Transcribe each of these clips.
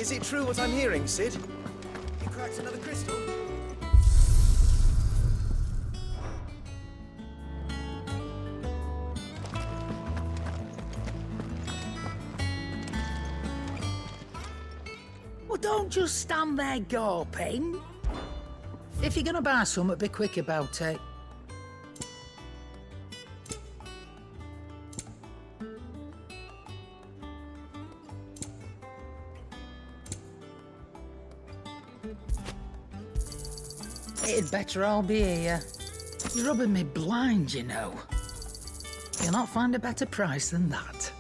Is it true what I'm hearing, Sid? You cracked another crystal? Well, don't just stand there gawping. If you're gonna buy something, be quick about it. It'd better all be here. You're rubbing me blind, you know. You'll not find a better price than that.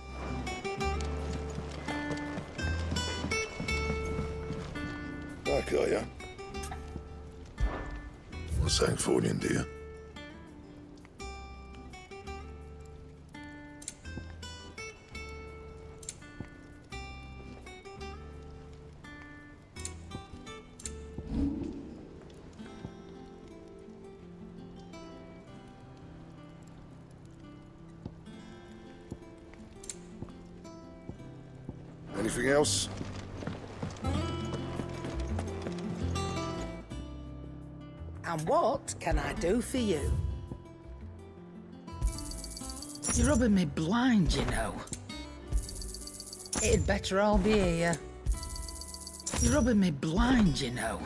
Back, are ya? What's that for you, dear? Anything else? And what can I do for you? You're rubbing me blind, you know. It'd better all be here. You're rubbing me blind, you know.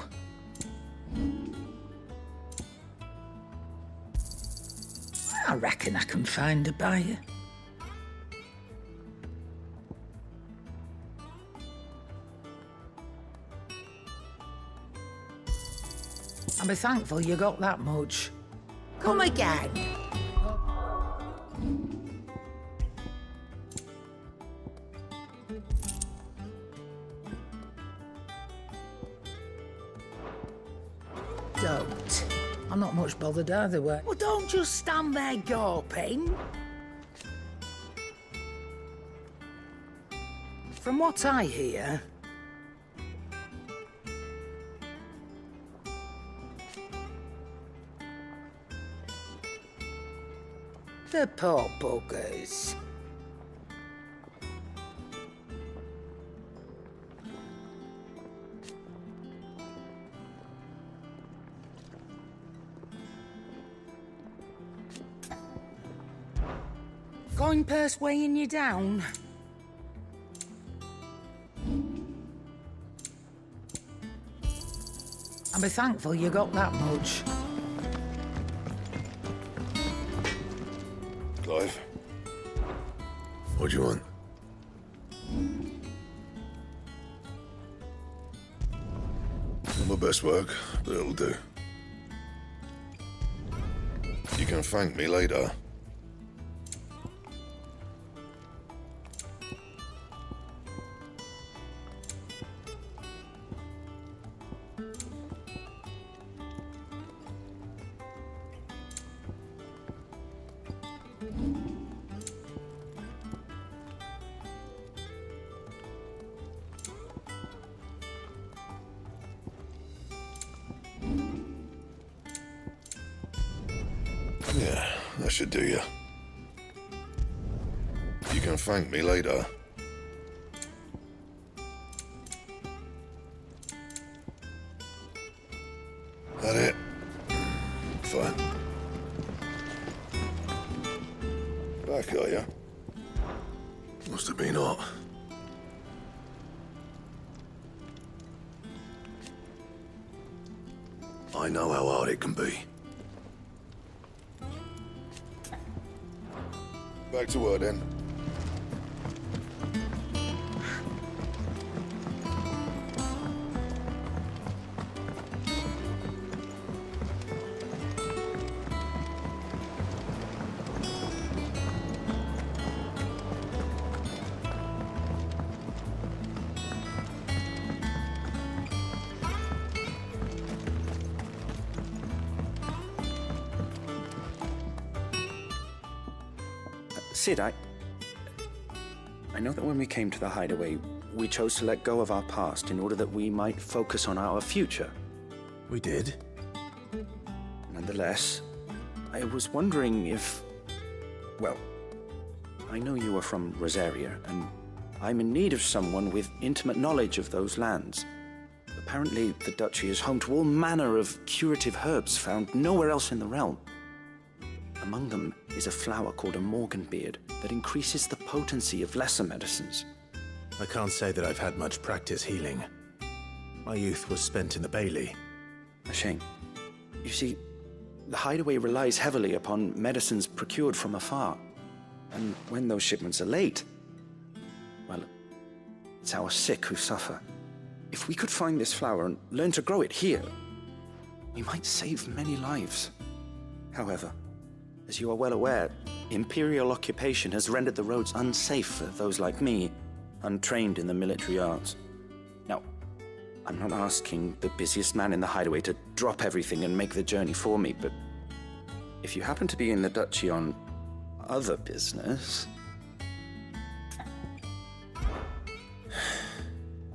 I reckon I can find a buyer. I'll be thankful you got that much. Come again. Don't. I'm not much bothered either way. Well, don't just stand there gawping. From what I hear, the poor buggers. Coin purse weighing you down? I'll be thankful you got that much. Clive? What do you want? Not my best work, but it'll do. You can thank me later. Yeah, that should do you. You can thank me later. That it? Fine. Back, are ya? Must have been hot. I know how hard it can be. Back to work then. Sid, I know that when we came to the hideaway, we chose to let go of our past in order that we might focus on our future. We did? Nonetheless, I was wondering if... Well, I know you are from Rosaria, and I'm in need of someone with intimate knowledge of those lands. Apparently, the duchy is home to all manner of curative herbs found nowhere else in the realm. Among them is a flower called a morganbeard that increases the potency of lesser medicines. I can't say that I've had much practice healing. My youth was spent in the Bailey. A shame. You see, the hideaway relies heavily upon medicines procured from afar. And when those shipments are late, well, it's our sick who suffer. If we could find this flower and learn to grow it here, we might save many lives. However, as you are well aware, Imperial occupation has rendered the roads unsafe for those like me, untrained in the military arts. Now, I'm not asking the busiest man in the hideaway to drop everything and make the journey for me, but if you happen to be in the duchy on other business...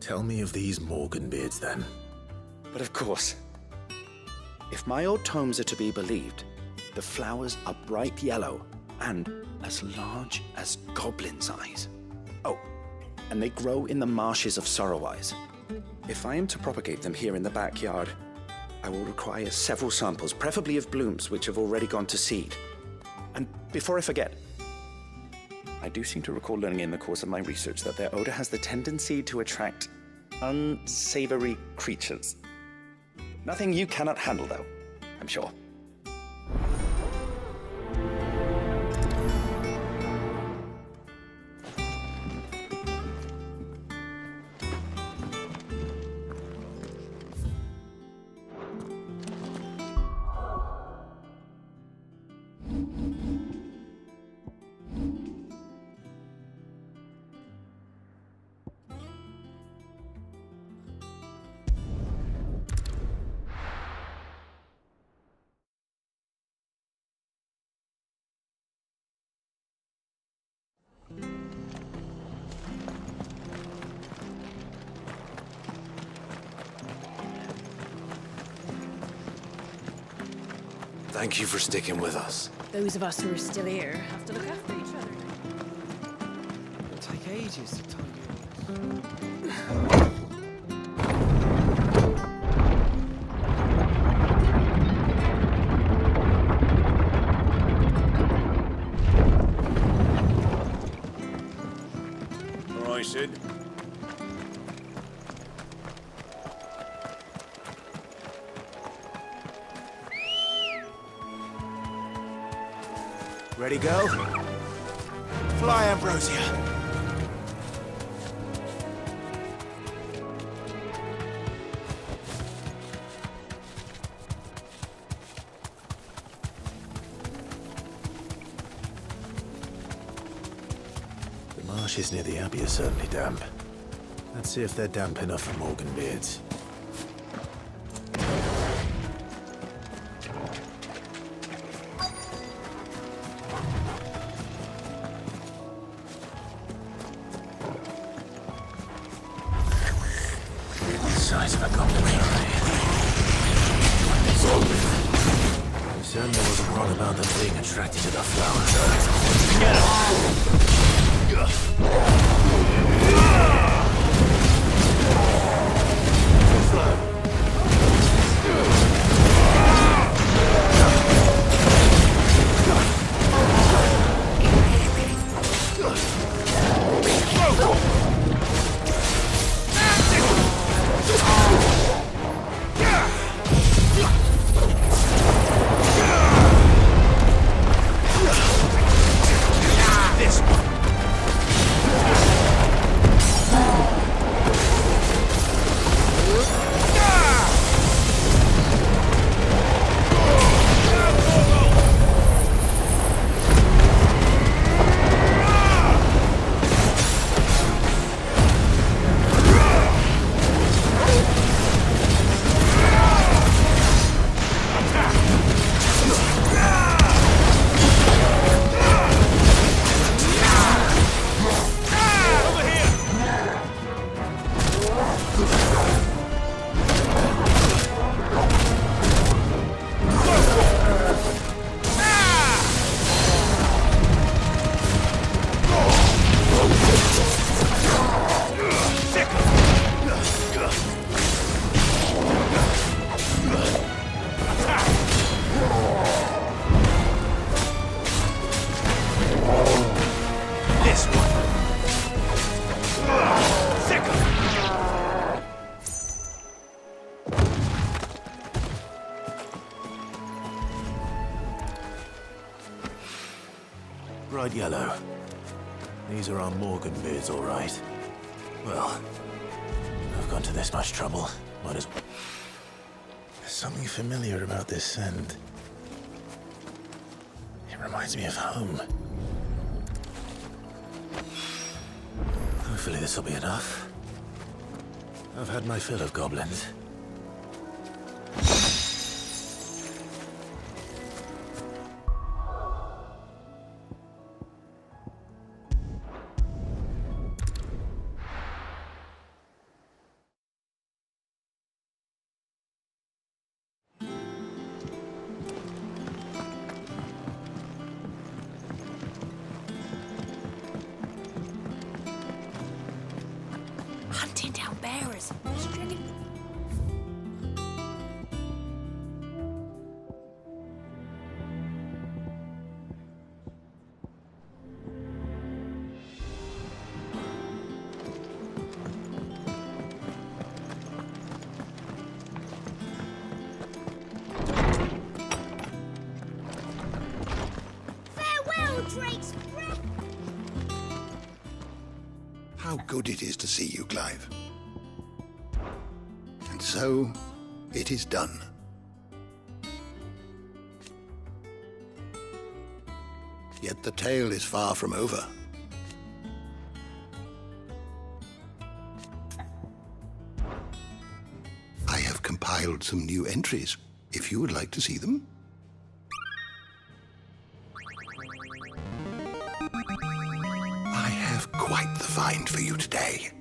Tell me of these morganbeards, then. But of course, if my old tomes are to be believed, the flowers are bright yellow and as large as goblins' eyes. Oh, and they grow in the marshes of Sorrowise. If I am to propagate them here in the backyard, I will require several samples, preferably of blooms which have already gone to seed. And before I forget, I do seem to recall learning in the course of my research that their odor has the tendency to attract unsavory creatures. Nothing you cannot handle, though, I'm sure. Thank you for sticking with us. Those of us who are still here have to look after each other. It'll take ages to tell you. All right, Sid. Ready, go? Fly, Ambrosia. The marshes near the Abbey are certainly damp. Let's see if they're damp enough for morganbeards. Size of a goblin eye. You certainly wasn't wrong about them being attracted to the flower. Get Bright yellow. These are our Morganbeards, all right. Well, I've gone to this much trouble. Might as well. There's something familiar about this scent. It reminds me of home. Hopefully this will be enough. I've had my fill of goblins. Hunting down bearers. Stringing. Farewell, Drake's breath. How good it is to see you, Clive. And so, it is done. Yet the tale is far from over. I have compiled some new entries, if you would like to see them. I have quite the find for you today.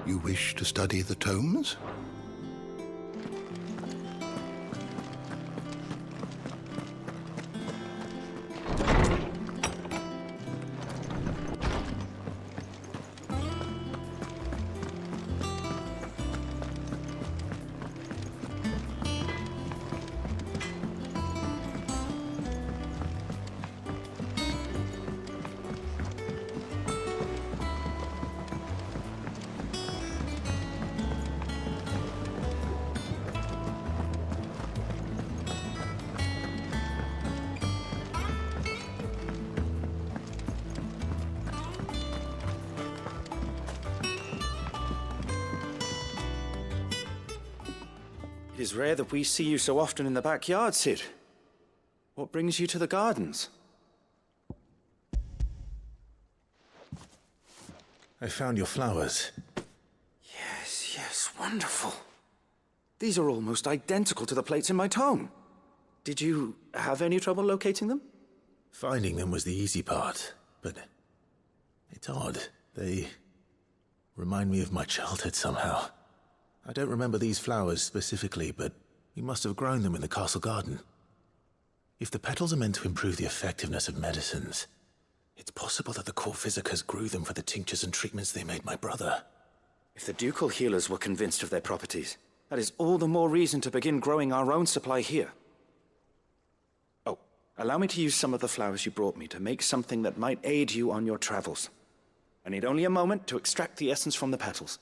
You wish to study the tomes? It is rare that we see you so often in the backyard, Cid. What brings you to the gardens? I found your flowers. Yes, yes, wonderful. These are almost identical to the plates in my tome. Did you have any trouble locating them? Finding them was the easy part, but it's odd. They remind me of my childhood somehow. I don't remember these flowers specifically, but you must have grown them in the castle garden. If the petals are meant to improve the effectiveness of medicines, it's possible that the court physicers grew them for the tinctures and treatments they made my brother. If the ducal healers were convinced of their properties, that is all the more reason to begin growing our own supply here. Oh, allow me to use some of the flowers you brought me to make something that might aid you on your travels. I need only a moment to extract the essence from the petals.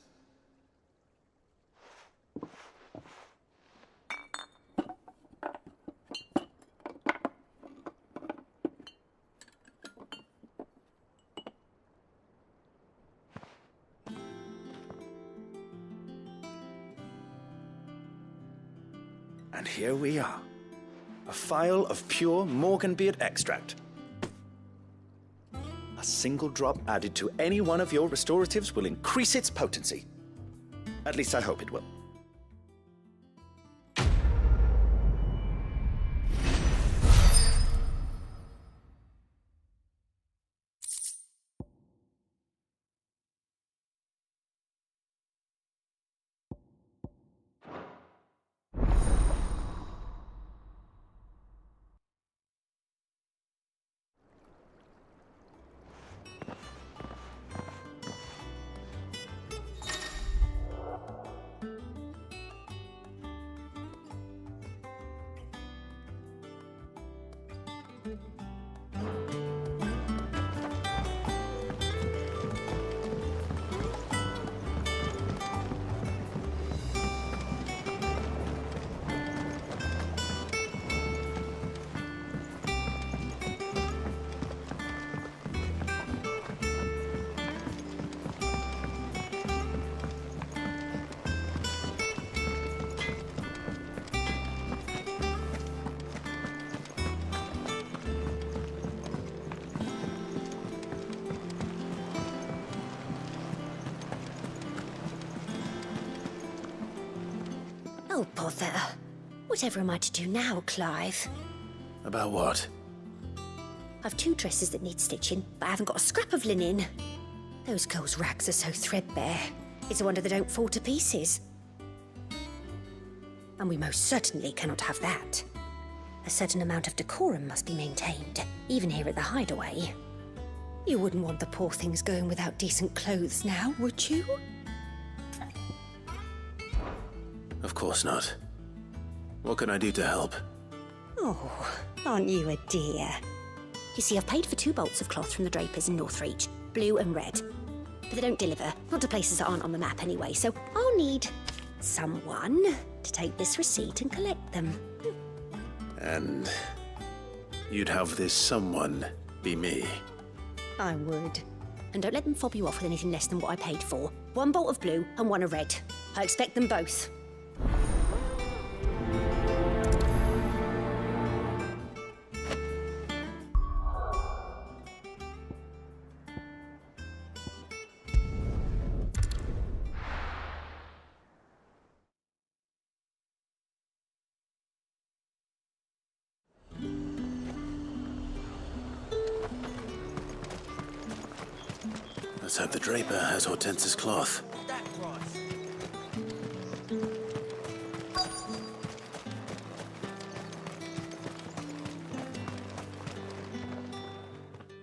And here we are. A phial of pure Morganbeard extract. A single drop added to any one of your restoratives will increase its potency. At least I hope it will. Oh, bother. Whatever am I to do now, Clive? About what? I've 2 dresses that need stitching, but I haven't got a scrap of linen. Those girls' rags are so threadbare. It's a wonder they don't fall to pieces. And we most certainly cannot have that. A certain amount of decorum must be maintained, even here at the hideaway. You wouldn't want the poor things going without decent clothes now, would you? Of course not. What can I do to help? Oh, aren't you a dear? You see, I've paid for 2 bolts of cloth from the drapers in Northreach, blue and red. But they don't deliver, not to places that aren't on the map anyway, so I'll need someone to take this receipt and collect them. And you'd have this someone be me. I would. And don't let them fob you off with anything less than what I paid for. 1 bolt of blue and 1 of red. I expect them both. Let's hope the draper has Hortense's cloth. That price.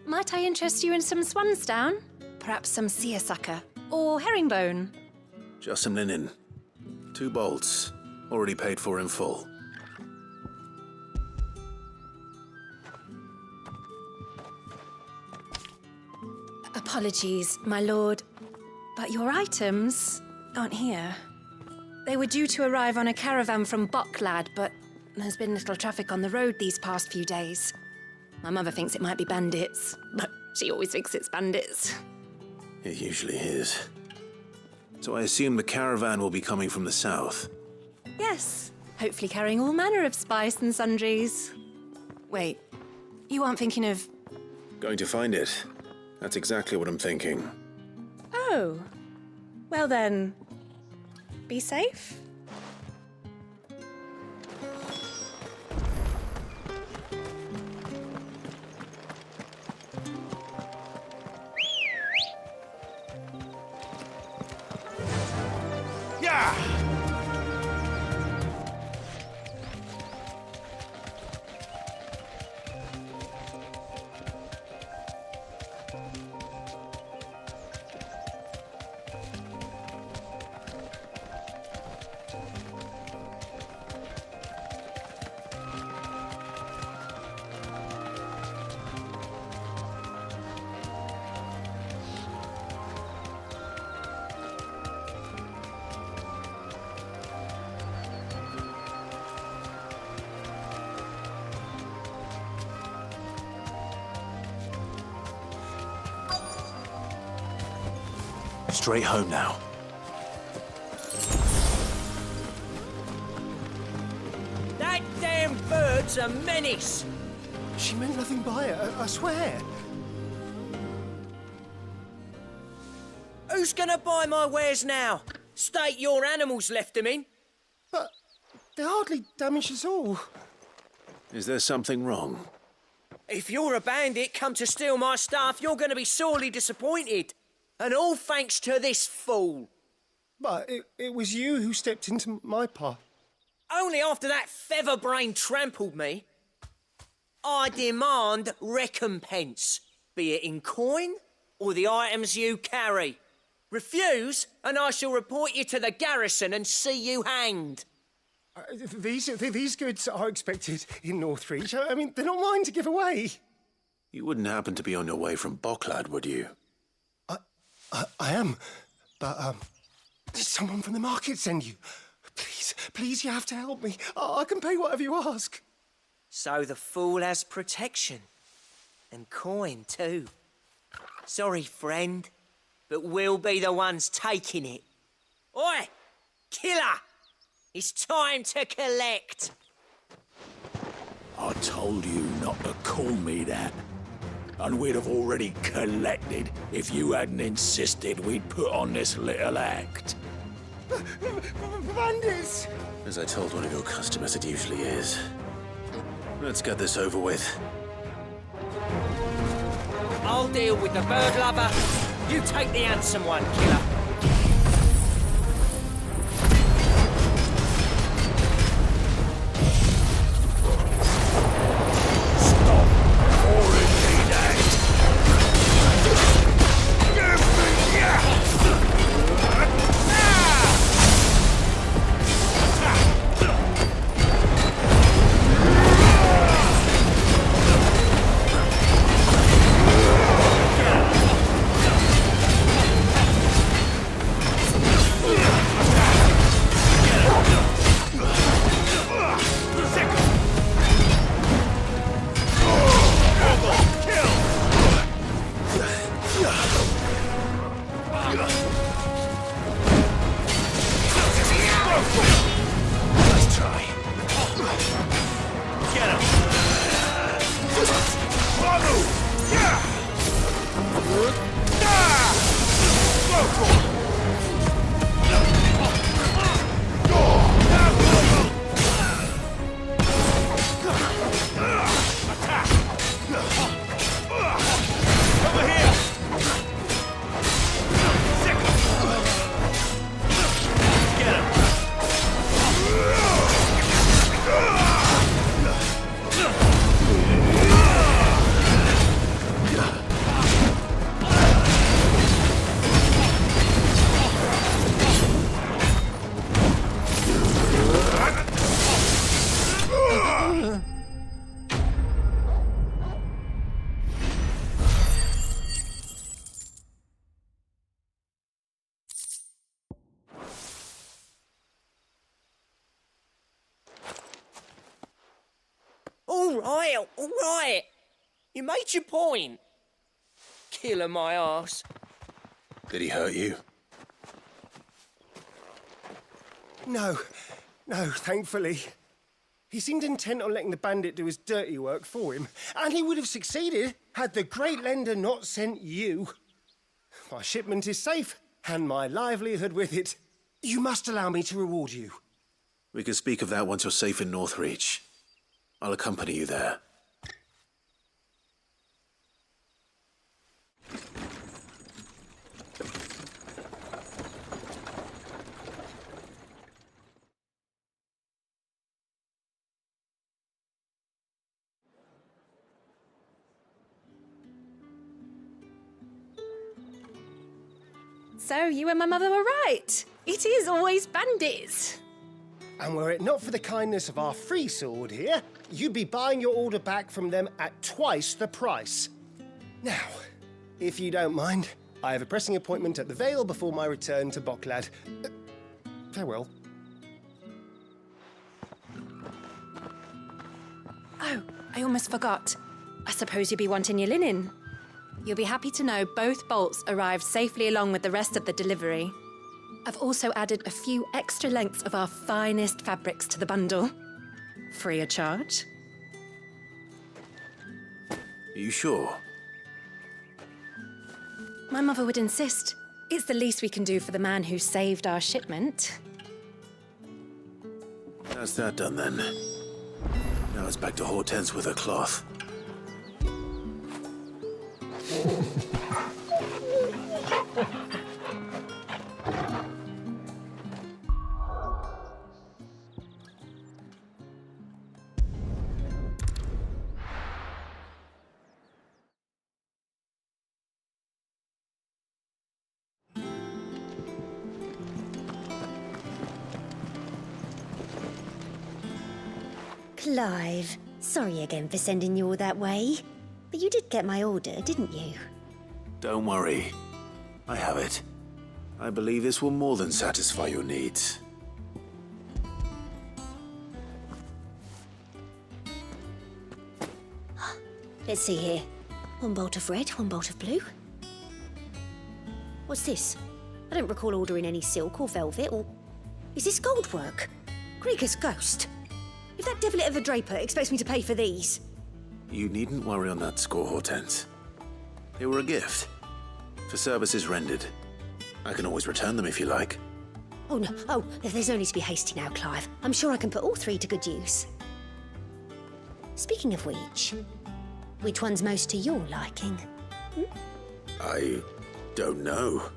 Might I interest you in some swansdown? Perhaps some seersucker or herringbone? Just some linen. 2 bolts. Already paid for in full. Apologies, my lord, but your items aren't here. They were due to arrive on a caravan from Bocklad, but there's been little traffic on the road these past few days. My mother thinks it might be bandits, but she always thinks it's bandits. It usually is. So I assume the caravan will be coming from the south. Yes, hopefully carrying all manner of spice and sundries. Wait, you aren't thinking of... Going to find it. That's exactly what I'm thinking. Oh, well then, be safe. Yeah! Straight home now. That damn bird's a menace! She meant nothing by it, I swear. Who's gonna buy my wares now? State your animals left them in. But they hardly damaged us all. Is there something wrong? If you're a bandit come to steal my stuff, you're gonna be sorely disappointed. And all thanks to this fool. But it was you who stepped into my path. Only after that featherbrain trampled me. I demand recompense, be it in coin or the items you carry. Refuse, and I shall report you to the garrison and see you hanged. These goods are expected in Northreach. I mean, they're not mine to give away. You wouldn't happen to be on your way from Bocklad, would you? I am, but did someone from the market send you? Please, you have to help me. I can pay whatever you ask. So the fool has protection. And coin, too. Sorry, friend, but we'll be the ones taking it. Oi! Killer! It's time to collect. I told you not to call me that. And we'd have already collected if you hadn't insisted we'd put on this little act. Bandits! As I told one of your customers, it usually is. Let's get this over with. I'll deal with the bird lover. You take the handsome one, killer. All right. You made your point. Killer my arse. Did he hurt you? No, thankfully. He seemed intent on letting the bandit do his dirty work for him, and he would have succeeded had the great lender not sent you. My shipment is safe, and my livelihood with it. You must allow me to reward you. We can speak of that once you're safe in Northreach. I'll accompany you there. So you and my mother were right. It is always bandits. And were it not for the kindness of our free sword here, you'd be buying your order back from them at twice the price. Now, if you don't mind, I have a pressing appointment at the Vale before my return to Bocklad. Farewell. Oh, I almost forgot. I suppose you'll be wanting your linen. You'll be happy to know both bolts arrived safely along with the rest of the delivery. I've also added a few extra lengths of our finest fabrics to the bundle. Free of charge. Are you sure? My mother would insist. It's the least we can do for the man who saved our shipment. That's that done then. Now it's back to Hortense with her cloth. Clive, sorry again for sending you all that way. But you did get my order, didn't you? Don't worry. I have it. I believe this will more than satisfy your needs. Let's see here. One bolt of red, one bolt of blue. What's this? I don't recall ordering any silk or velvet or... Is this gold work? Krieger's ghost. If that devilit of a draper expects me to pay for these... You needn't worry on that score, Hortense. They were a gift. For services rendered. I can always return them if you like. Oh, no. Oh, there's no need to be hasty now, Clive. I'm sure I can put all three to good use. Speaking of which one's most to your liking? I don't know.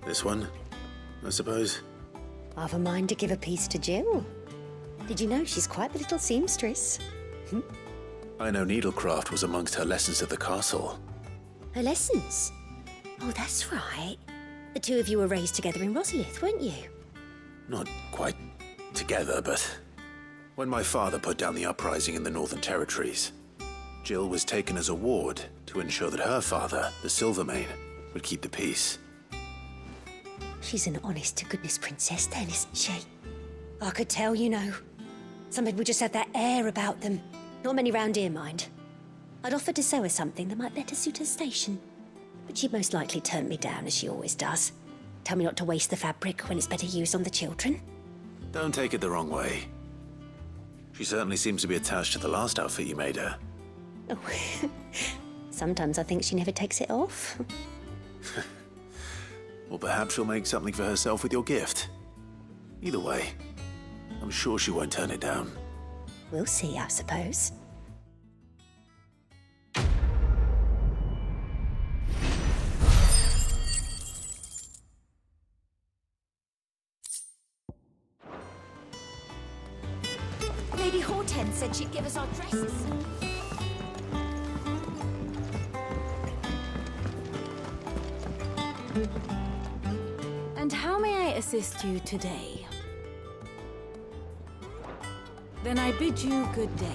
This one, I suppose. I've a mind to give a piece to Jill. Did you know she's quite the little seamstress? I know needlecraft was amongst her lessons at the castle. Her lessons? Oh, that's right. The two of you were raised together in Rosalith, weren't you? Not quite together, but when my father put down the uprising in the Northern Territories, Jill was taken as a ward to ensure that her father, the Silvermane, would keep the peace. She's an honest-to-goodness princess then, isn't she? I could tell, you know. Some people just have that air about them. Not many round here, mind. I'd offered to sew her something that might better suit her station. But she'd most likely turn me down, as she always does. Tell me not to waste the fabric when it's better used on the children. Don't take it the wrong way. She certainly seems to be attached to the last outfit you made her. Oh, sometimes I think she never takes it off. Or perhaps she'll make something for herself with your gift. Either way, I'm sure she won't turn it down. We'll see, I suppose. Lady Hortense said she'd give us our dresses. And how may I assist you today? Then I bid you good day.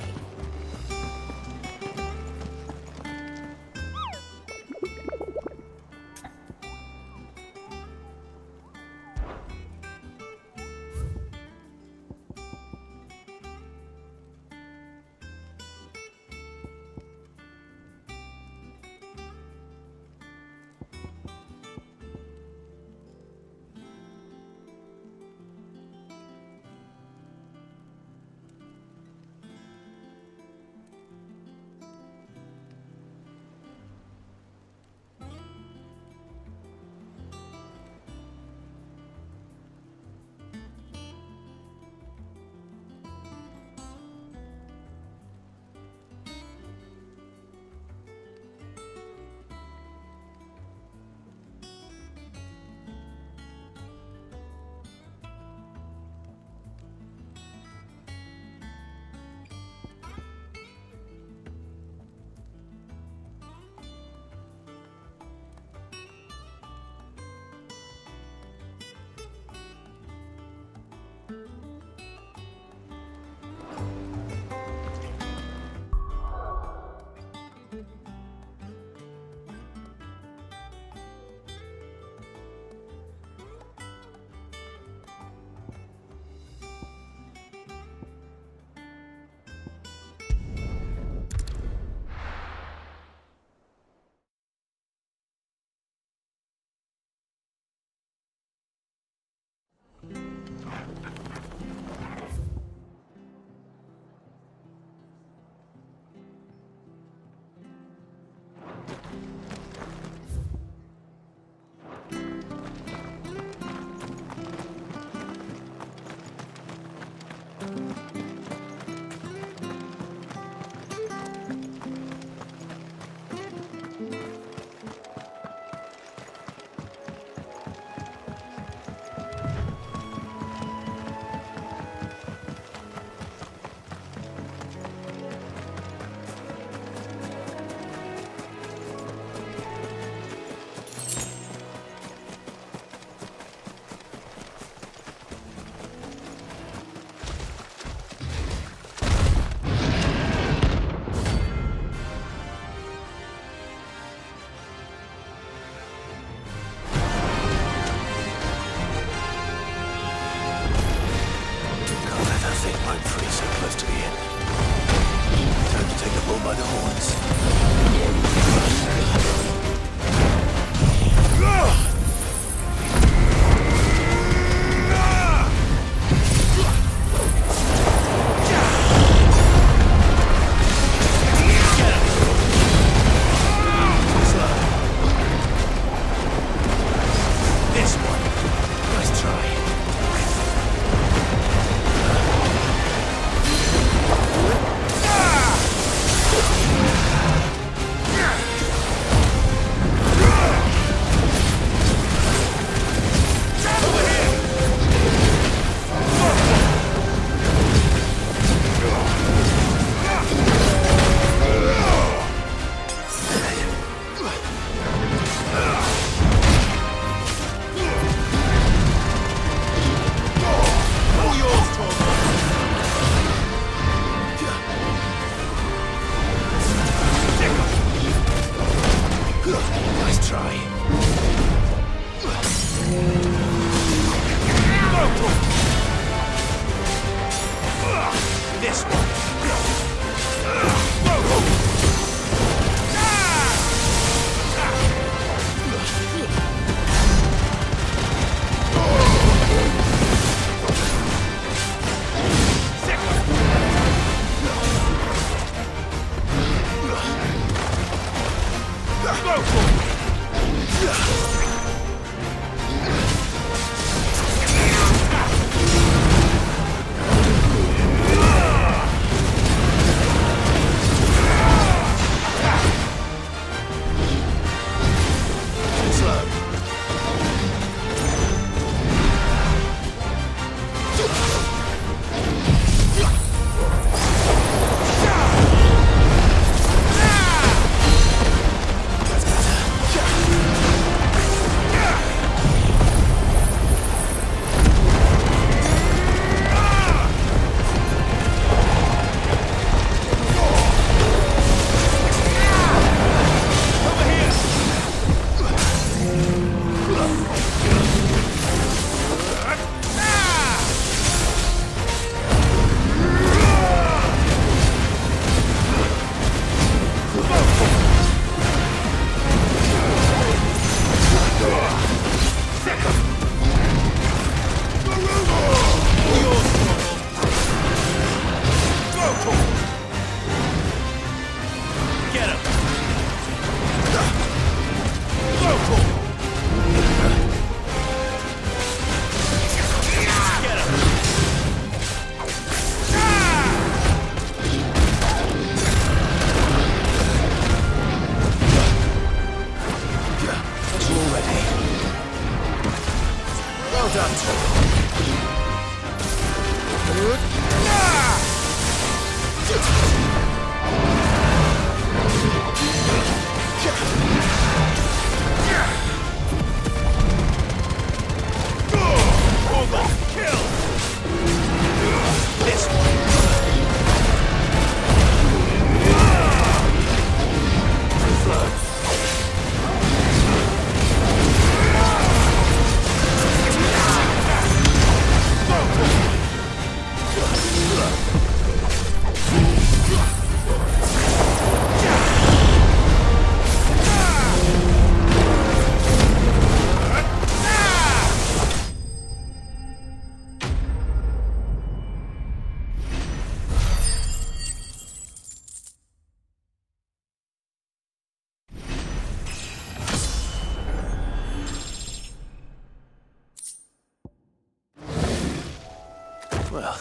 Well,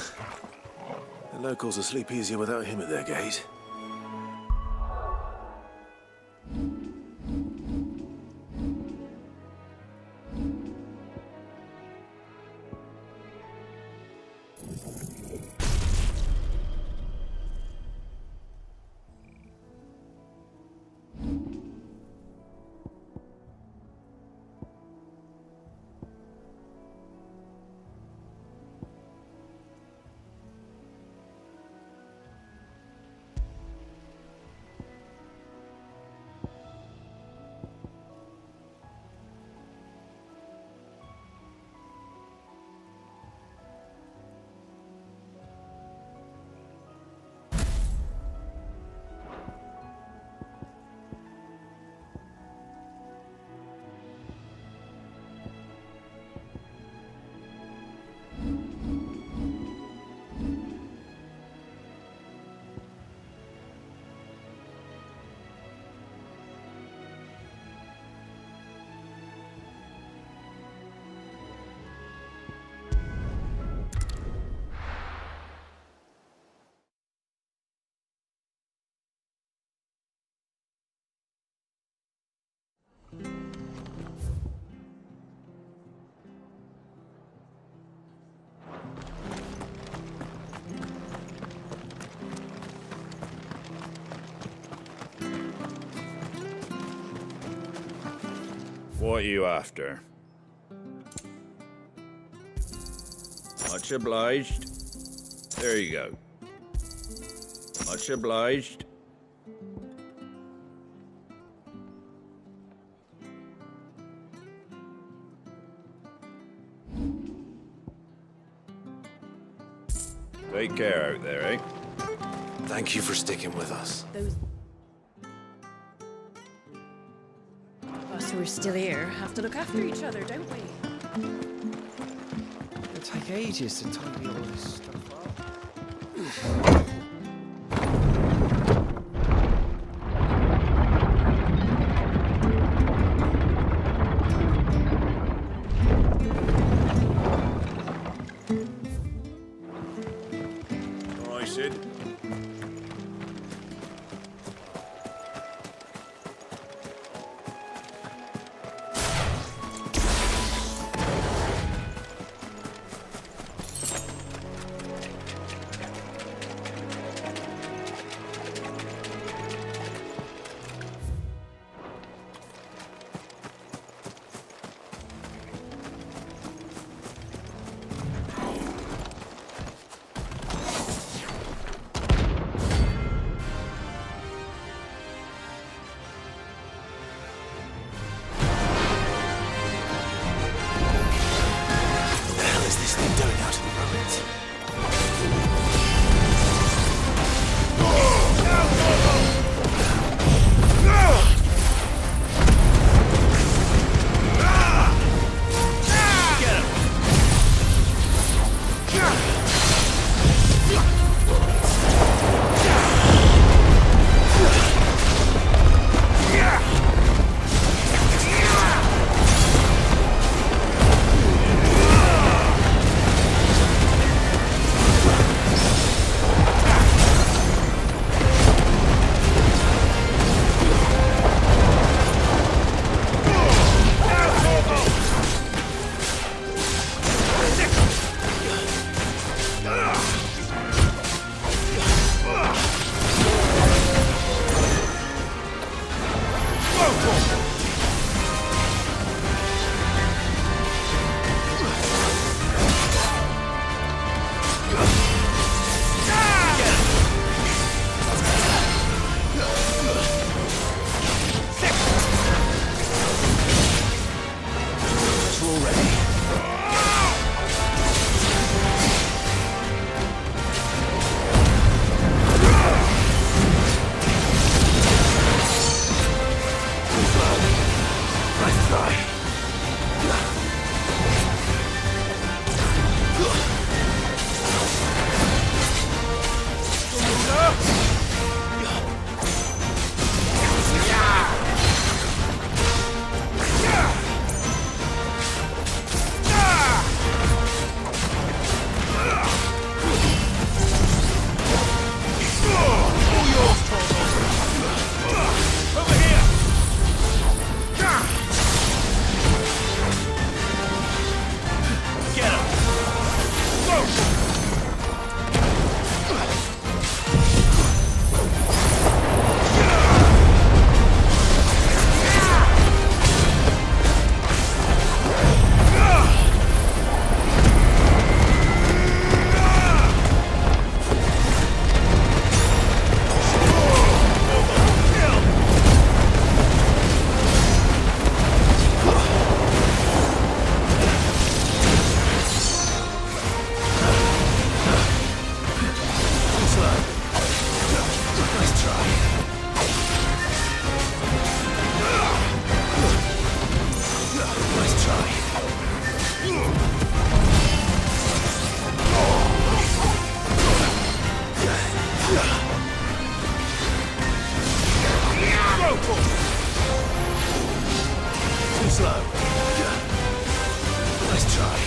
the locals will sleep easier without him at their gate. What are you after? Much obliged. There you go. Much obliged. Take care out there, eh? Thank you for sticking with us. Us who are still here have to look after each other, don't we? It'll take ages to tidy all this stuff up. All right, Sid. slow. Nice try.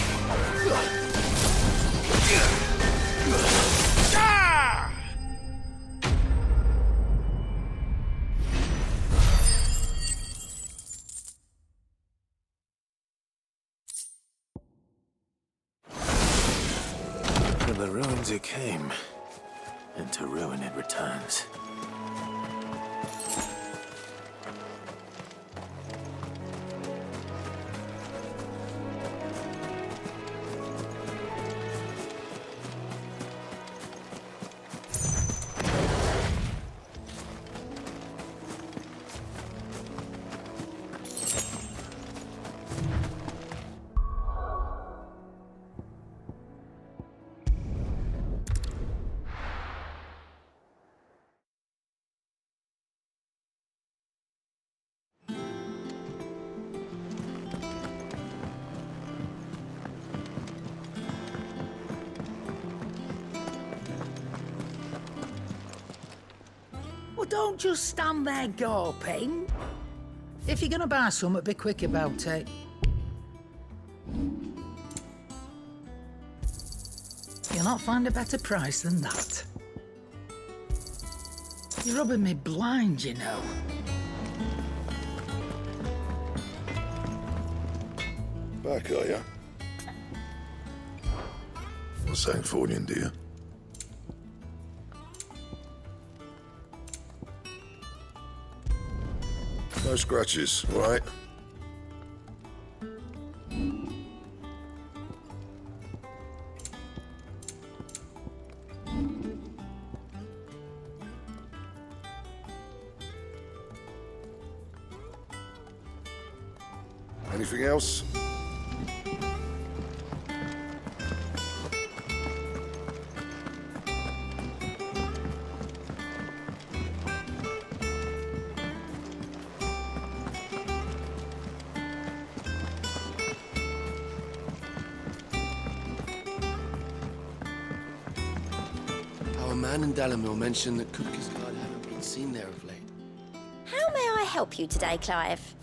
From the ruins it came, and to ruin it returns. Well, don't just stand there gawping. If you're gonna buy something, be quick about it. You'll not find a better price than that. You're rubbing me blind, you know. Back, are ya? What's that for you, dear? No scratches, all right? Anything else? Our man in Dalamil mentioned that Kupka's guard hadn't been seen there of late. How may I help you today, Clive?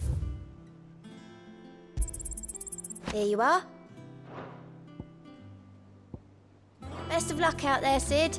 Here you are. Best of luck out there, Sid.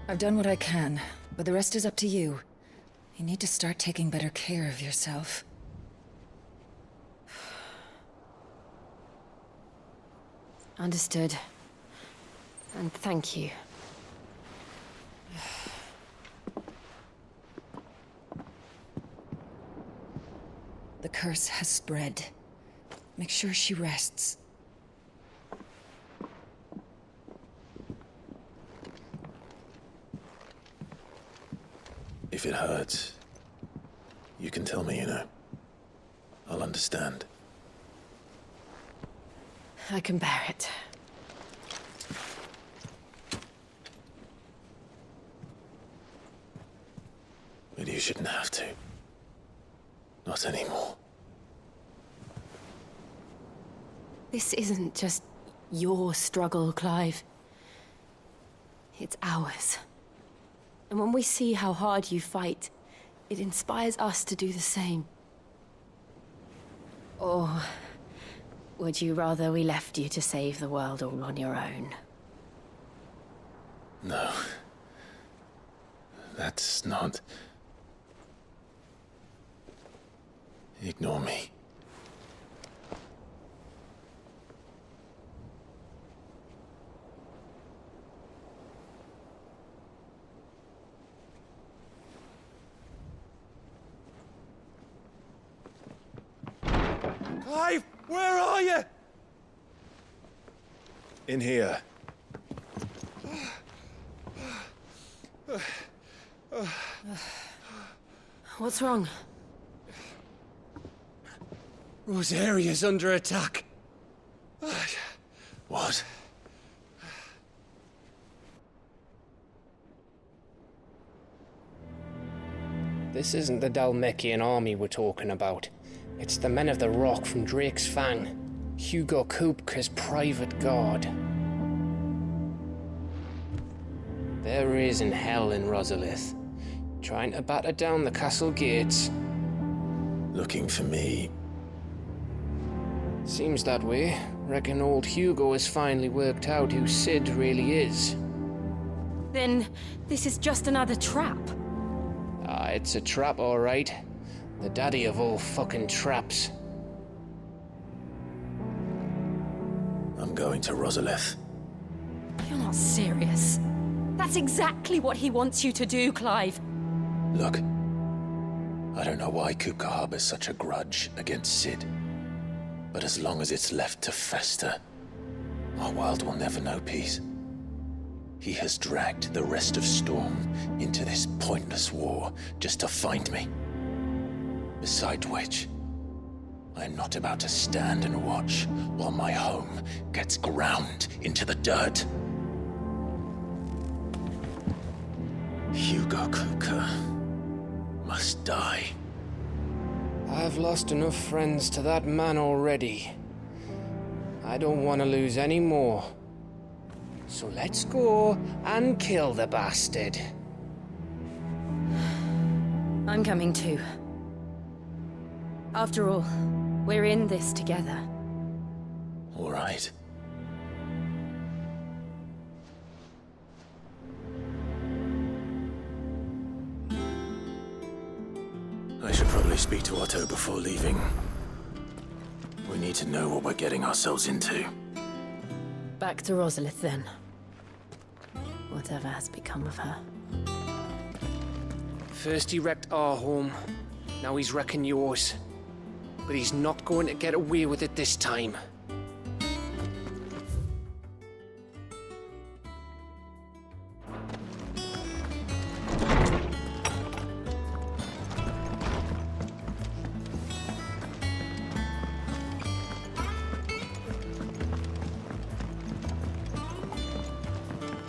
I've done what I can, but the rest is up to you. You need to start taking better care of yourself. Understood. And thank you. The curse has spread. Make sure she rests. If it hurts, you can tell me, you know. I'll understand. I can bear it. But you shouldn't have to. Not anymore. This isn't just your struggle, Clive. It's ours. And when we see how hard you fight, it inspires us to do the same. Or would you rather we left you to save the world all on your own? No. That's not... Ignore me. Clive, where are you? In here. What's wrong? Rosaria's under attack. What? This isn't the Dalmekian army we're talking about. It's the men of the Rock from Drake's Fang. Hugo Kupka's private guard. There is in hell in Rosalith, trying to batter down the castle gates. Looking for me. Seems that way. Reckon old Hugo has finally worked out who Sid really is. Then this is just another trap. Ah, it's a trap, all right. The daddy of all fucking traps. I'm going to Rosalith. You're not serious. That's exactly what he wants you to do, Clive. Look, I don't know why Kupka harbors such a grudge against Sid. But as long as it's left to fester, our world will never know peace. He has dragged the rest of Storm into this pointless war just to find me. Besides which, I am not about to stand and watch while my home gets ground into the dirt. Hugo Kupka must die. I've lost enough friends to that man already. I don't want to lose any more. So let's go and kill the bastard. I'm coming too. After all, we're in this together. All right. I should probably speak to Otto before leaving. We need to know what we're getting ourselves into. Back to Rosalith then. Whatever has become of her. First he wrecked our home, now he's wrecking yours. But he's not going to get away with it this time.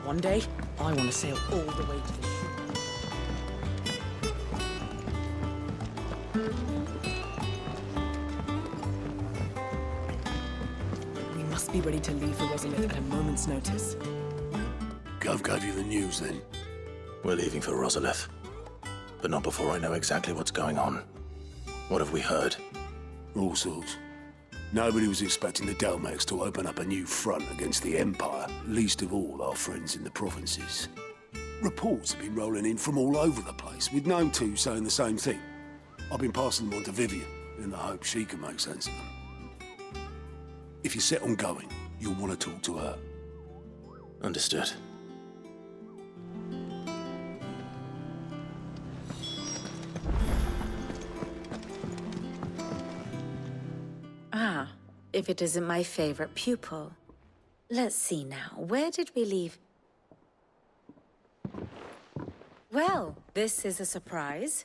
One day, I want to sail all the way to the shore. We must be ready to leave for Rosalith at a moment's notice. Gov gave you the news then? We're leaving for Rosalith. But not before I know exactly what's going on. What have we heard? All sorts. Nobody was expecting the Dalmeks to open up a new front against the Empire, least of all our friends in the provinces. Reports have been rolling in from all over the place, with no two saying the same thing. I've been passing them on to Vivian, in the hope she can make sense of them. If you're set on going, you'll want to talk to her. Understood. Ah, if it isn't my favorite pupil. Let's see now, where did we leave? Well, this is a surprise.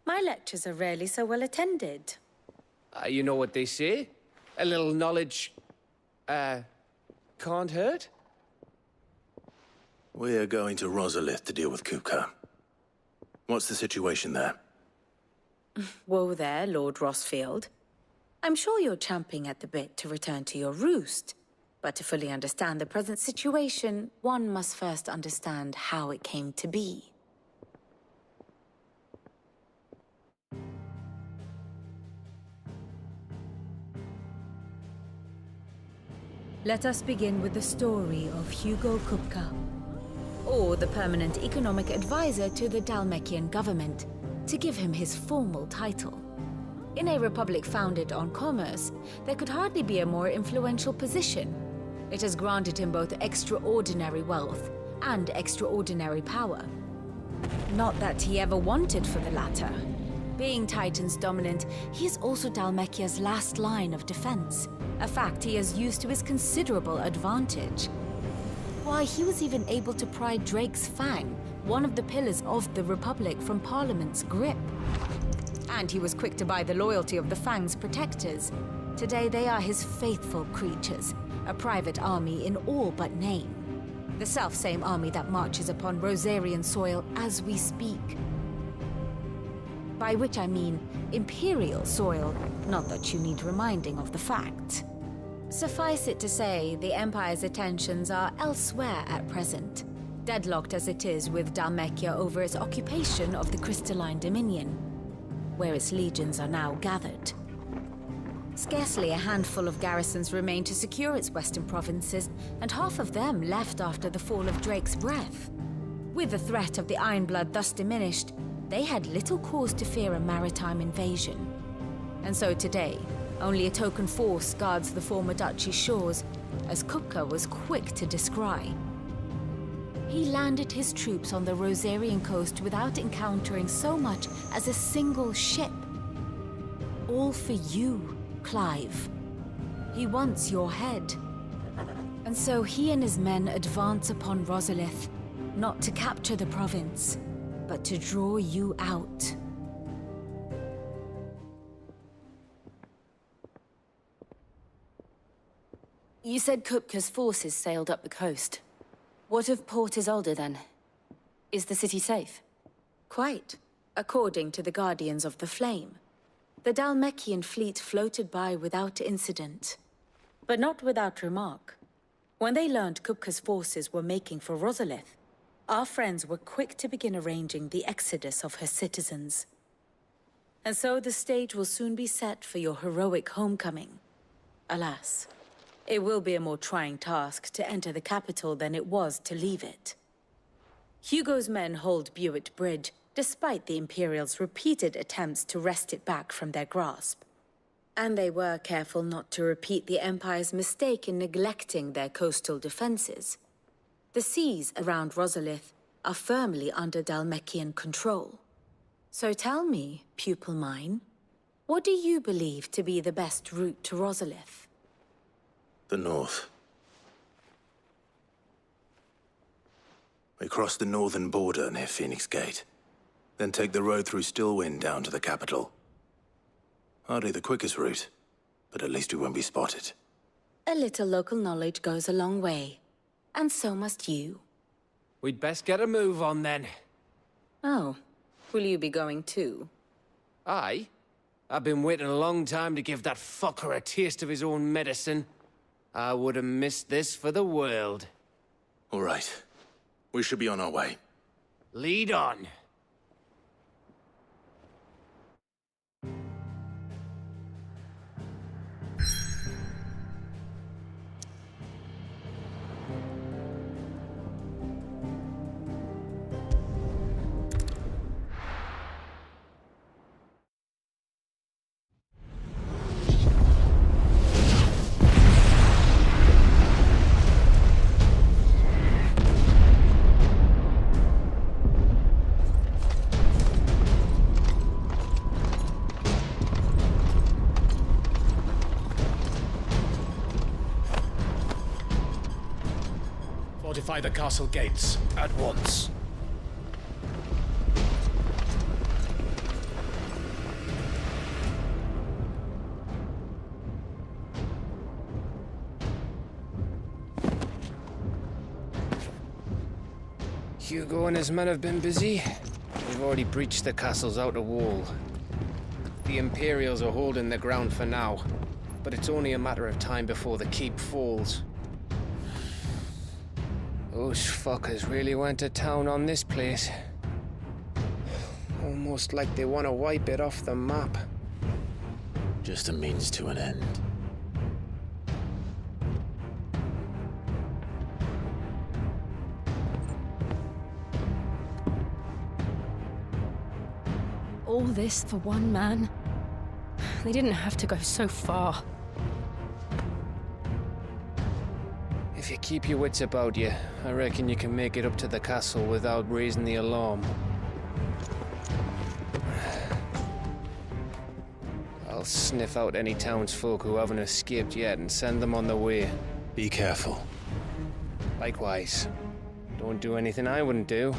My lectures are rarely so well attended. You know what they say? A little knowledge, can't hurt? We're going to Rosalith to deal with Kupka. What's the situation there? Whoa there, Lord Rossfield. I'm sure you're champing at the bit to return to your roost. But to fully understand the present situation, one must first understand how it came to be. Let us begin with the story of Hugo Kupka, or the permanent economic advisor to the Dalmekian government, to give him his formal title. In a republic founded on commerce, there could hardly be a more influential position. It has granted him both extraordinary wealth and extraordinary power. Not that he ever wanted for the latter. Being Titan's dominant, he is also Dalmekia's last line of defense, a fact he has used to his considerable advantage. Why, he was even able to pry Drake's Fang, one of the pillars of the Republic, from Parliament's grip. And he was quick to buy the loyalty of the Fang's protectors. Today they are his faithful creatures, a private army in all but name. The self-same army that marches upon Rosarian soil as we speak. By which I mean imperial soil, not that you need reminding of the fact. Suffice it to say, the Empire's attentions are elsewhere at present, deadlocked as it is with Dhalmekia over its occupation of the Crystalline Dominion, where its legions are now gathered. Scarcely a handful of garrisons remain to secure its western provinces, and half of them left after the fall of Drake's Breath. With the threat of the Ironblood thus diminished, they had little cause to fear a maritime invasion. And so today, only a token force guards the former duchy's shores, as Kupka was quick to descry. He landed his troops on the Rosarian coast without encountering so much as a single ship. All for you, Clive. He wants your head. And so he and his men advance upon Rosalith, not to capture the province, but to draw you out. You said Kupka's forces sailed up the coast. What of Port Isolde, then? Is the city safe? Quite, according to the Guardians of the Flame. The Dhalmekian fleet floated by without incident. But not without remark. When they learned Kupka's forces were making for Rosalith, our friends were quick to begin arranging the exodus of her citizens. And so the stage will soon be set for your heroic homecoming. Alas, it will be a more trying task to enter the capital than it was to leave it. Hugo's men hold Buet Bridge, despite the Imperials' repeated attempts to wrest it back from their grasp. And they were careful not to repeat the Empire's mistake in neglecting their coastal defenses. The seas around Rosalith are firmly under Dhalmekian control. So tell me, pupil mine, what do you believe to be the best route to Rosalith? The north. We cross the northern border near Phoenix Gate, then take the road through Stillwind down to the capital. Hardly the quickest route, but at least we won't be spotted. A little local knowledge goes a long way, and so must you. We'd best get a move on then. Oh, will you be going too? Aye. I've been waiting a long time to give that fucker a taste of his own medicine. I would have missed this for the world. All right. We should be on our way. Lead on. Fortify the castle gates at once. Hugo and his men have been busy. We've already breached the castle's outer wall. The Imperials are holding the ground for now, but it's only a matter of time before the keep falls. Those fuckers really went to town on this place. Almost like they want to wipe it off the map. Just a means to an end. All this for one man? They didn't have to go so far. If you keep your wits about you, I reckon you can make it up to the castle without raising the alarm. I'll sniff out any townsfolk who haven't escaped yet and send them on their way. Be careful. Likewise. Don't do anything I wouldn't do.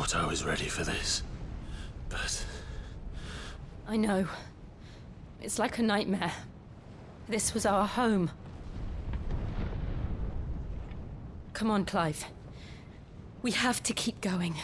thought I was ready for this, but... I know. It's like a nightmare. This was our home. Come on, Clive. We have to keep going.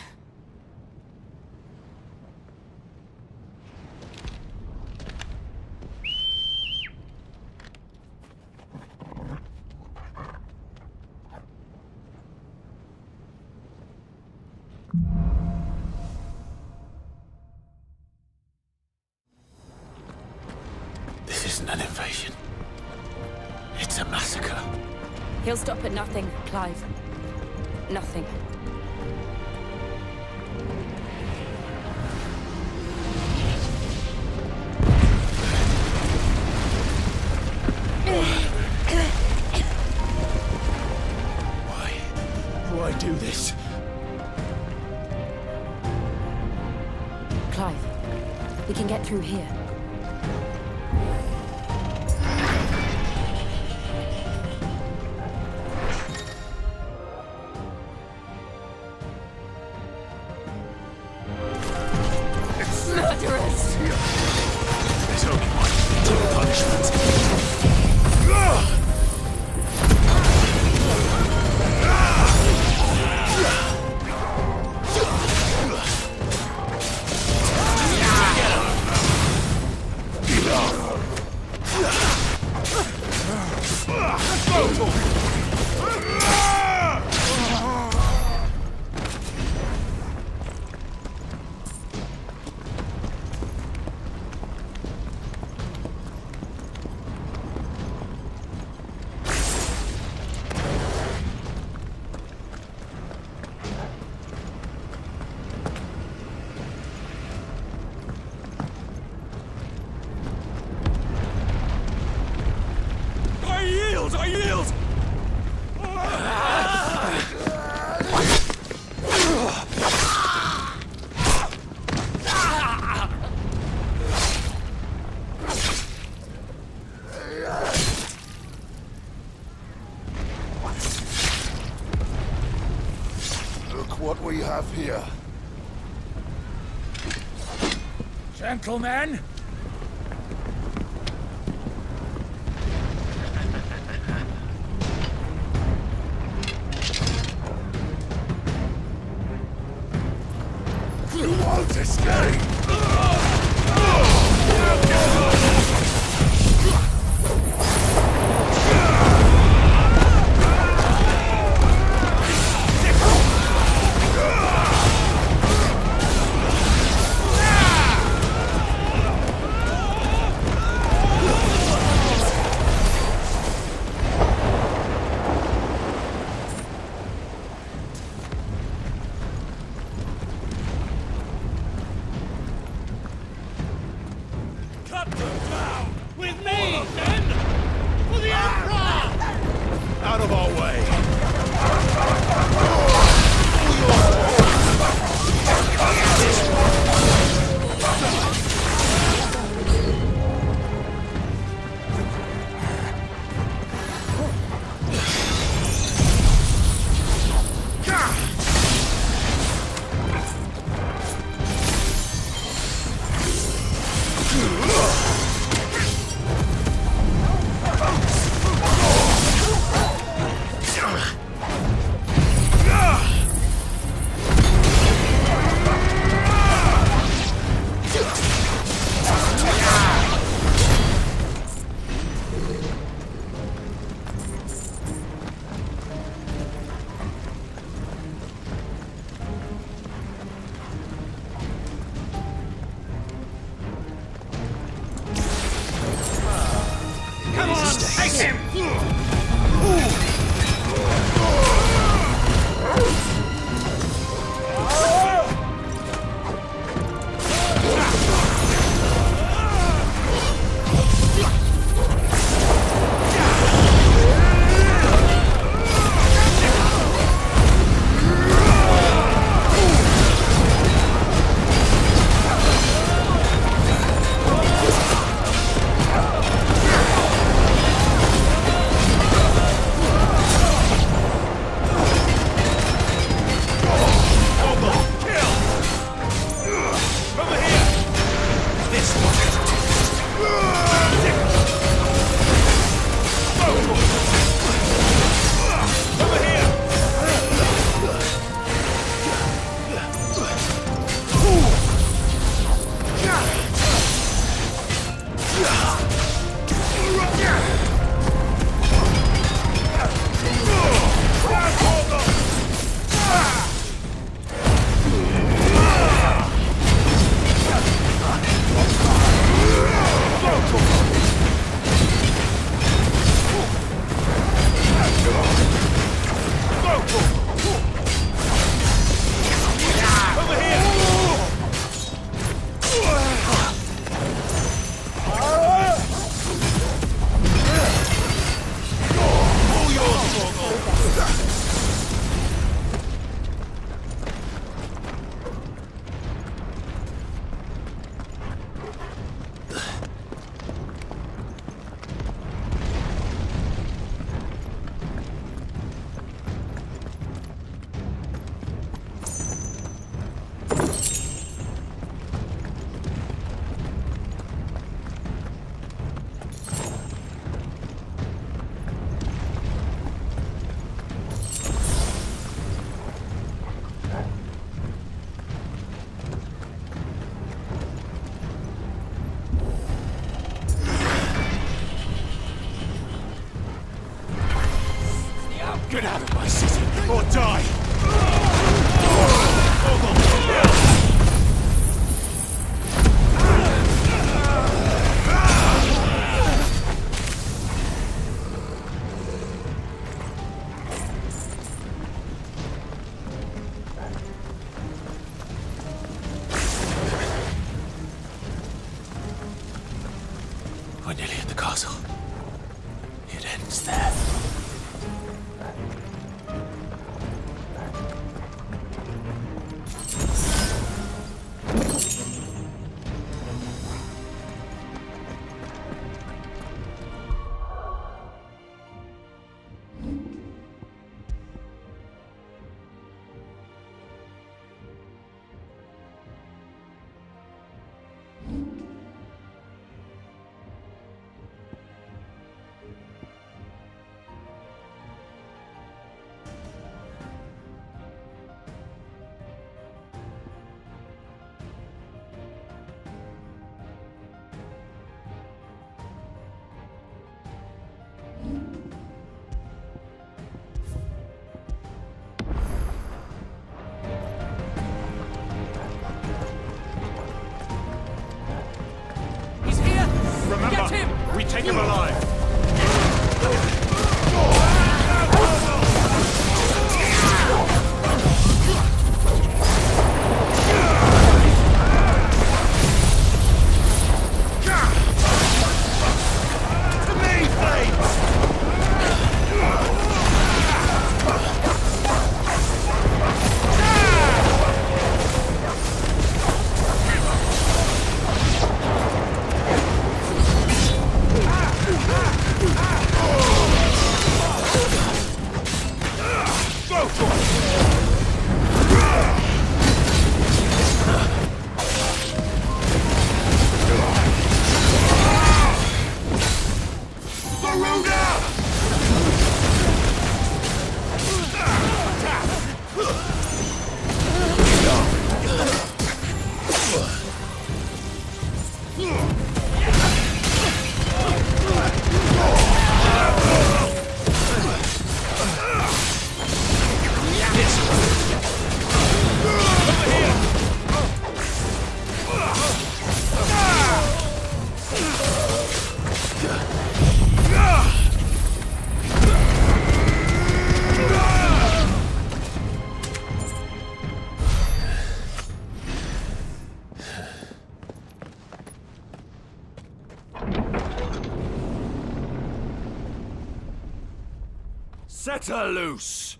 This isn't an invasion. It's a massacre. He'll stop at nothing, Clive. Nothing. Why do this? Clive, we can get through here. Murderers! There's only one to punishment. I yield! Look what we have here. Gentlemen! You won't escape! Cut them down! With me, then! For the Emperor! Out of our way! Come on, take him! Get out of my city, or die! We're nearly at the castle. It ends there. We take him alive! Set her loose!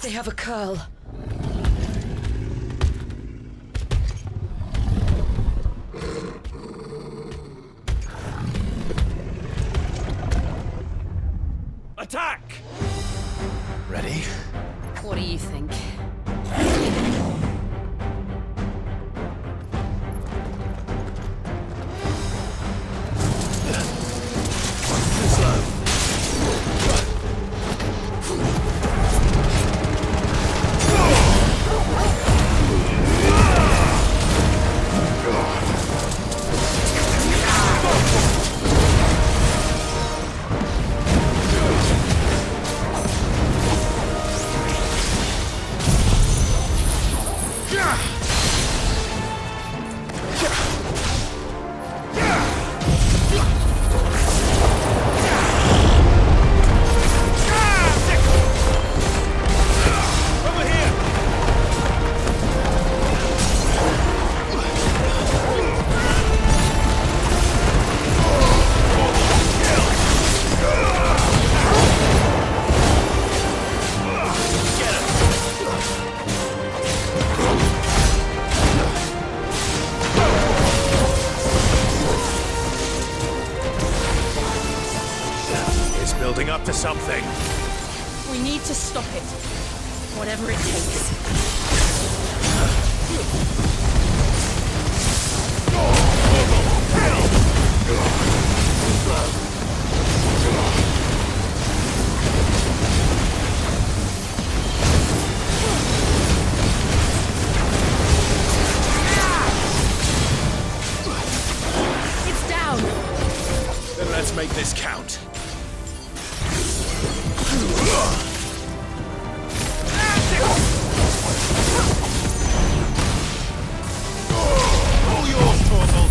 They have a curl. Attack! Ready? What do you think? Building up to something. We need to stop it. Whatever it takes. It's down. this count. All yours, Torgal.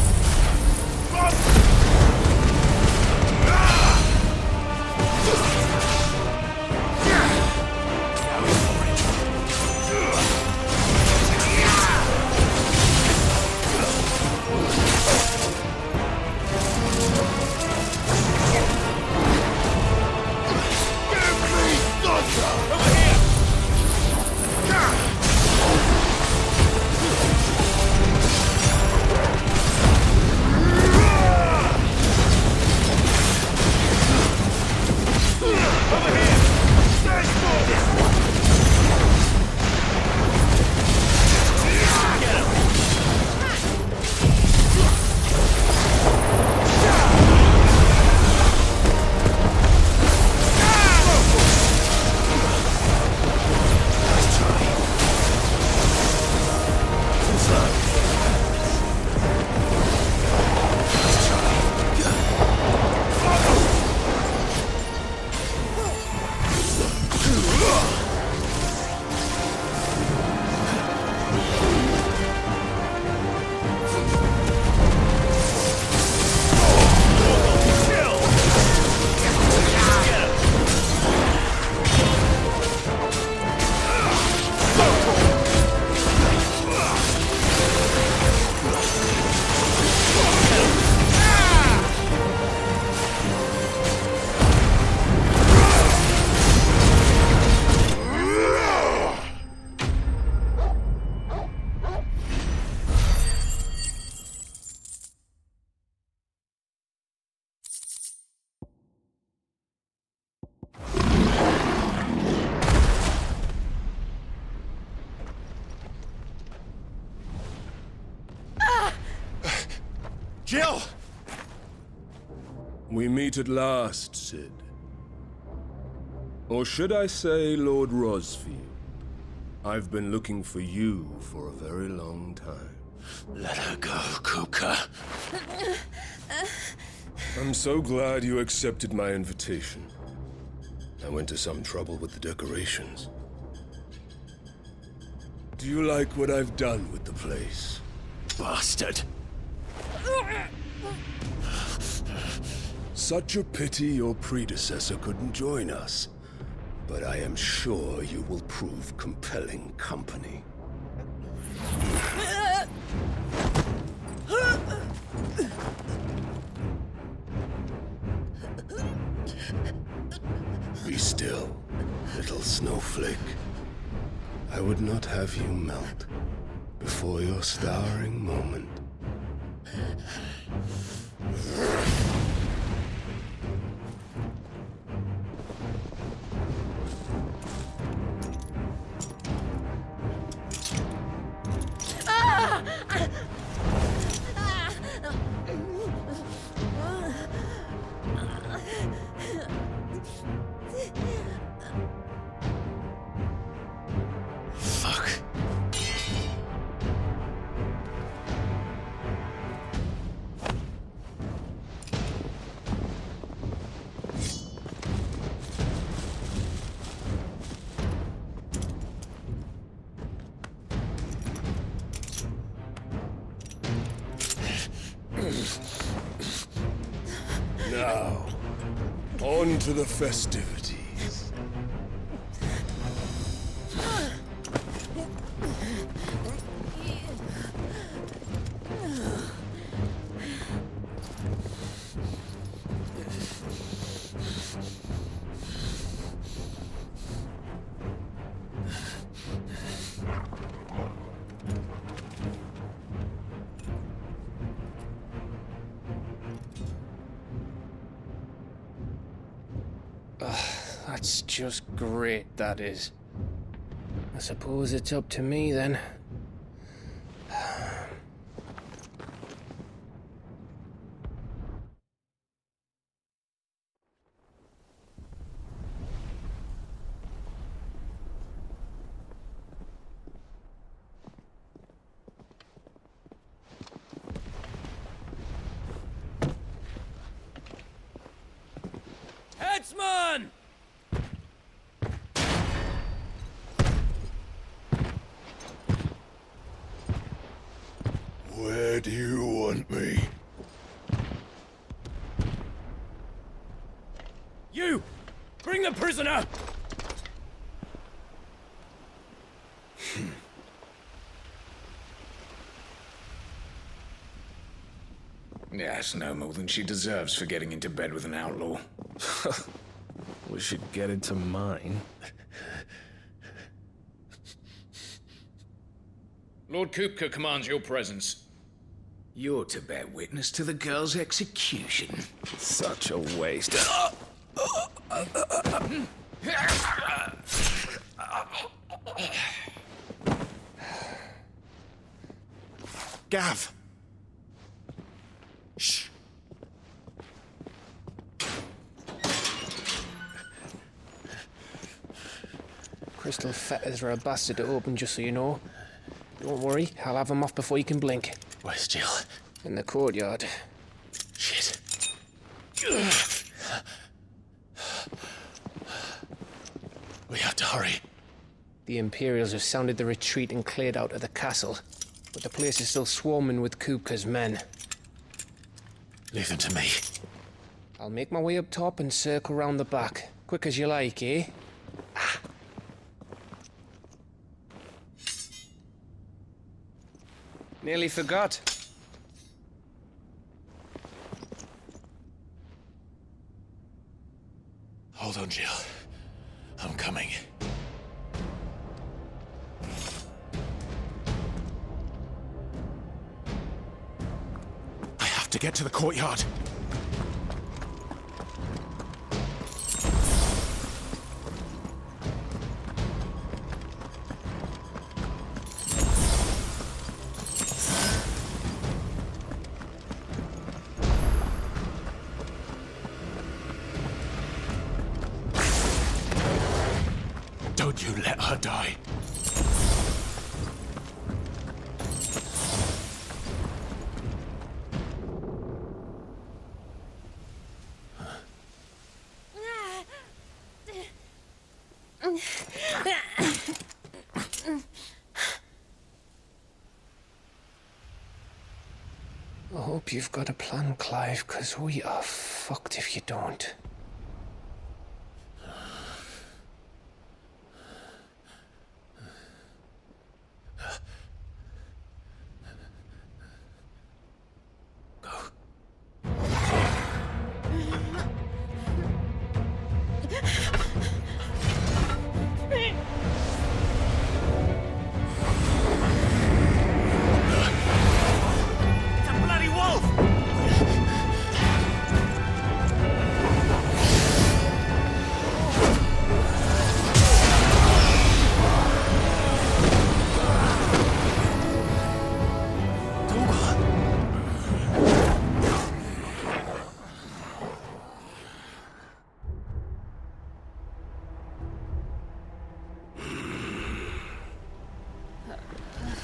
Jill! We meet at last, Sid. Or should I say, Lord Rosfield? I've been looking for you for a very long time. Let her go, Kupka. I'm so glad you accepted my invitation. I went to some trouble with the decorations. Do you like what I've done with the place? Bastard! Such a pity your predecessor couldn't join us. But I am sure you will prove compelling company. Be still, little snowflake. I would not have you melt before your starring moment. Now, on to the festivities. That's just great, that is. I suppose it's up to me then. Where do you want me? You! Bring the prisoner! Yeah, it's no more than she deserves for getting into bed with an outlaw. We should get into mine. Lord Kupka commands your presence. You're to bear witness to the girl's execution. Such a waste. Gav! Shh! Crystal fetters are a bastard to open, just so you know. Don't worry, I'll have them off before you can blink. Where's Jill? In the courtyard. Shit. We have to hurry. The Imperials have sounded the retreat and cleared out of the castle, but the place is still swarming with Kupka's men. Leave them to me. I'll make my way up top and circle round the back. Quick as you like, eh? Nearly forgot. Hold on, Jill. I'm coming. I have to get to the courtyard. Don't you let her die. I hope you've got a plan, Clive, 'cause we are fucked if you don't.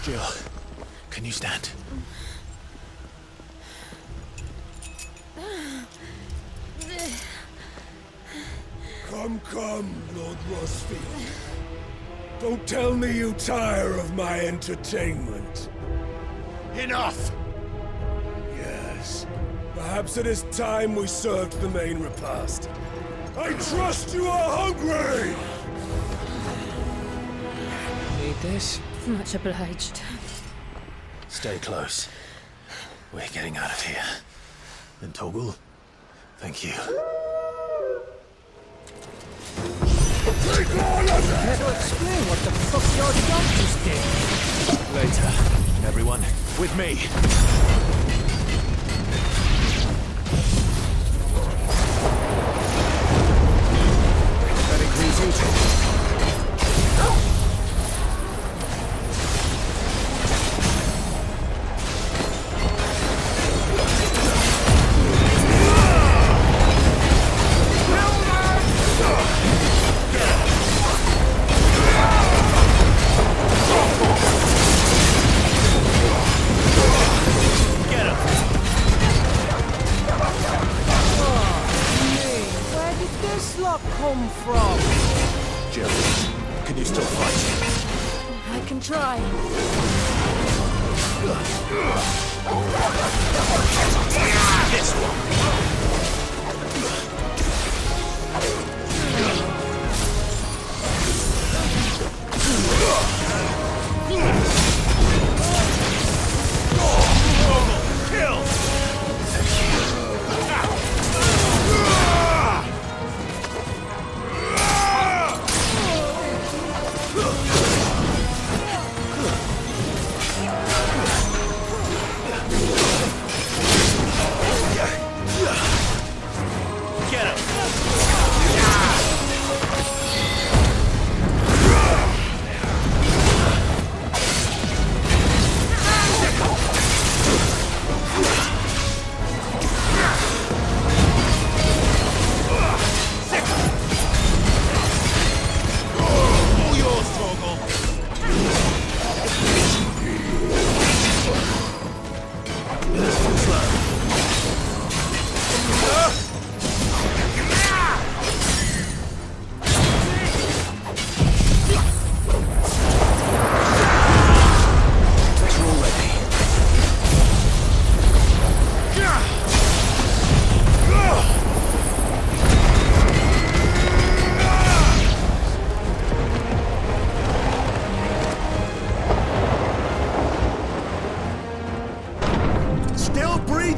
Jill, can you stand? Come, Lord Rosfield. Don't tell me you tire of my entertainment. Enough! Yes. Perhaps it is time we served the main repast. I trust you are hungry! Need this? Much obliged. Stay close. We're getting out of here. And Toggle, thank you. Take all of that! Never explain what the fuck your doctors did. Later, everyone, with me. Very greasy. Where did this lot come from?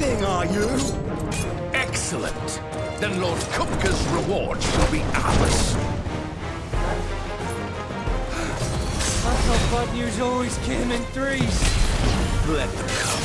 breathing, are you? Excellent. Then Lord Kupka's reward shall be ours. I thought bad news always came in threes. Let them come.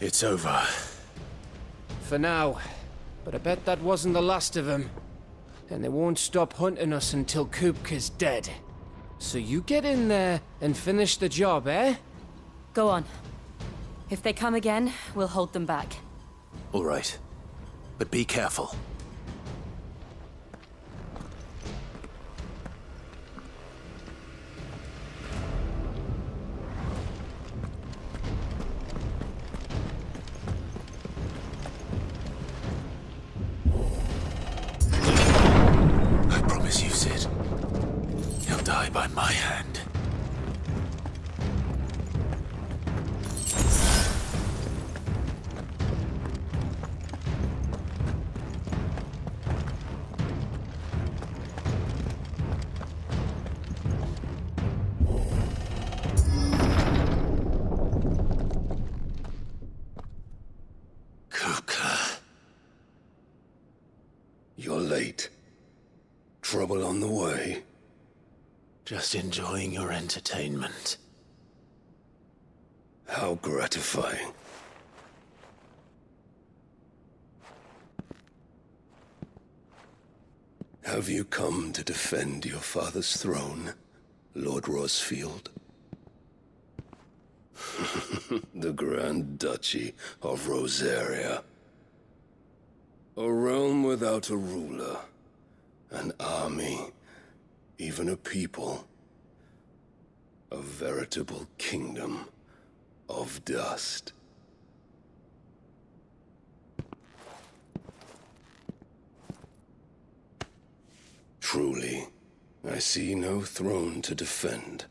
It's over. For now. But I bet that wasn't the last of them. And they won't stop hunting us until Kupka's dead. So you get in there and finish the job, eh? Go on. If they come again, we'll hold them back. All right. But be careful. You, Sid. He'll die by my hand. Kupka. You're late. Trouble on the way? Just enjoying your entertainment. How gratifying. Have you come to defend your father's throne, Lord Rosfield? The Grand Duchy of Rosaria. A realm without a ruler. An army, even a people. A veritable kingdom of dust. Truly, I see no throne to defend.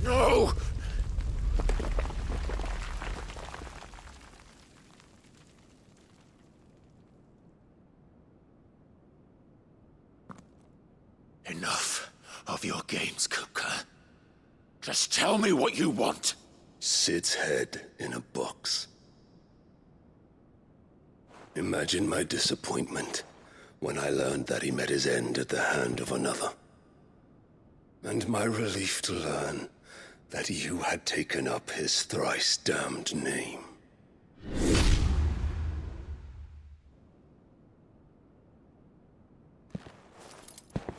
No! Enough of your games, Kupka. Just tell me what you want. Sid's head in a box. Imagine my disappointment when I learned that he met his end at the hand of another. And my relief to learn that you had taken up his thrice damned name.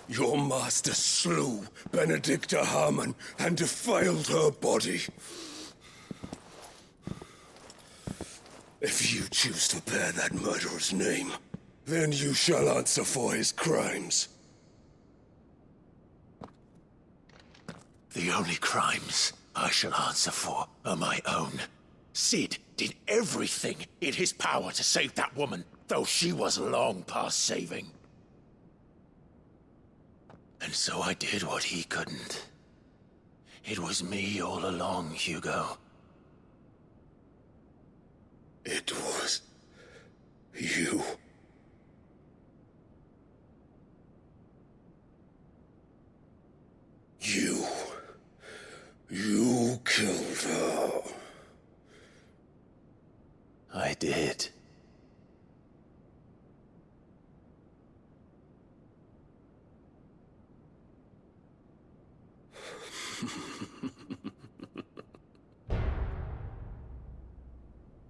Your master slew Benedicta Harmon and defiled her body. If you choose to bear that murderer's name, then you shall answer for his crimes. The only crimes I shall answer for are my own. Sid did everything in his power to save that woman, though she was long past saving. And so I did what he couldn't. It was me all along, Hugo. It was you. You killed her. I did.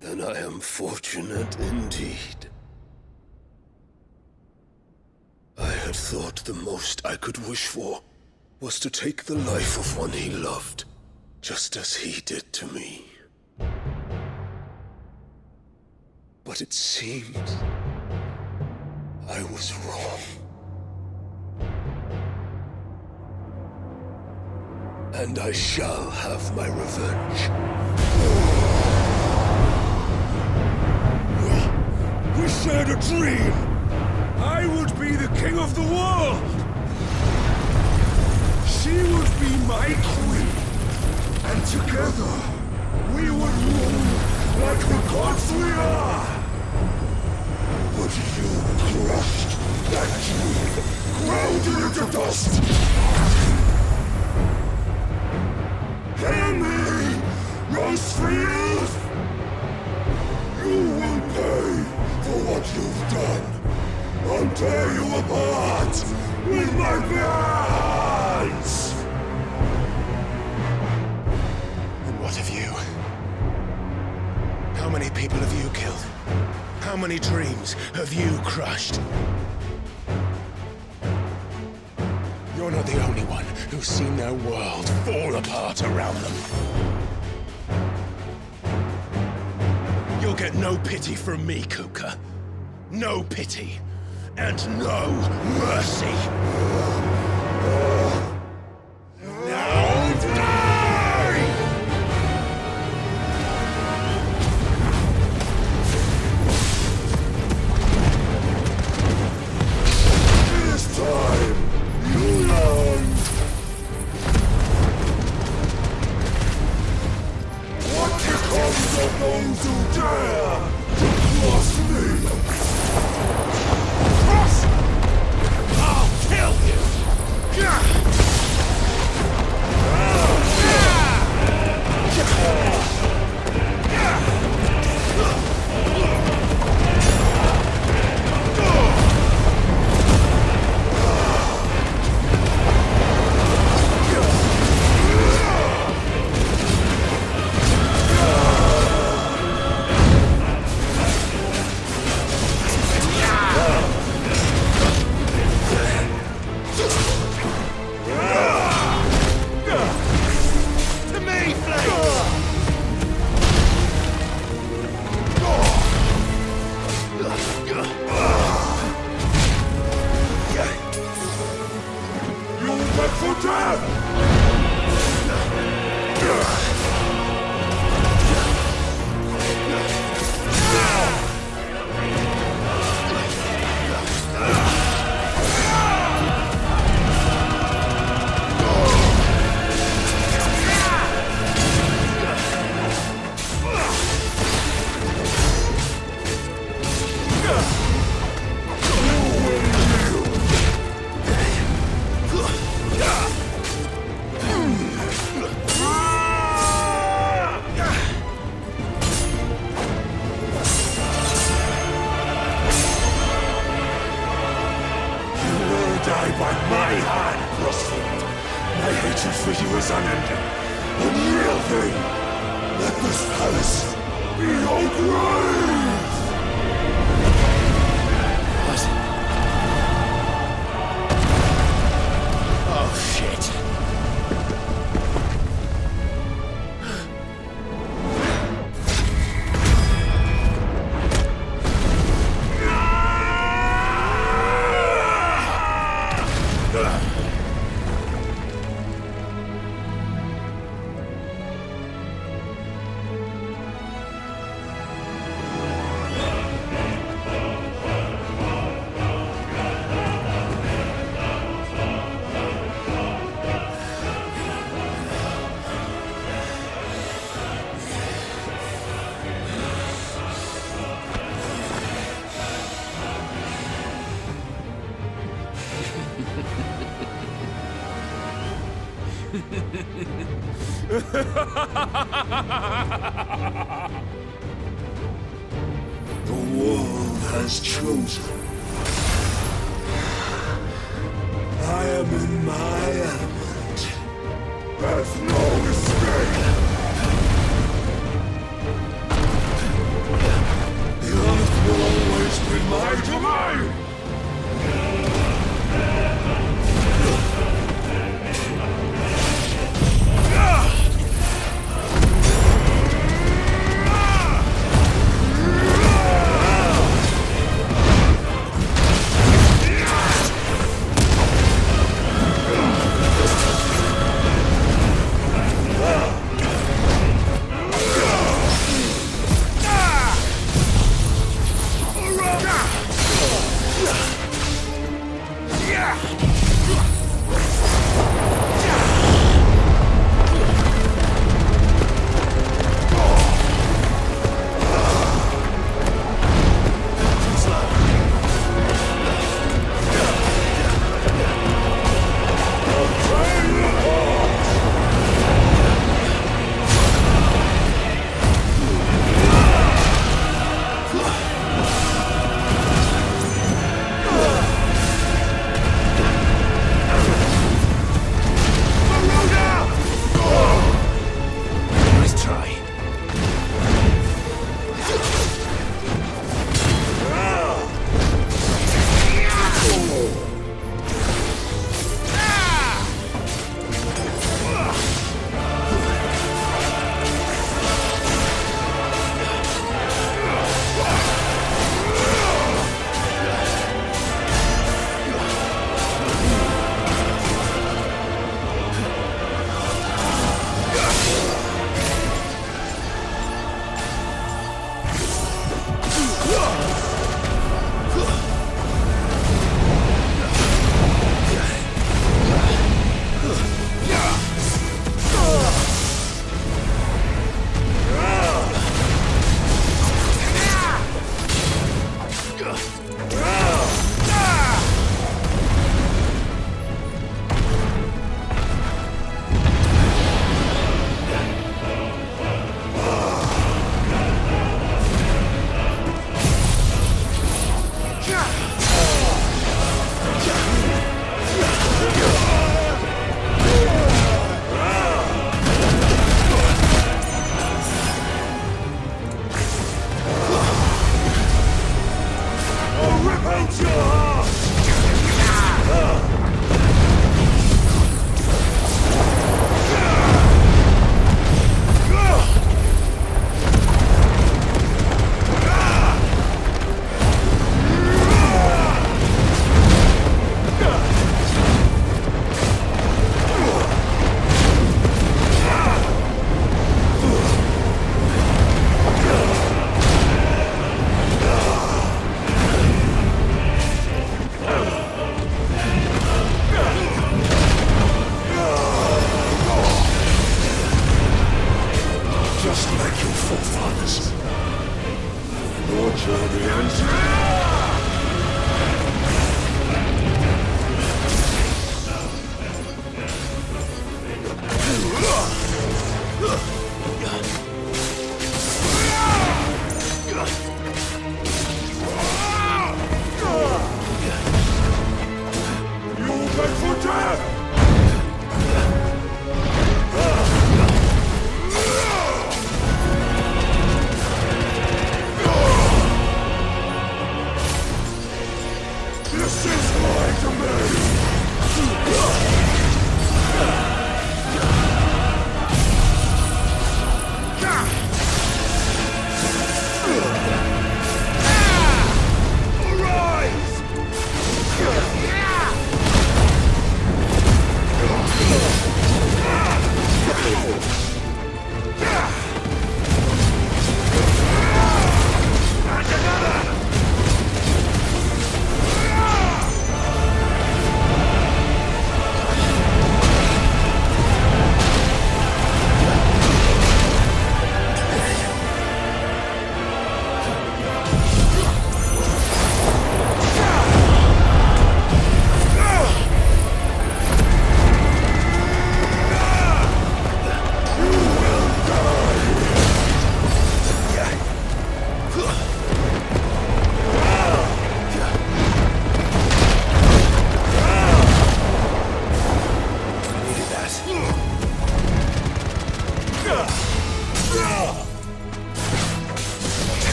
Then I am fortunate indeed. I had thought the most I could wish for was to take the life of one he loved, just as he did to me. But it seems I was wrong. And I shall have my revenge. We shared a dream! I would be the king of the world! She would be my queen! And together, we would rule like the gods we are! But you crushed that dream, ground it into dust! Hear me, Rosefield! You will pay for what you've done. I'll tear you apart with my bare hands! And what of you? How many people have you killed? How many dreams have you crushed? You're not the only one who's seen their world fall apart around them. You'll get no pity from me, Kupka. No pity. And no mercy. Now die! This time, you learn! What becomes of those who dare to cross me? I'll kill you! Ganondorf. Unreal thing! Let this palace be your grave! What? Oh, shit. The world has chosen. I am in my element. There's no escape. The earth will always be my domain.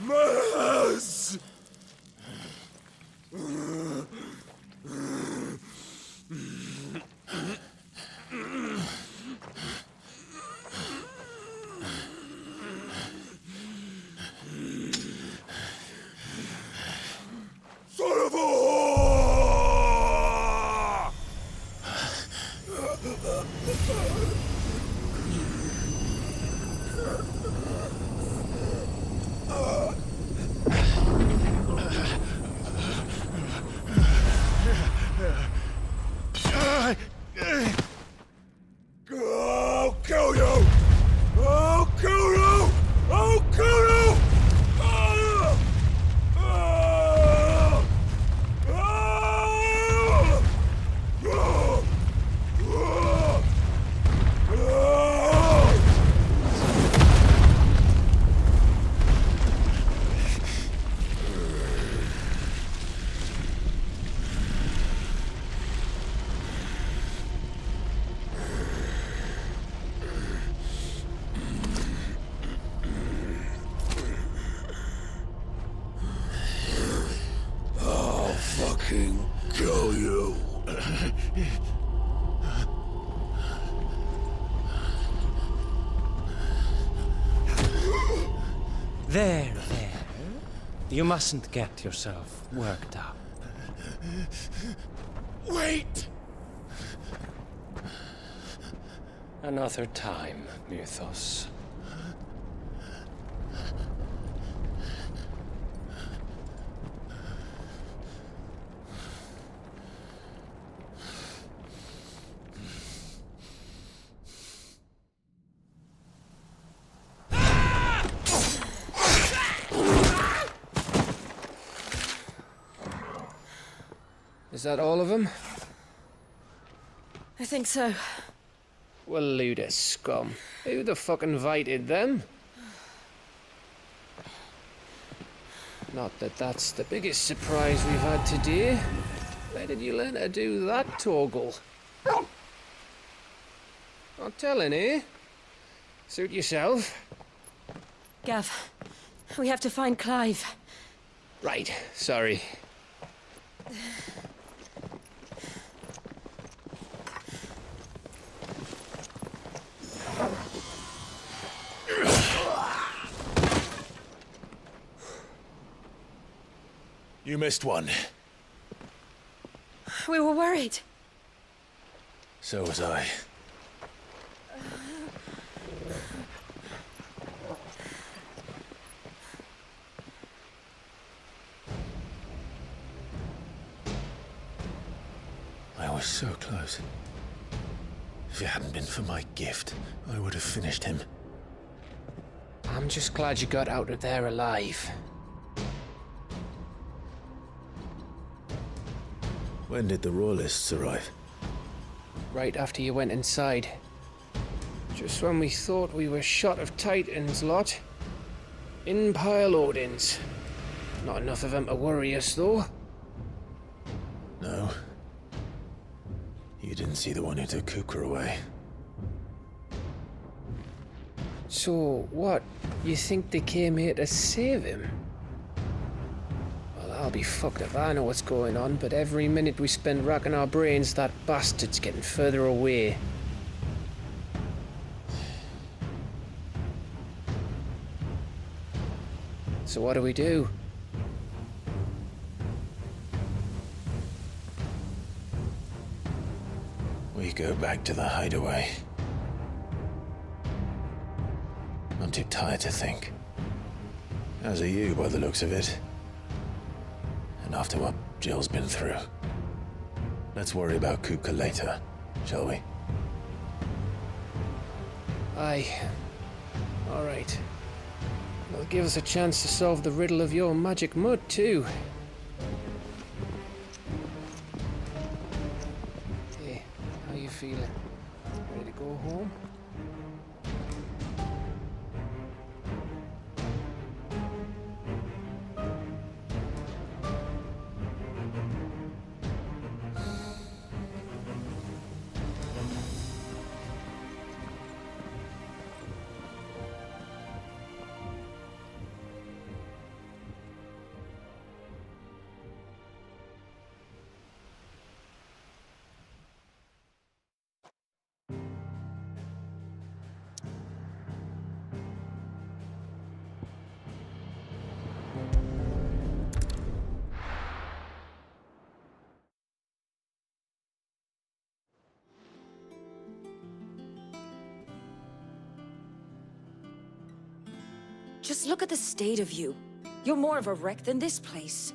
Mass! Son of a whore! I'll kill you! I'll kill you! I'll kill you! I'll fucking kill you. There. You mustn't get yourself worked up. Wait! Another time, Mythos. Is that all of them? I think so. Well, load of scum. Who the fuck invited them? Not that that's the biggest surprise we've had today. Where did you learn to do that, Torgal? Not telling, eh? Suit yourself. Gav, we have to find Clive. Right, sorry. You missed one. We were worried. So was I. I was so close. If it hadn't been for my gift, I would have finished him. I'm just glad you got out of there alive. When did the Royalists arrive? Right after you went inside. Just when we thought we were shot of Titans lot. In pile Odins. Not enough of them to worry us, though. No. You didn't see the one who took Kupka away. So, what? You think they came here to save him? Well, I'll be fucked if I know what's going on, but every minute we spend racking our brains, that bastard's getting further away. So what do we do? We go back to the hideaway. I'm too tired to think. As are you, by the looks of it. And after what Jill's been through. Let's worry about Kupka later, shall we? Aye. All right. It'll give us a chance to solve the riddle of your magic mud, too. Hey, how you feeling? Ready to go home? Just look at the state of you. You're more of a wreck than this place.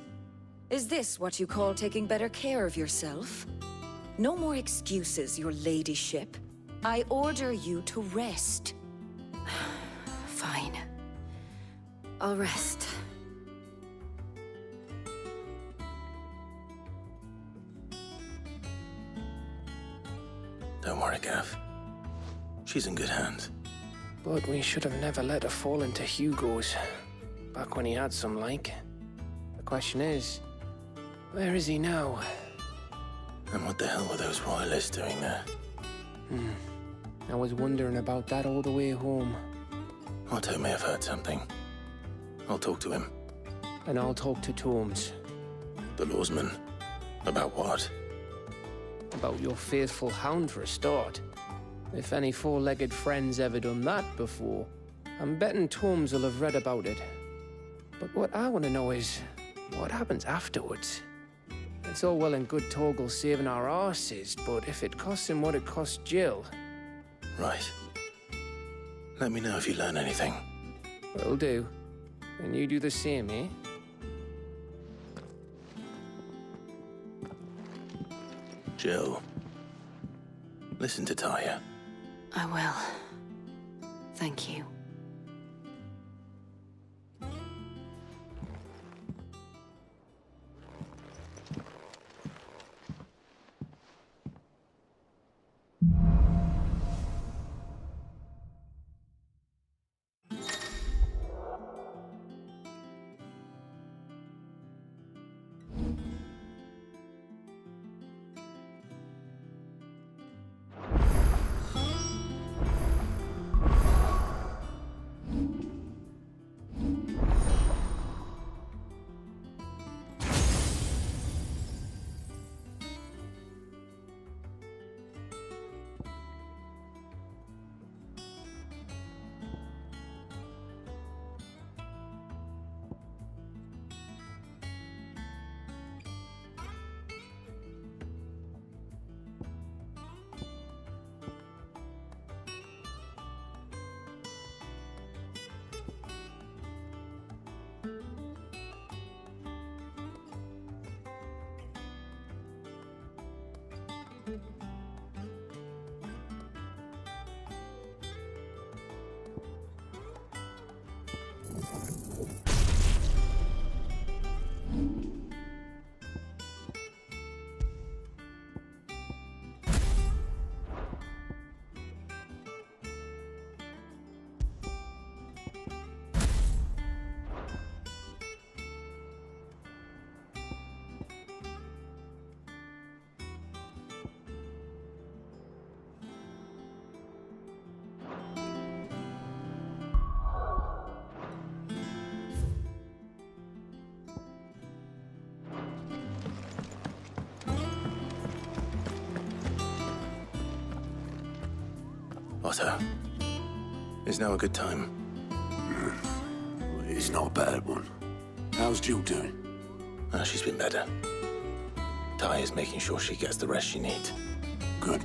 Is this what you call taking better care of yourself? No more excuses, your ladyship. I order you to rest. Fine. I'll rest. Don't worry, Gav. She's in good hands. But we should have never let her fall into Hugo's. Back when he had some like. The question is, where is he now? And what the hell were those royalists doing there? I was wondering about that all the way home. Otto may have heard something. I'll talk to him. And I'll talk to Tomes. The lawsman. About what? About your faithful hound for a start. If any four-legged friend's ever done that before, I'm betting Tomes will have read about it. But what I want to know is, what happens afterwards? It's all well and good Torgal saving our arses, but if it costs him what it cost Jill... Right. Let me know if you learn anything. Will do. And you do the same, eh? Jill. Listen to Talia. I will. Thank you. Otto, is now a good time? It's not a bad one. How's Jill doing? She's been better. Talia's making sure she gets the rest she needs. Good.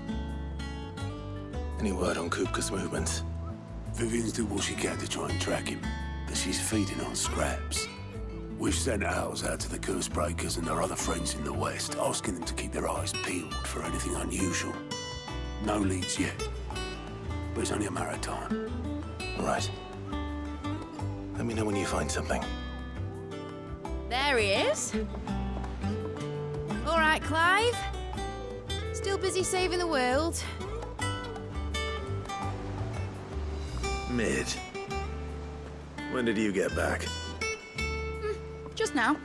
Any word on Kupka's movements? Vivian's did what she can to try and track him, but she's feeding on scraps. We've sent ours out to the curse breakers and their other friends in the west, asking them to keep their eyes peeled for anything unusual. No leads yet, but it's only a matter of time. All right. Let me know when you find something. There he is. All right, Clive. Still busy saving the world. Mid. When did you get back? Just now.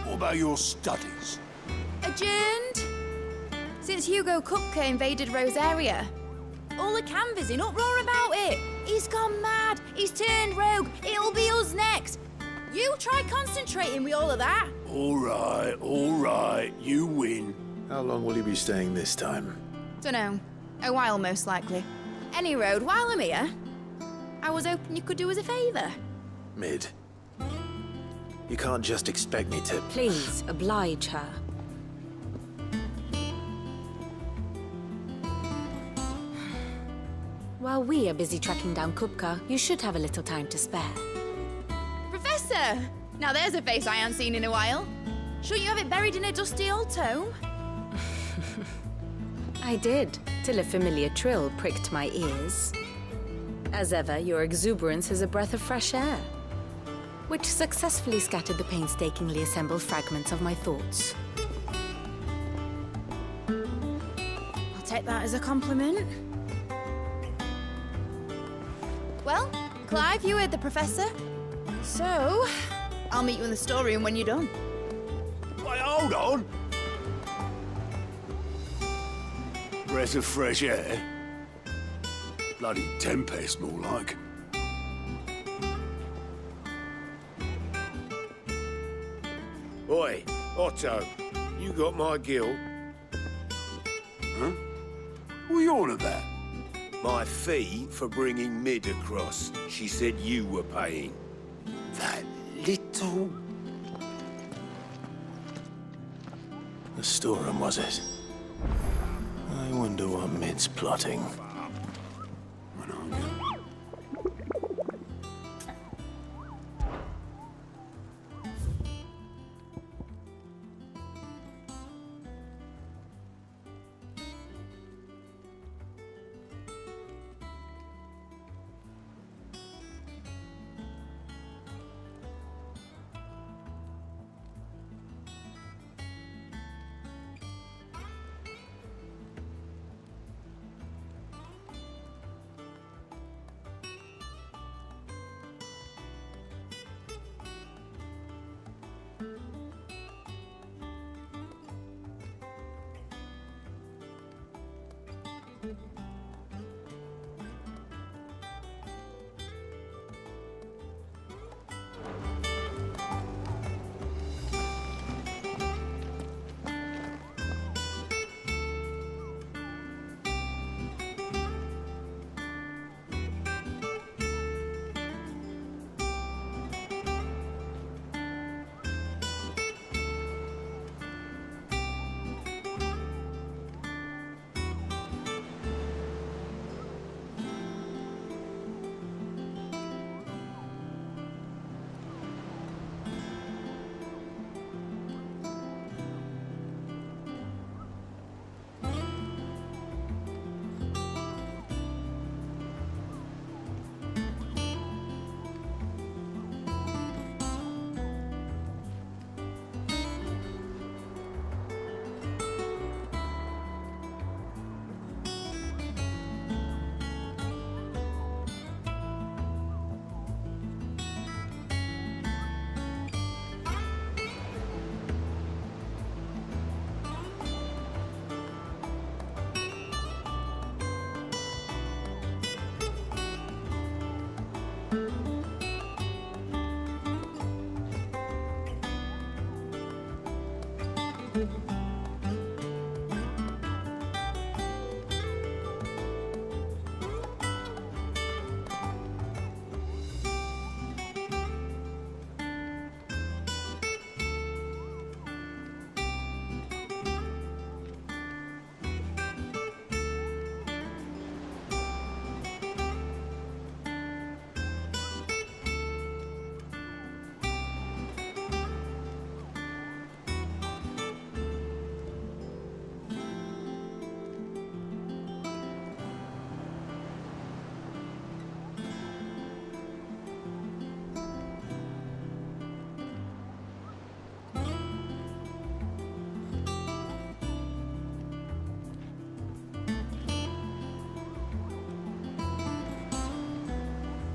What about your studies? Adjourned. Since Hugo Kupka invaded Rosaria. All the canvass in uproar about it. He's gone mad. He's turned rogue. It'll be us next. You try concentrating with all of that. All right. You win. How long will you be staying this time? Dunno. A while, most likely. Any road, while I'm here, I was hoping you could do us a favour. Mid. You can't just expect me to... Please, oblige her. While we are busy tracking down Kupka, you should have a little time to spare. Professor! Now there's a face I haven't seen in a while. Shouldn't you have it buried in a dusty old tome? I did, till a familiar trill pricked my ears. As ever, your exuberance is a breath of fresh air, which successfully scattered the painstakingly assembled fragments of my thoughts. I'll take that as a compliment. Well, Clive, you heard the Professor. So, I'll meet you in the storeroom when you're done. Wait, hold on! Breath of fresh air? Bloody tempest, more like. Oi, Otto, you got my guilt? Huh? What are you on about? My fee for bringing Mid across. She said you were paying. That little... The storeroom, was it? I wonder what Mid's plotting.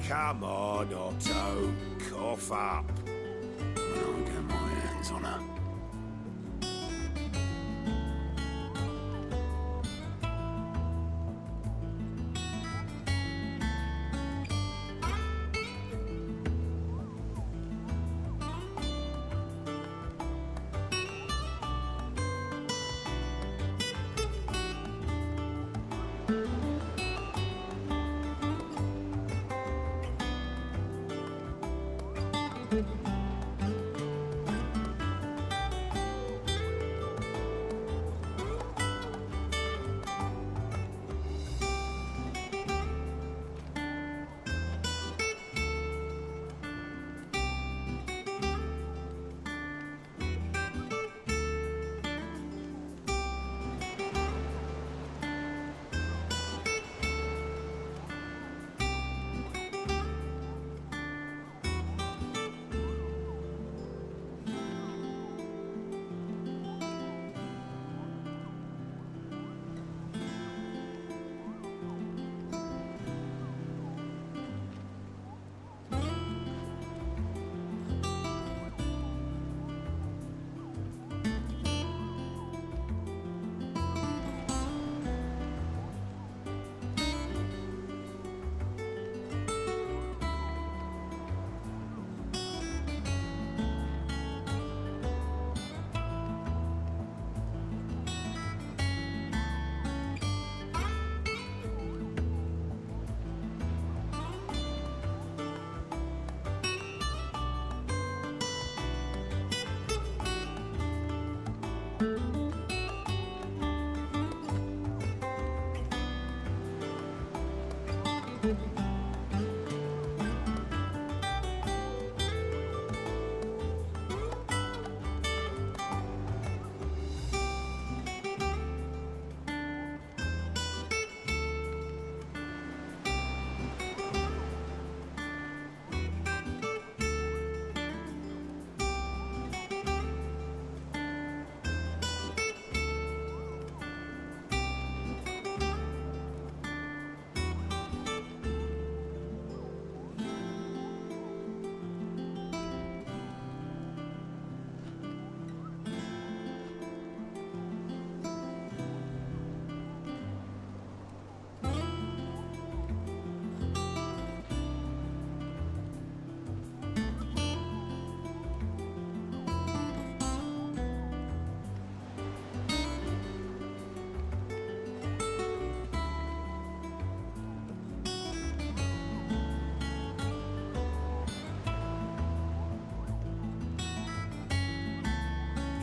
Come on, Otto. Cough up. I'll get my hands on her.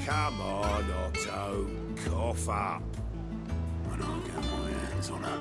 Come on, Otto. Cough up. When I get my hands on her.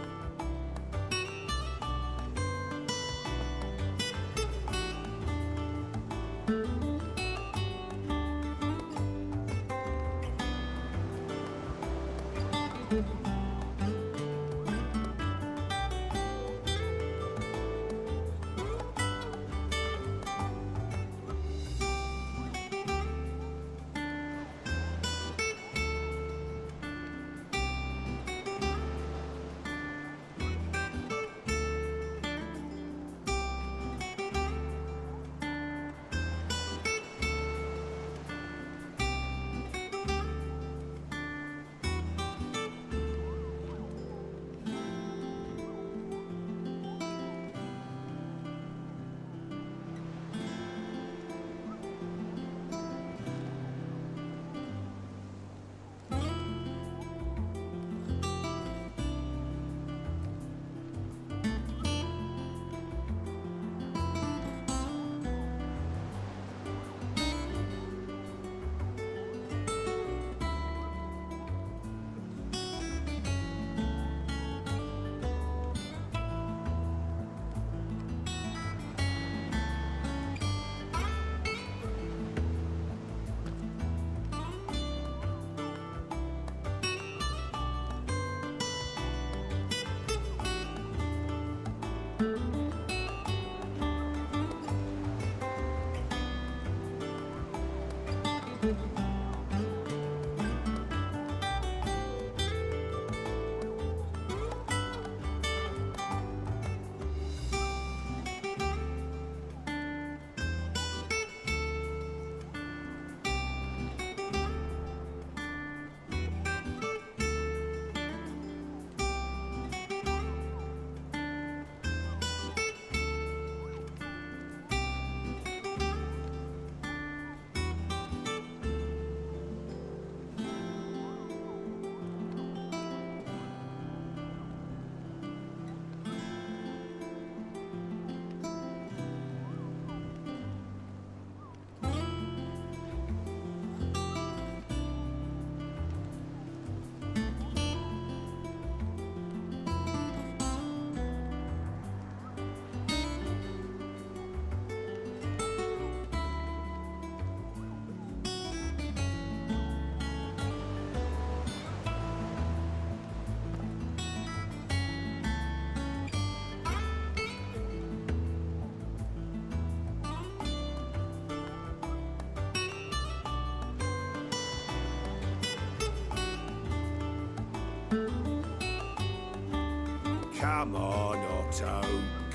Come on, Otto.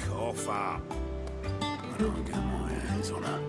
Cough up. When I get my hands on her.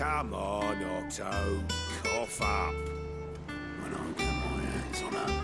Come on, Otto. Cough up. When I get my hands on her.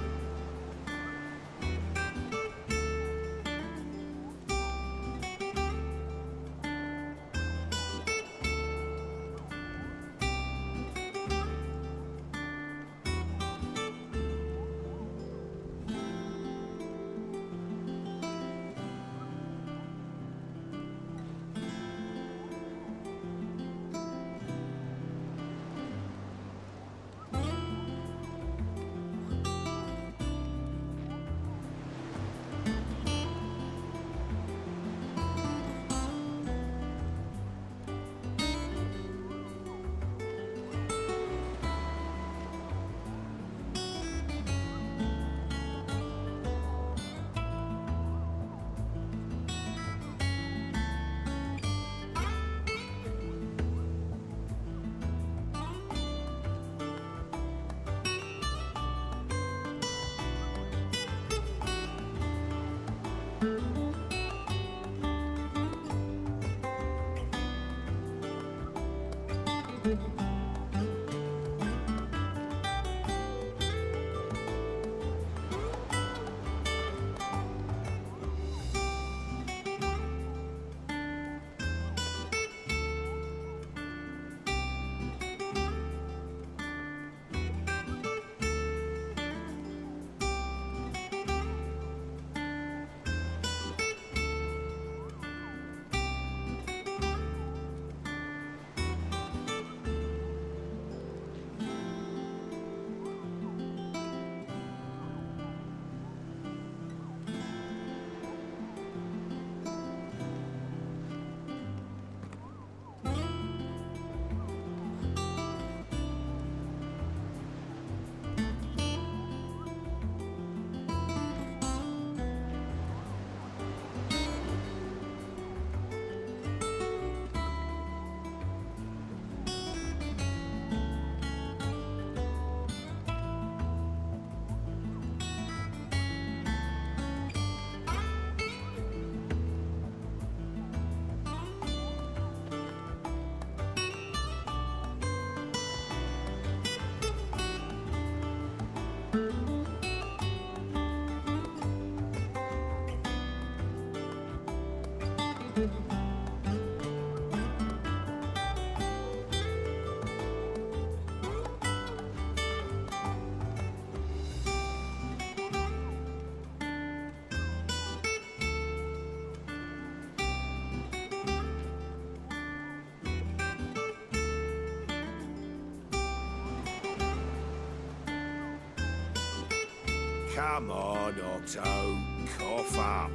Come on, Otto. Cough up.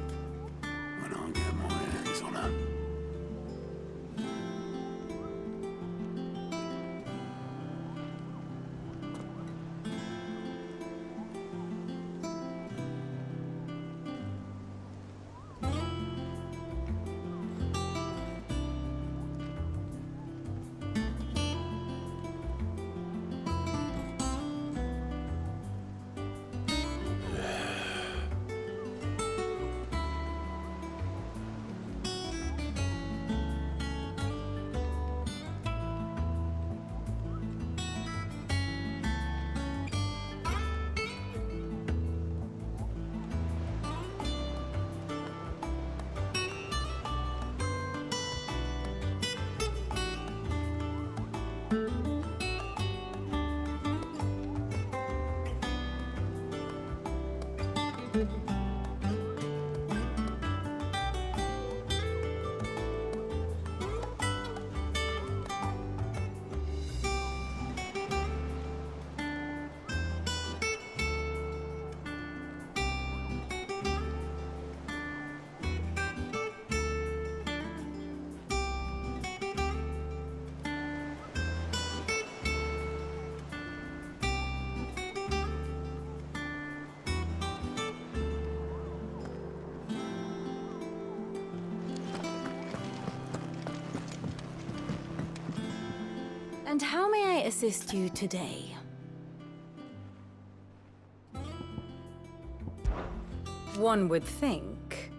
When I get my hands on her. And how may I assist you today? One would think.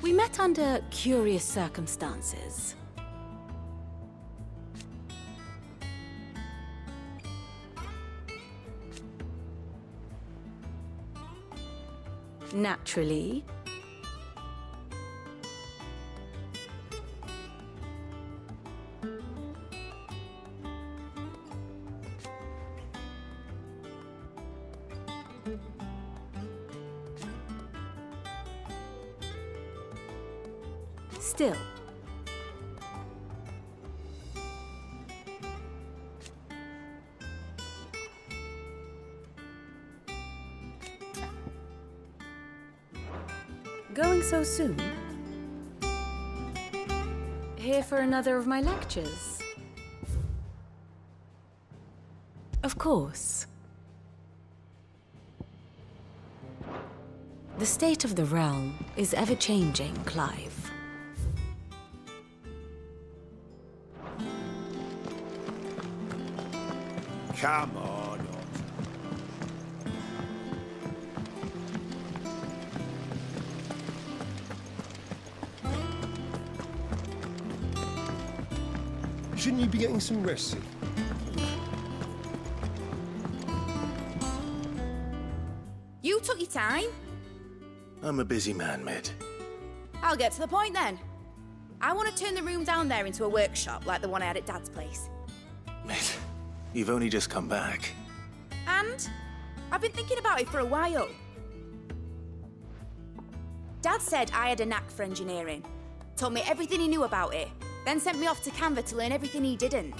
We met under curious circumstances. Naturally. Still. Going so soon? Here for another of my lectures? Of course. The state of the realm is ever-changing, Clive. Come on. Shouldn't you be getting some rest, Sid? You took your time. I'm a busy man, Mid. I'll get to the point then. I want to turn the room down there into a workshop like the one I had at Dad's place. Mid, you've only just come back. And I've been thinking about it for a while. Dad said I had a knack for engineering. Told me everything he knew about it. Then sent me off to Canva to learn everything he didn't.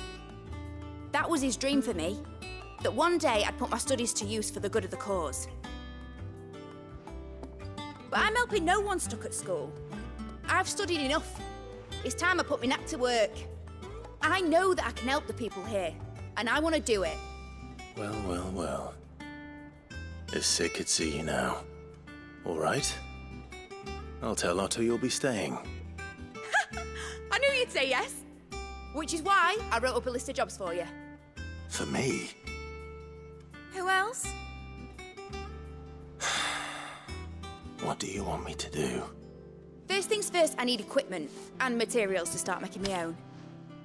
That was his dream for me. That one day I'd put my studies to use for the good of the cause. But I'm helping no one stuck at school. I've studied enough. It's time I put my knack to work. I know that I can help the people here, and I want to do it. Well, well, well. If Sid could see you now. All right. I'll tell Otto you'll be staying. I knew you'd say yes. Which is why I wrote up a list of jobs for you. For me? Who else? What do you want me to do? First things first, I need equipment and materials to start making my own.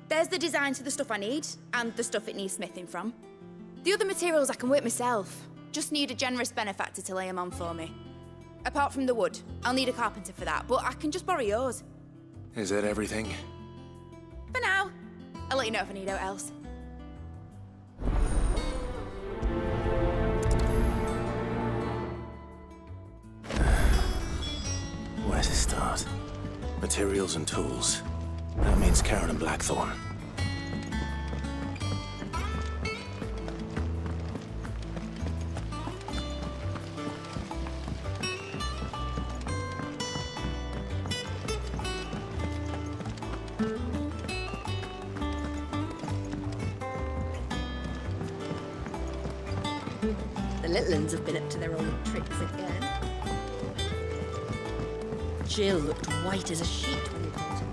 There's the designs for the stuff I need, and the stuff it needs smithing from. The other materials I can work myself. Just need a generous benefactor to lay them on for me. Apart from the wood, I'll need a carpenter for that, but I can just borrow yours. Is that everything? For now. I'll let you know if I need out else. Where to start? Materials and tools. That means Karen and Blackthorn. The little uns have been up to their old tricks again. Jill looked white as a sheet when we brought her.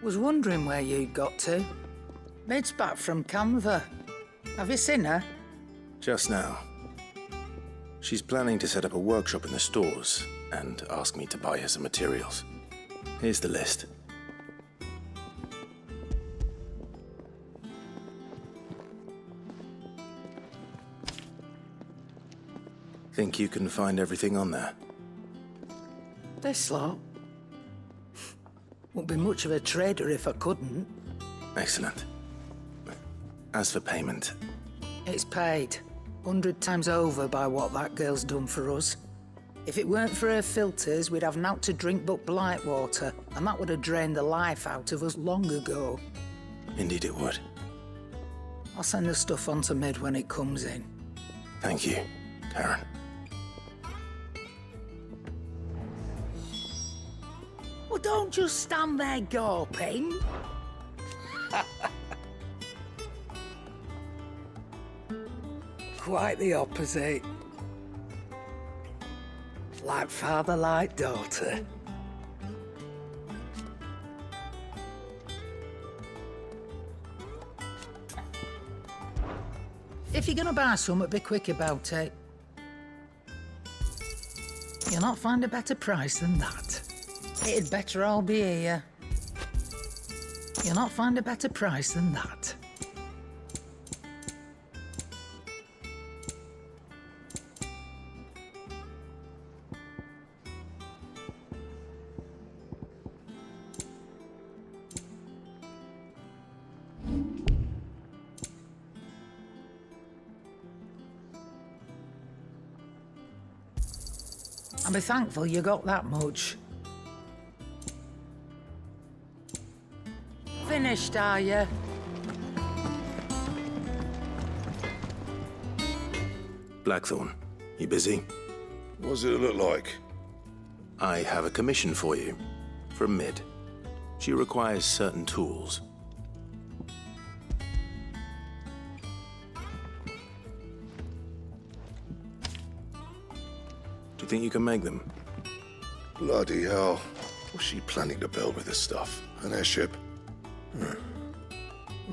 Was wondering where you'd got to. Mid's back from Canva. Have you seen her? Just now. She's planning to set up a workshop in the stores and ask me to buy her some materials. Here's the list. Think you can find everything on there? This lot. Wouldn't be much of a trader if I couldn't. Excellent. As for payment... It's paid. 100 times over by what that girl's done for us. If it weren't for her filters, we'd have naught to drink but blight water, and that would have drained the life out of us long ago. Indeed it would. I'll send the stuff on to Mid when it comes in. Thank you, Karen. Well, don't just stand there gawping. Quite the opposite. Like father, like daughter. If you're gonna buy something, be quick about it. You'll not find a better price than that. It'd better all be here. You'll not find a better price than that. And be thankful you got that much. Finished, are you? Blackthorn, you busy? What does it look like? I have a commission for you. From Mid. She requires certain tools. Do you think you can make them? Bloody hell. What's she planning to build with this stuff? An airship?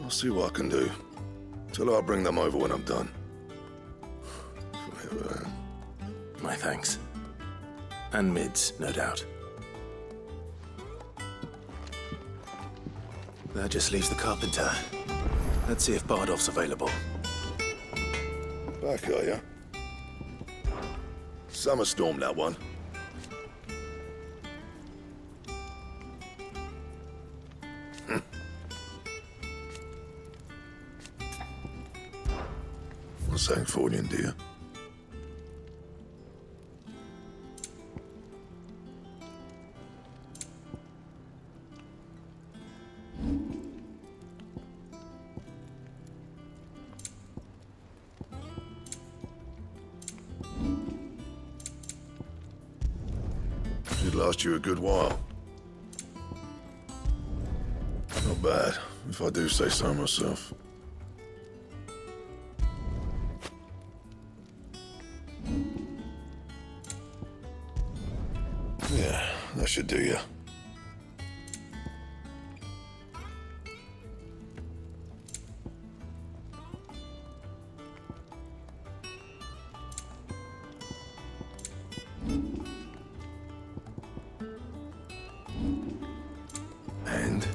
I'll see what I can do. Tell her I'll bring them over when I'm done. My thanks. And Mid's, no doubt. That just leaves the carpenter. Let's see if Bardolph's available. Back, are ya? Summer storm, that one. What's that for you, dear? It'd last you a good while. Not bad, if I do say so myself. Yeah, that should do you. And?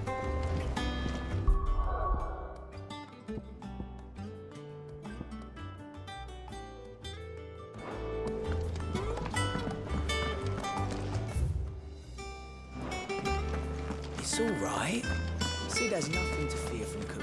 It's all right. Sid has nothing to fear from Kupka.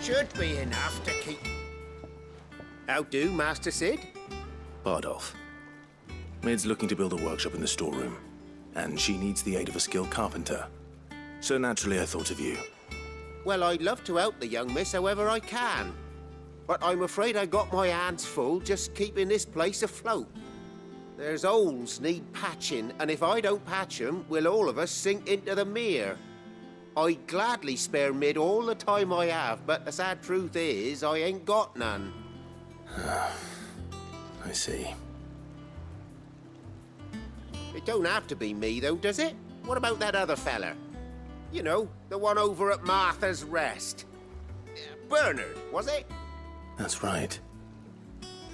Should be enough to keep... How do, Master Sid? Bardolph. Mid's looking to build a workshop in the storeroom, and she needs the aid of a skilled carpenter. So naturally I thought of you. Well, I'd love to help the young miss however I can. But I'm afraid I got my hands full just keeping this place afloat. There's holes need patching, and if I don't patch them, we'll all of us sink into the mere. I'd gladly spare Mid all the time I have, but the sad truth is, I ain't got none. I see. It don't have to be me, though, does it? what about that other fella? You know, the one over at Martha's Rest. Bernard, was it? That's right.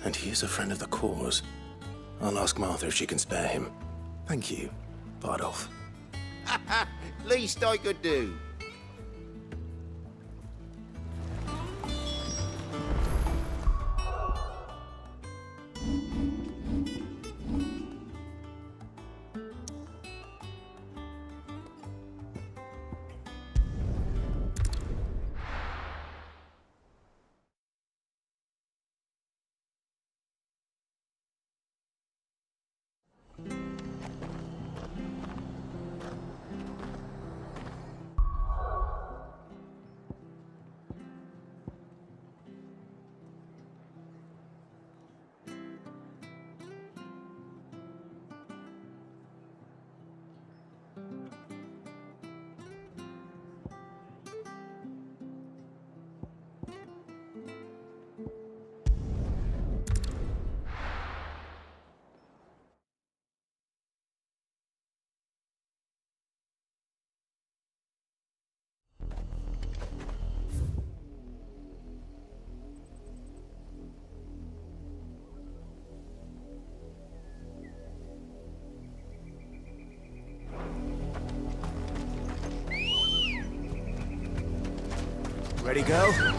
And he is a friend of the cause. I'll ask Martha if she can spare him. Thank you, Bardolph. Least I could do. Ready, go?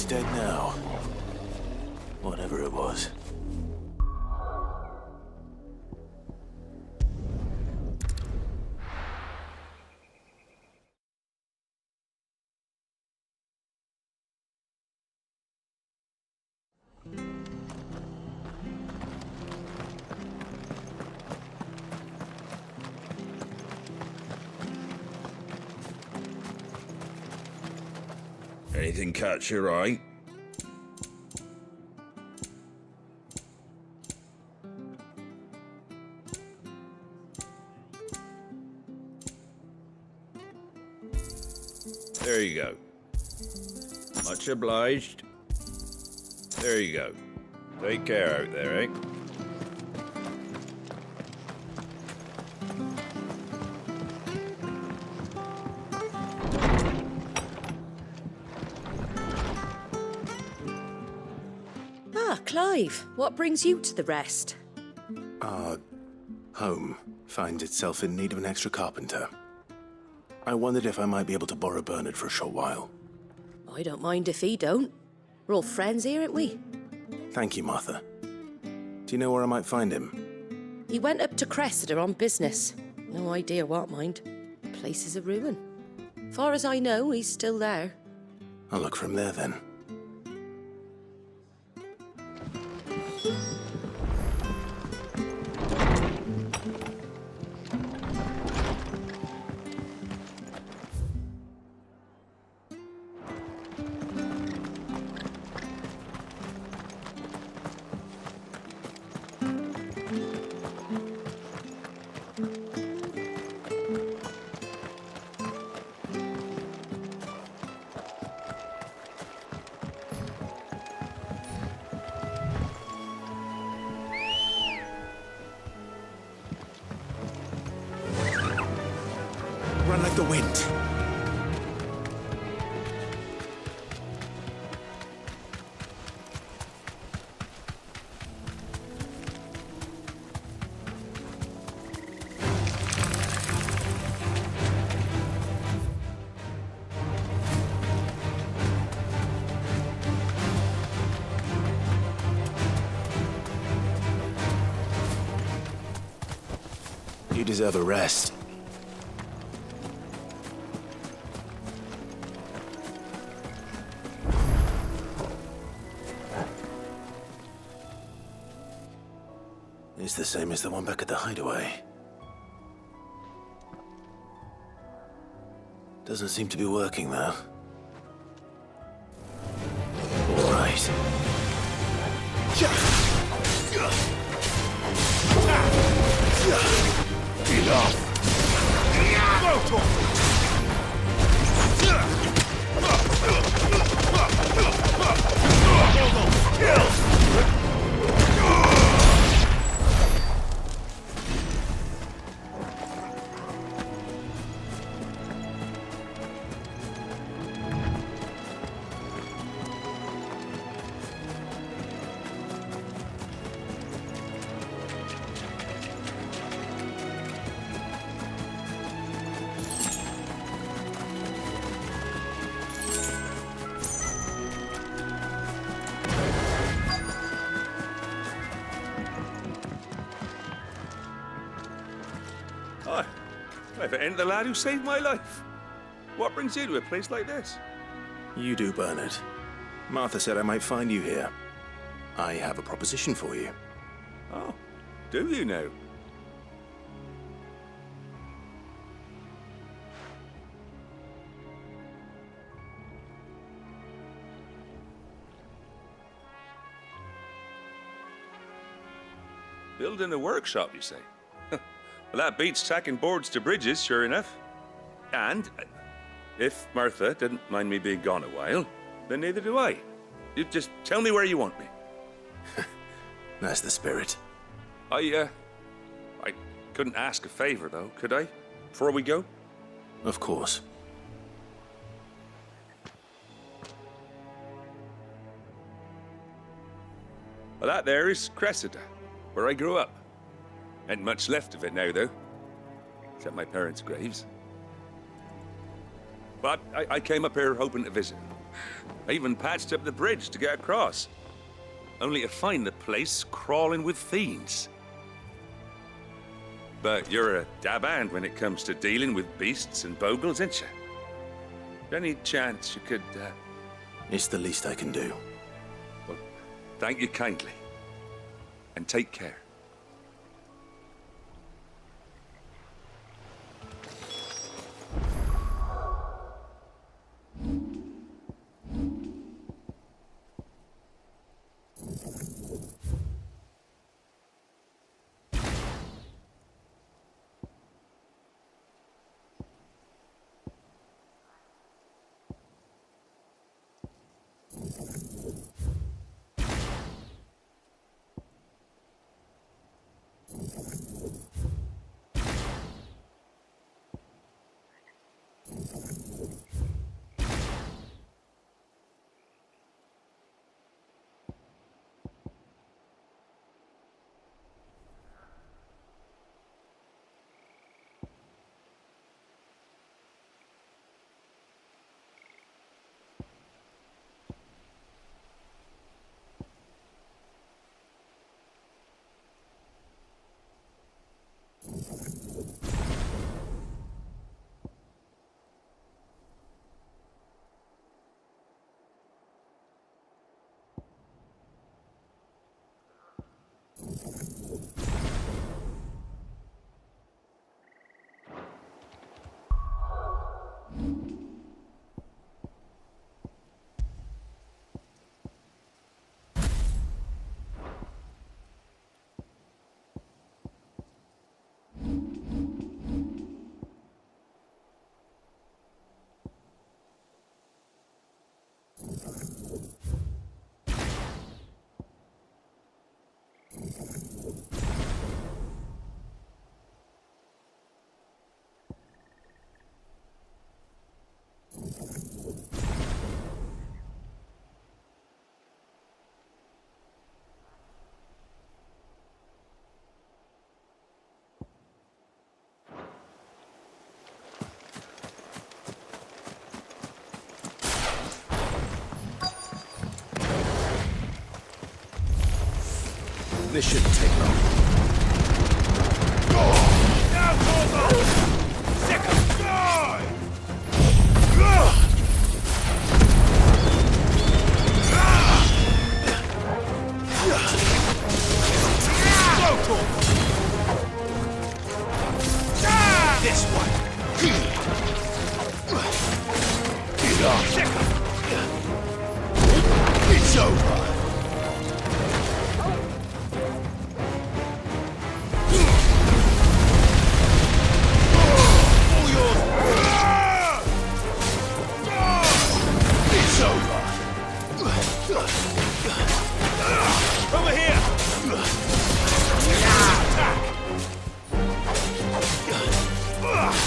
It's dead now. Whatever it was. Anything catch your eye? There you go. Much obliged. There you go. Take care out there, eh? Clive, what brings you to the rest? Our home finds itself in need of an extra carpenter. I wondered if I might be able to borrow Bernard for a short while. I don't mind if he don't. We're all friends here, aren't we? Thank you, Martha. Do you know where I might find him? He went up to Cressida on business. No idea what, mind. The place is a ruin. Far as I know, he's still there. I'll look for him there, then. Run like the wind. You deserve a rest. It's the same as the one back at the hideaway. Doesn't seem to be working, though. All right. Enough! If it ain't the lad who saved my life. What brings you to a place like this? You do, Bernard. Martha said I might find you here. I have a proposition for you. Oh, do you now? Building a workshop, you say? Well, that beats tacking boards to bridges, sure enough. And if Martha didn't mind me being gone a while, then neither do I. You just tell me where you want me. That's the spirit. I couldn't ask a favor, though, could I? Before we go? Of course. Well, that there is Cressida, where I grew up. Ain't much left of it now, though. Except my parents' graves. But I came up here hoping to visit. I even patched up the bridge to get across. Only to find the place crawling with fiends. But you're a dab hand when it comes to dealing with beasts and bogles, ain't you? Any chance you could, It's the least I can do. Well, thank you kindly. And take care. This shouldn't take long. Now, Corvo! Second die! This one. It's over. Over here! Attack!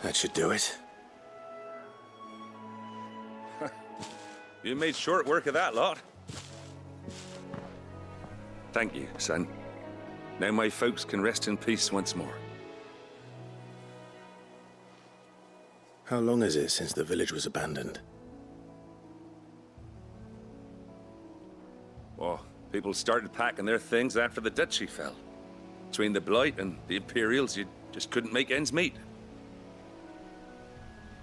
That should do it. You made short work of that lot. Thank you, son. Now my folks can rest in peace once more. How long is it since the village was abandoned? Oh, people started packing their things after the duchy fell. Between the Blight and the Imperials, you just couldn't make ends meet.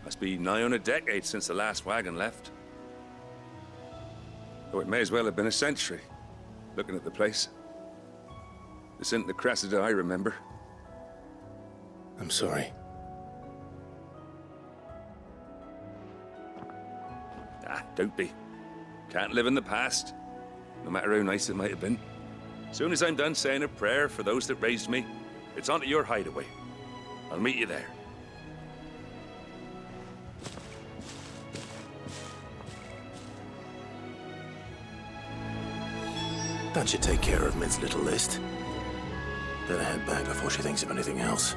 Must be nigh on a decade since the last wagon left. Though it may as well have been a century, looking at the place. This isn't the Cressida I remember. I'm sorry. Ah, don't be. Can't live in the past, no matter how nice it might have been. Soon as I'm done saying a prayer for those that raised me, it's on to your hideaway. I'll meet you there. That should take care of Mid's little list. Better head back before she thinks of anything else.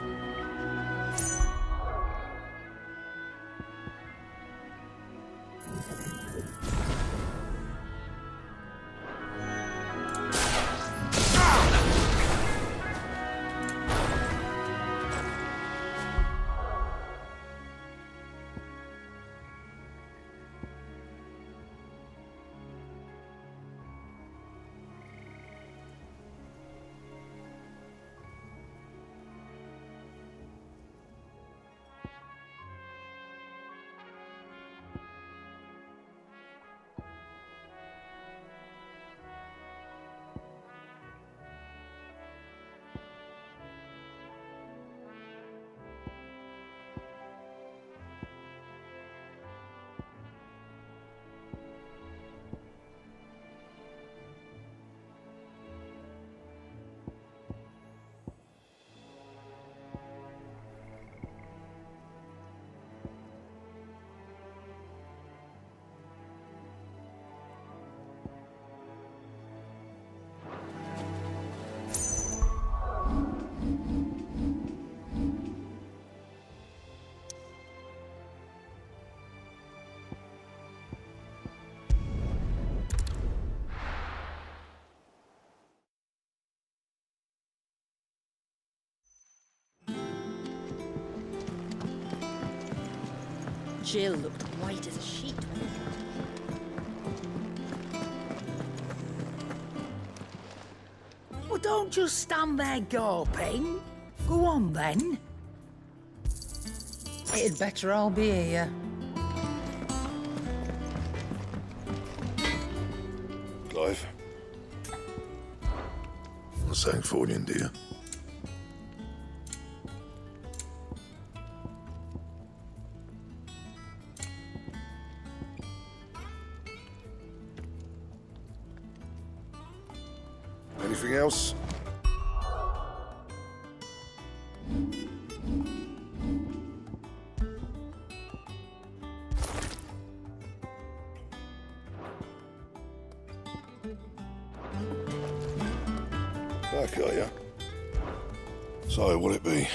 Jill looked white as a sheet. Well, don't just stand there gawping. Go on, then. It'd better all be here. Clive. What's that for you, dear? Anything else? Back, are ya? So, what'll it be?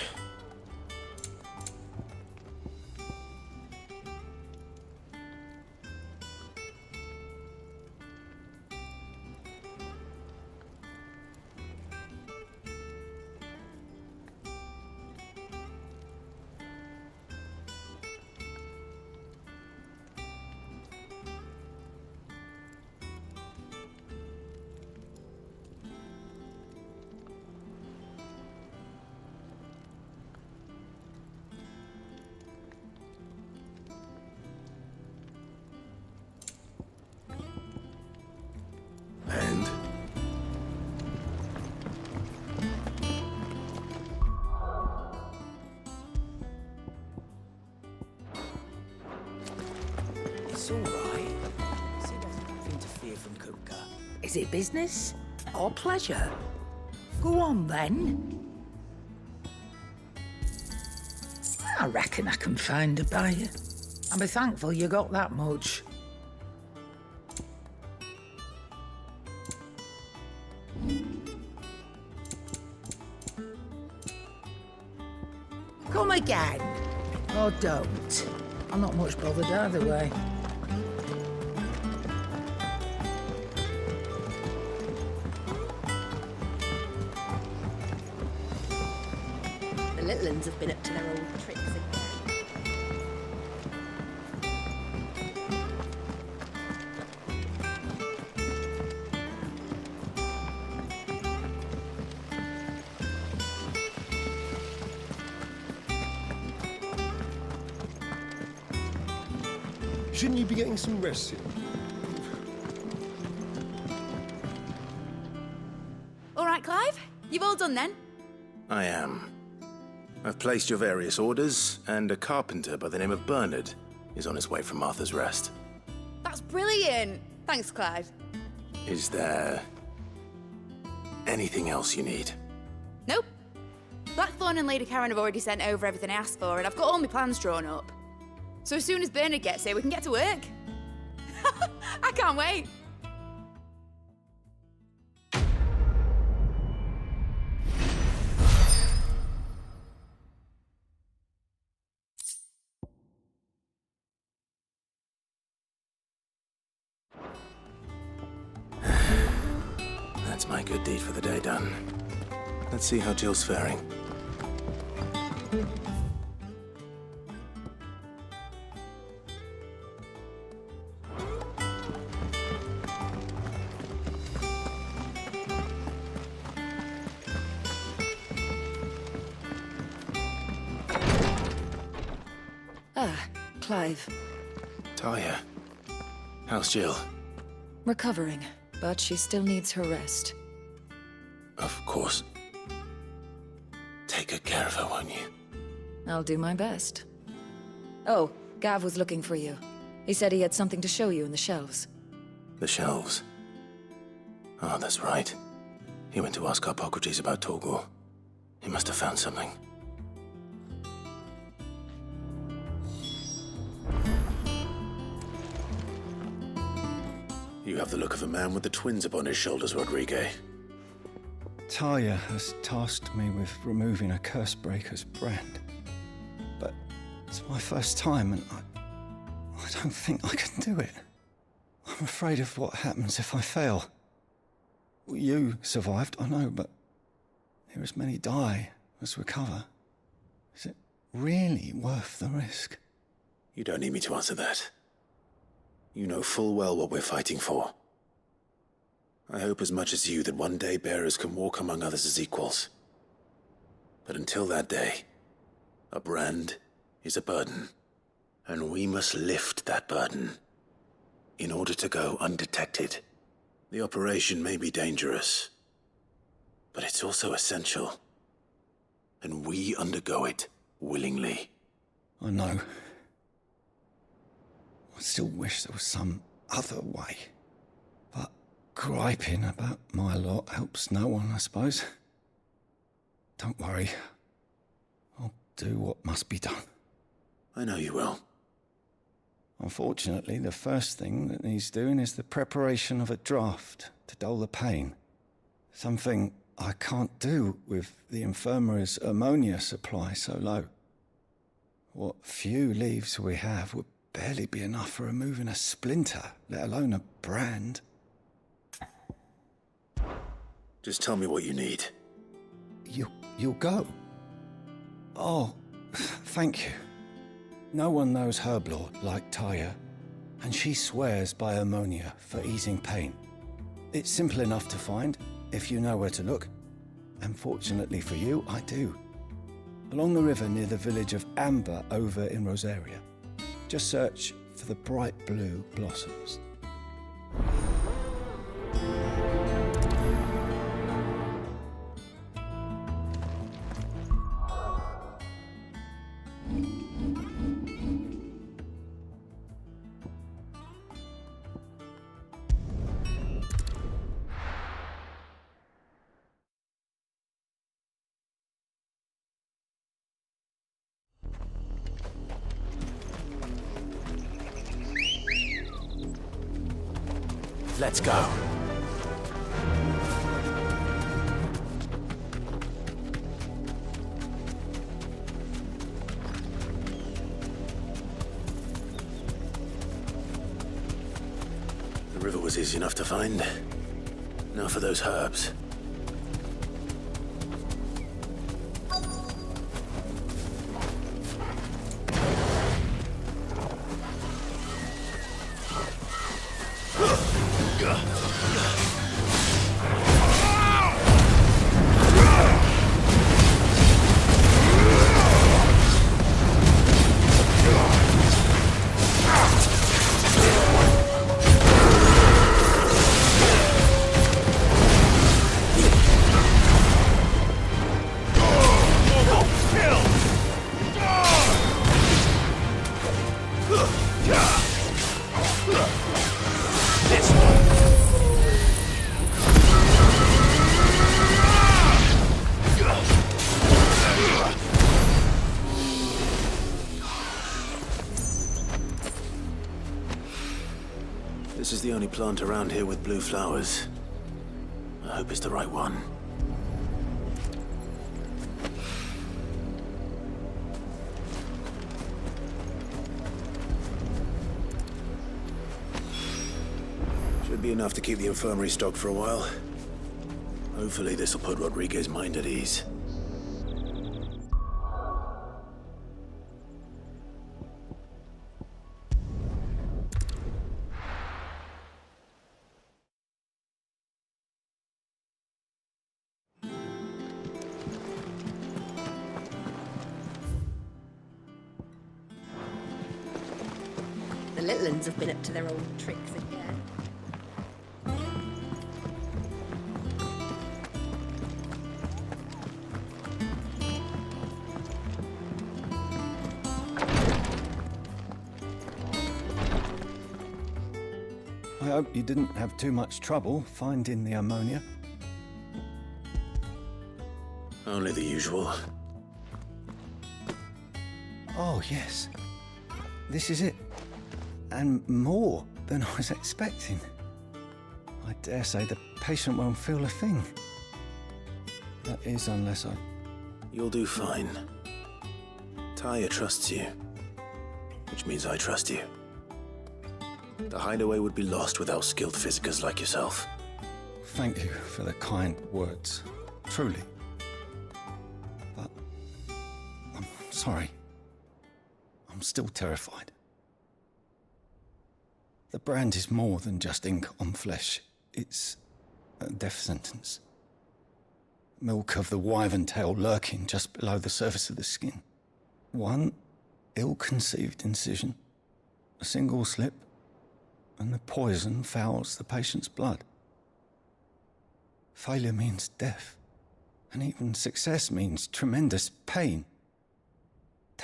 And? It's all right. See, there's nothing to fear from Kupka. Is it business or pleasure? Go on, then. I reckon I can find a buyer. I'll be thankful you got that much. Come again. Or don't. I'm not much bothered either way. The little uns have been up to their old tricks again. Shouldn't you be getting some rest soon? All right, Clive? You've all done then? I am. I've placed your various orders, and a carpenter by the name of Bernard is on his way from Martha's Rest. That's brilliant. Thanks, Clive. Is there anything else you need? Nope. Blackthorn and Lady Karen have already sent over everything I asked for, and I've got all my plans drawn up. So as soon as Bernard gets here, we can get to work. I can't wait. That's my good deed for the day done. Let's see how Jill's faring. Clive. Talia, how's Jill? Recovering, but she still needs her rest. Of course. Take good care of her, won't you? I'll do my best. Oh, Gav was looking for you. He said he had something to show you in the shelves. The shelves? Oh, that's right. He went to ask Harpocrates about Torgor. He must have found something. You have the look of a man with the twins upon his shoulders, Rodrigue. Talia has tasked me with removing a Cursebreaker's brand. But it's my first time, and I don't think I can do it. I'm afraid of what happens if I fail. You survived, I know, but here as many die as recover. Is it really worth the risk? You don't need me to answer that. You know full well what we're fighting for. I hope as much as you that one day bearers can walk among others as equals. But until that day, a brand is a burden, and we must lift that burden in order to go undetected. The operation may be dangerous, but it's also essential, and we undergo it willingly. I know. I still wish there was some other way. But griping about my lot helps no one, I suppose. Don't worry. I'll do what must be done. I know you will. Unfortunately, the first thing that needs doing is the preparation of a draft to dull the pain. Something I can't do with the infirmary's ammonia supply so low. What few leaves we have would barely be enough for removing a splinter, let alone a brand. Just tell me what you need. You'll go? Oh, thank you. No one knows Herblord like Talia, and she swears by ammonia for easing pain. It's simple enough to find, if you know where to look. And fortunately for you, I do. Along the river near the village of Amber over in Rosaria. Just search for the bright blue blossoms. Let's go. was easy enough to find. Now for those herbs. This is the only plant around here with blue flowers. I hope it's the right one. Should be enough to keep the infirmary stocked for a while. Hopefully this will put Rodriguez's mind at ease. The little ones have been up to their old tricks again. I hope you didn't have too much trouble finding the ammonia. Only the usual. Oh, yes. This is it. And more than I was expecting. I dare say the patient won't feel a thing. That is, unless I... You'll do fine. Taya trusts you, which means I trust you. The hideaway would be lost without skilled physicers like yourself. Thank you for the kind words. Truly. But... I'm sorry. I'm still terrified. The brand is more than just ink on flesh. It's a death sentence. Milk of the wyvern tail lurking just below the surface of the skin. One ill-conceived incision, a single slip, and the poison fouls the patient's blood. Failure means death, and even success means tremendous pain.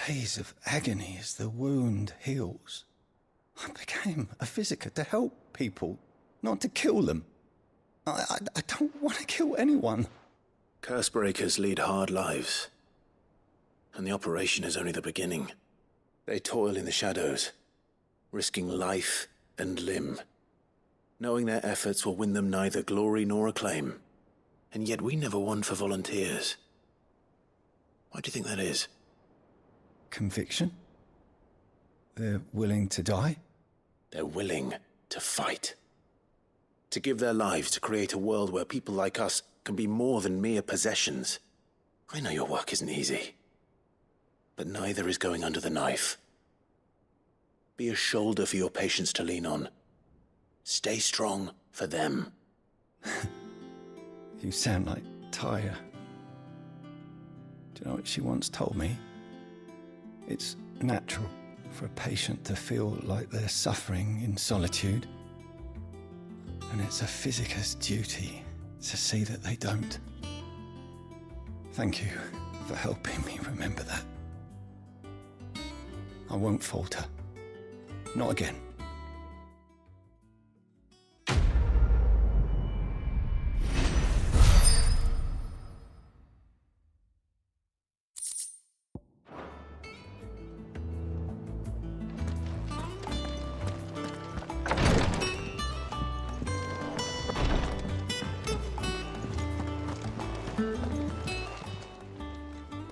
Days of agony as the wound heals. I became a physiker to help people, not to kill them. I don't want to kill anyone. Cursebreakers lead hard lives. And the operation is only the beginning. They toil in the shadows, risking life and limb, knowing their efforts will win them neither glory nor acclaim. And yet we never won for volunteers. Why do you think that is? Conviction? They're willing to die? They're willing to fight. To give their lives to create a world where people like us can be more than mere possessions. I know your work isn't easy, but neither is going under the knife. Be a shoulder for your patients to lean on. Stay strong for them. You sound like Taya. Do you know what she once told me? It's natural for a patient to feel like they're suffering in solitude. And it's a physiker's duty to see that they don't. Thank you for helping me remember that. I won't falter. Not again.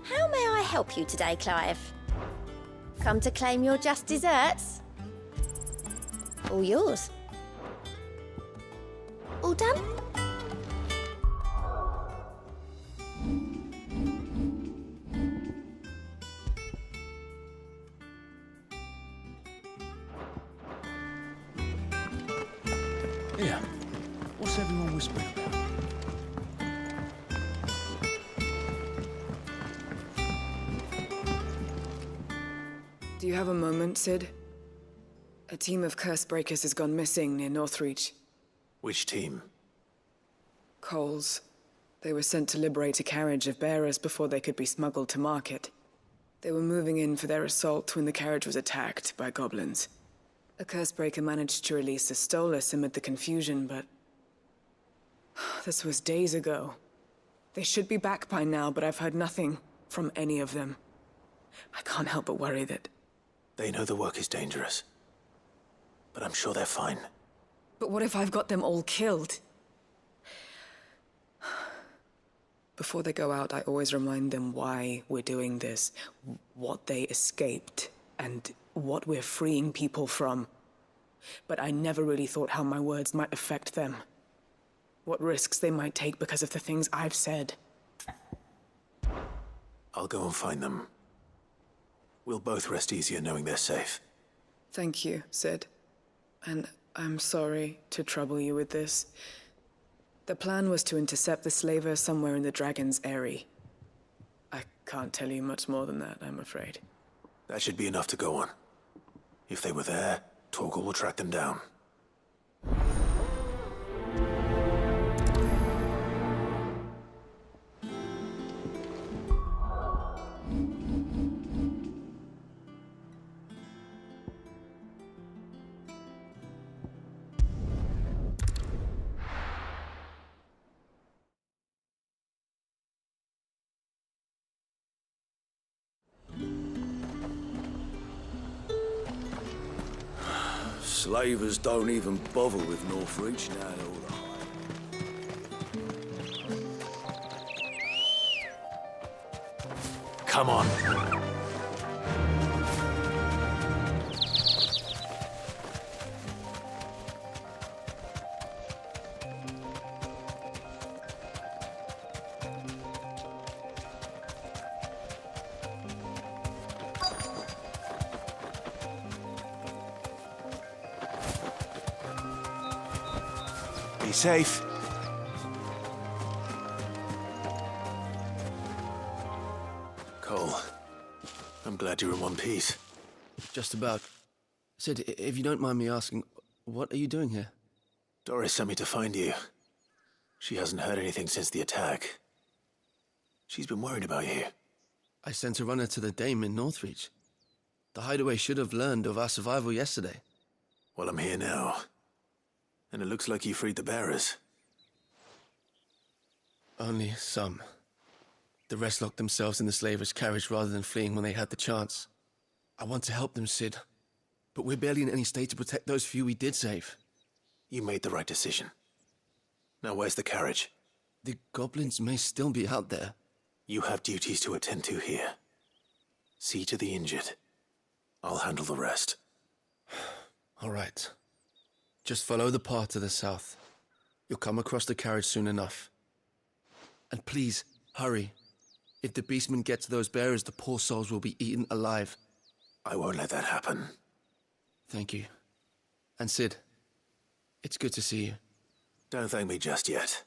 How may I help you today, Clive? Come to claim your just desserts? All yours. all done? Here, what's everyone whispering about? Do you have a moment, Sid? A team of curse breakers has gone missing near Northreach. Which team? Coles. They were sent to liberate a carriage of bearers before they could be smuggled to market. They were moving in for their assault when the carriage was attacked by goblins. A curse breaker managed to release a Stolas amid the confusion, but... this was days ago. They should be back by now, but I've heard nothing from any of them. I can't help but worry that... They know the work is dangerous. But I'm sure they're fine. But what if I've got them all killed? Before they go out, I always remind them why we're doing this, what they escaped, and what we're freeing people from. But I never really thought how my words might affect them. What risks they might take because of the things I've said. I'll go and find them. We'll both rest easier knowing they're safe. Thank you, Sid. And I'm sorry to trouble you with this. The plan was to intercept the slaver somewhere in the Dragon's Eyrie. I can't tell you much more than that, I'm afraid. That should be enough to go on. If they were there, Torgal will track them down. Slavers don't even bother with Northreach now they're all the Come on. Be safe. Cole, I'm glad you're in one piece. Just about. Sid, if you don't mind me asking, what are you doing here? Doris sent me to find you. She hasn't heard anything since the attack. She's been worried about you. I sent a runner to the Dame in Northreach. The hideaway should have learned of our survival yesterday. Well, I'm here now. And it looks like you freed the bearers. Only some. The rest locked themselves in the slaver's carriage rather than fleeing when they had the chance. I want to help them, Sid. But we're barely in any state to protect those few we did save. You made the right decision. Now where's the carriage? The goblins may still be out there. You have duties to attend to here. See to the injured. I'll handle the rest. All right. Just follow the path to the south. You'll come across the carriage soon enough. And please, hurry. If the beastmen get to those bearers, the poor souls will be eaten alive. I won't let that happen. Thank you. And Sid, it's good to see you. Don't thank me just yet.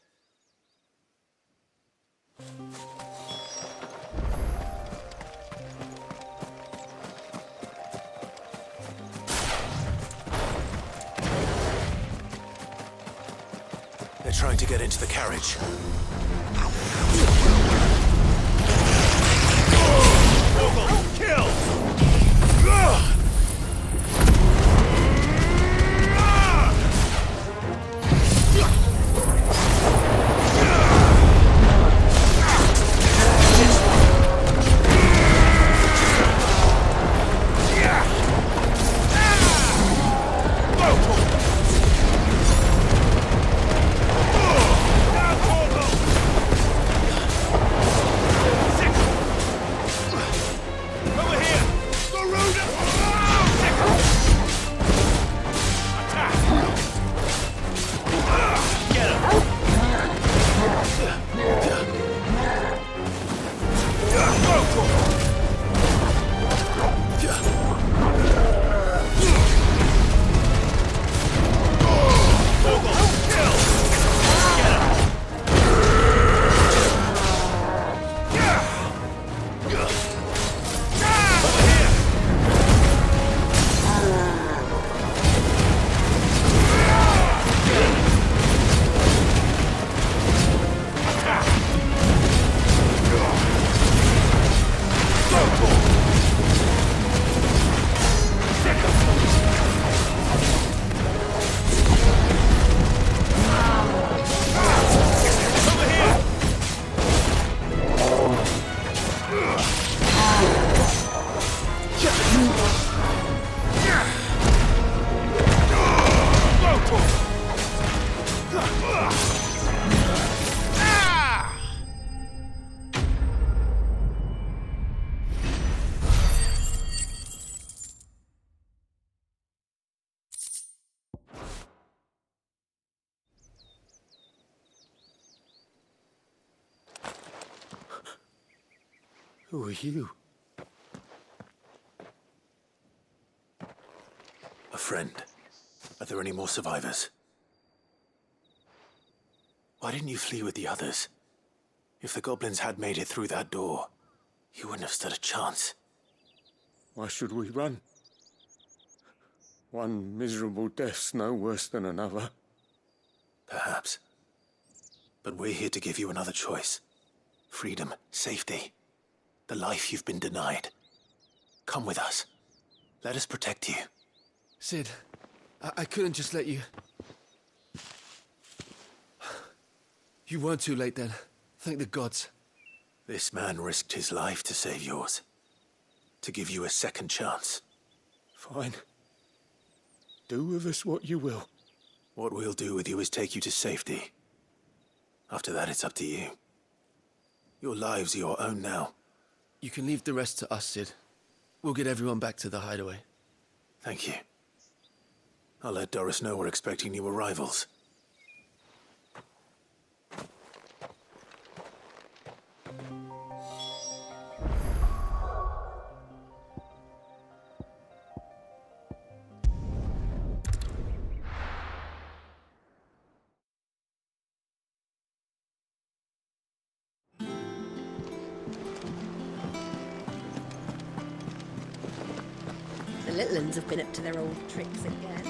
They're trying to get into the carriage. Kill! Who are you? A friend. Are there any more survivors? Why didn't you flee with the others? If the goblins had made it through that door, you wouldn't have stood a chance. Why should we run? One miserable death's no worse than another. Perhaps. But we're here to give you another choice. Freedom, safety, the life you've been denied. Come with us. Let us protect you. Sid, I couldn't just let you... You weren't too late then. Thank the gods. This man risked his life to save yours. To give you a second chance. Fine. Do with us what you will. What we'll do with you is take you to safety. After that, it's up to you. Your lives are your own now. You can leave the rest to us, Sid. We'll get everyone back to the hideaway. Thank you. I'll let Doris know we're expecting new arrivals. The little uns have been up to their old tricks again.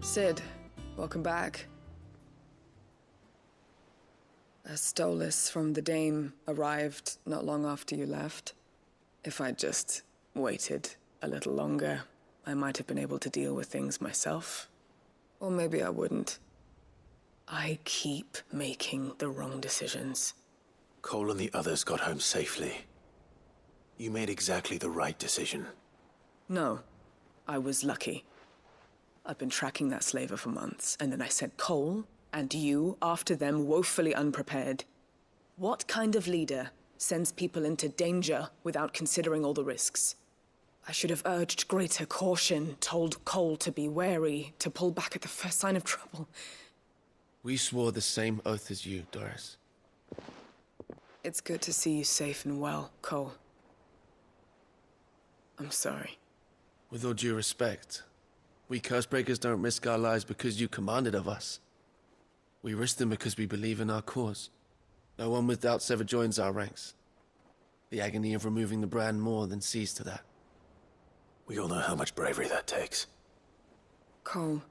Sid, welcome back. A Stolas from the Dame arrived not long after you left. If I'd just waited a little longer, I might have been able to deal with things myself. Or maybe I wouldn't. I keep making the wrong decisions. Cole and the others got home safely. You made exactly the right decision. No, I was lucky. I've been tracking that slaver for months, and then I sent Cole and you after them woefully unprepared. What kind of leader sends people into danger without considering all the risks? I should have urged greater caution, told Cole to be wary, to pull back at the first sign of trouble. We swore the same oath as you, Doris. It's good to see you safe and well, Cole. I'm sorry. With all due respect, we Cursebreakers don't risk our lives because you commanded of us. We risk them because we believe in our cause. No one with doubts ever joins our ranks. The agony of removing the brand more than sees to that. We all know how much bravery that takes. Cole,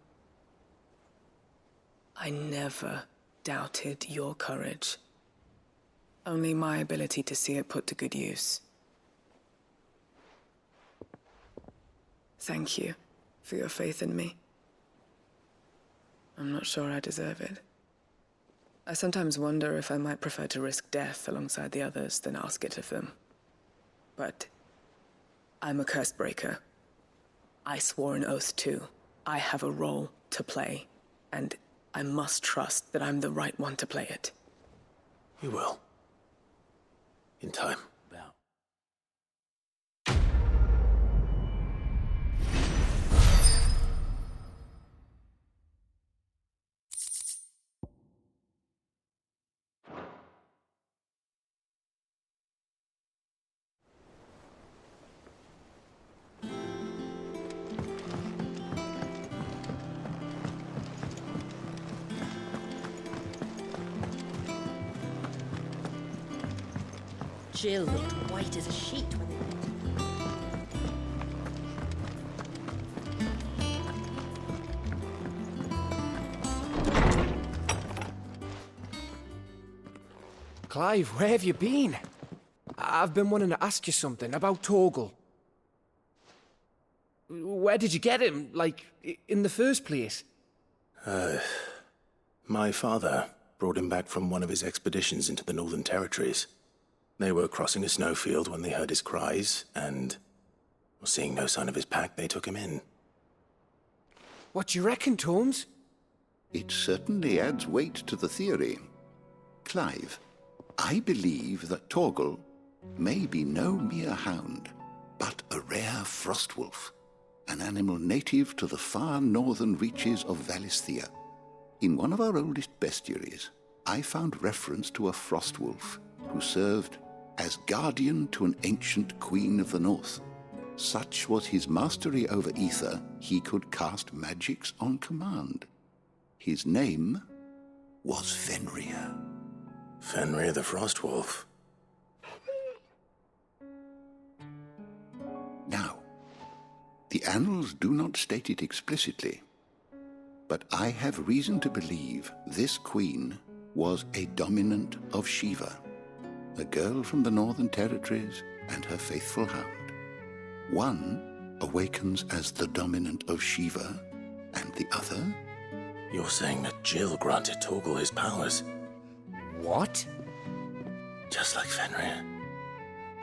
I never doubted your courage. Only my ability to see it put to good use. Thank you for your faith in me. I'm not sure I deserve it. I sometimes wonder if I might prefer to risk death alongside the others than ask it of them. But I'm a Cursebreaker. I swore an oath too. I have a role to play, and I must trust that I'm the right one to play it. You will. In time. Jill looked white as a sheet when they Clive, where have you been? I've been wanting to ask you something about Torgal. Where did you get him, like, in the first place? My father brought him back from one of his expeditions into the Northern Territories. They were crossing a snowfield when they heard his cries, and seeing no sign of his pack, they took him in. What do you reckon, Torms? It certainly adds weight to the theory. Clive, I believe that Torgal may be no mere hound, but a rare frostwolf, an animal native to the far northern reaches of Valisthea. In one of our oldest bestiaries, I found reference to a Frostwolf who served as guardian to an ancient queen of the north. Such was his mastery over ether, he could cast magics on command. His name was Fenrir. Fenrir the Frostwolf. Now, the annals do not state it explicitly, but I have reason to believe this queen was a dominant of Shiva, a girl from the Northern Territories and her faithful hound. One awakens as the dominant of Shiva, and the other? You're saying that Jill granted Torgal his powers? What? Just like Fenrir.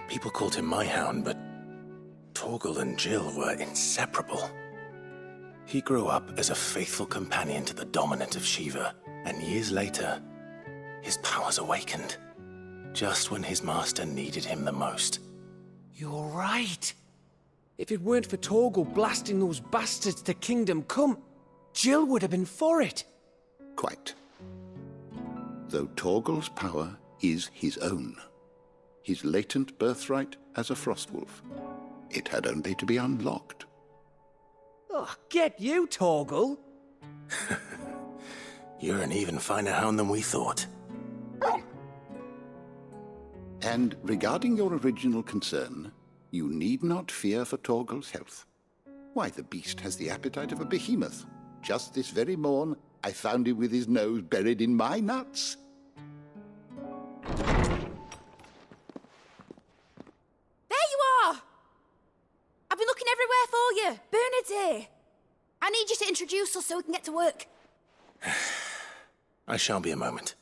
People called him my hound, but Torgal and Jill were inseparable. He grew up as a faithful companion to the dominant of Shiva, and years later, his powers awakened, just when his master needed him the most. You're right. If it weren't for Torgal blasting those bastards to Kingdom Come, Jill would have been for it. Quite. Though Torgal's power is his own, his latent birthright as a Frostwolf. It had only to be unlocked. Oh, get you, Torgal! You're an even finer hound than we thought. And regarding your original concern, you need not fear for Torgal's health. Why, the beast has the appetite of a behemoth. Just this very morn, I found him with his nose buried in my nuts. There you are! I've been looking everywhere for you. Bernard's here. I need you to introduce us so we can get to work. I shall be a moment.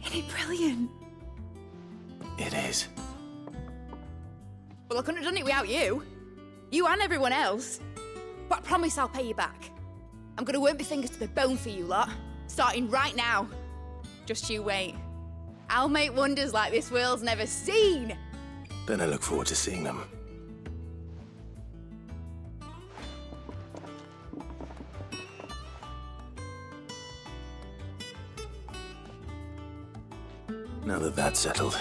Isn't it brilliant? It is. Well, I couldn't have done it without you. You and everyone else. But I promise I'll pay you back. I'm gonna work my fingers to the bone for you lot, starting right now. Just you wait. I'll make wonders like this world's never seen. Then I look forward to seeing them. Now that that's settled,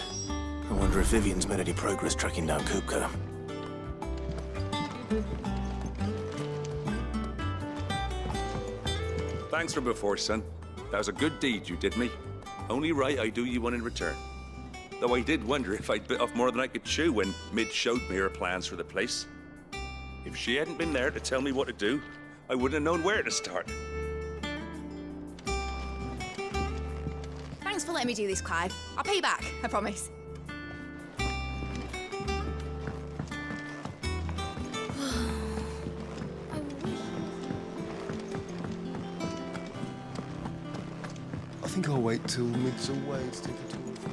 I wonder if Vivian's made any progress tracking down Kupka. Thanks for before, son. That was a good deed you did me. Only right I do you one in return. Though I did wonder if I'd bit off more than I could chew when Mid showed me her plans for the place. If she hadn't been there to tell me what to do, I wouldn't have known where to start. Thanks for letting me do this, Clive. I'll pay you back, I promise. I think I'll wait till Mid's away to take a tour of it.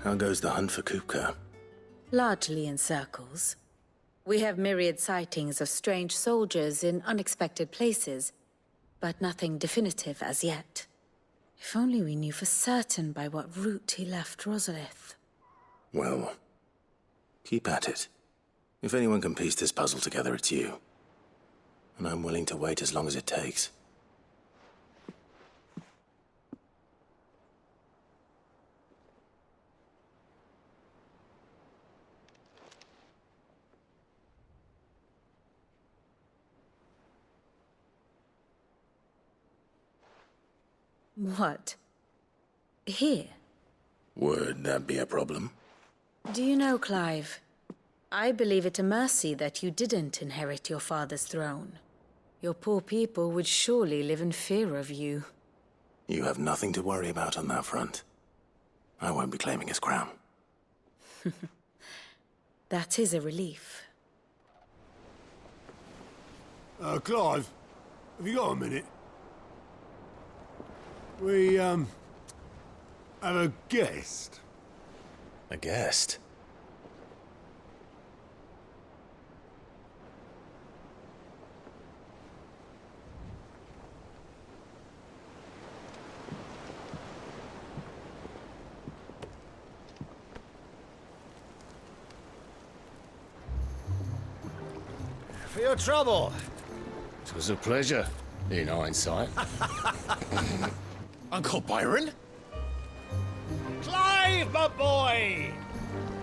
How goes the hunt for Kupka? Largely in circles. We have myriad sightings of strange soldiers in unexpected places, but nothing definitive as yet. If only we knew for certain by what route he left Rosalith. Well, keep at it. If anyone can piece this puzzle together, it's you. And I'm willing to wait as long as it takes. What? Here? Would that be a problem? Do you know, Clive? I believe it a mercy that you didn't inherit your father's throne. Your poor people would surely live in fear of you. You have nothing to worry about on that front. I won't be claiming his crown. That is a relief. Clive, have you got a minute? We, have a guest. A guest? For your trouble. It was a pleasure, in hindsight. Uncle Byron? Clive, my boy!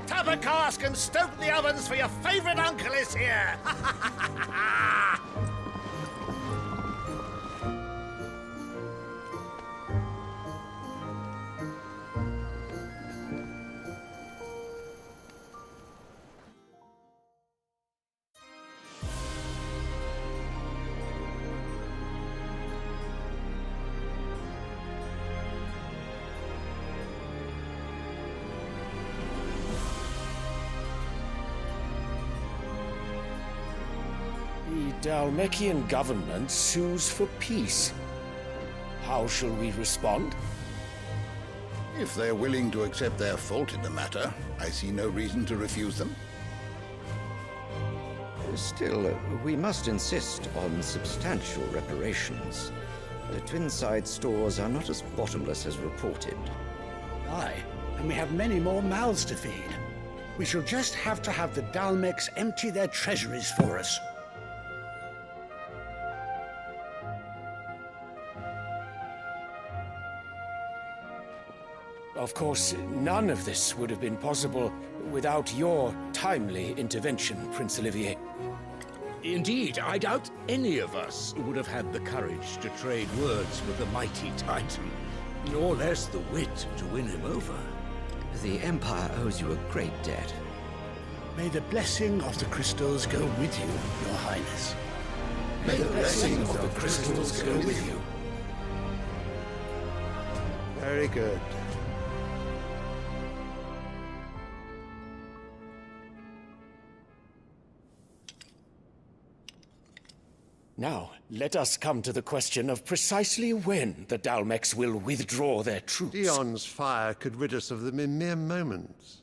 Tap a cask and stoke the ovens, for your favourite uncle is here! The Dalmekian government sues for peace. How shall we respond? If they're willing to accept their fault in the matter, I see no reason to refuse them. Still, we must insist on substantial reparations. The Twinside stores are not as bottomless as reported. Aye, and we have many more mouths to feed. We shall just have to have the Dalmecs empty their treasuries for us. Of course, none of this would have been possible without your timely intervention, Prince Olivier. Indeed, I doubt any of us would have had the courage to trade words with the mighty Titan, nor less the wit to win him over. The Empire owes you a great debt. May the blessing of the crystals go with you, Your Highness. May the blessing of the crystals go with you. Very good. Now, let us come to the question of precisely when the Dalmecs will withdraw their troops. Dion's fire could rid us of them in mere moments.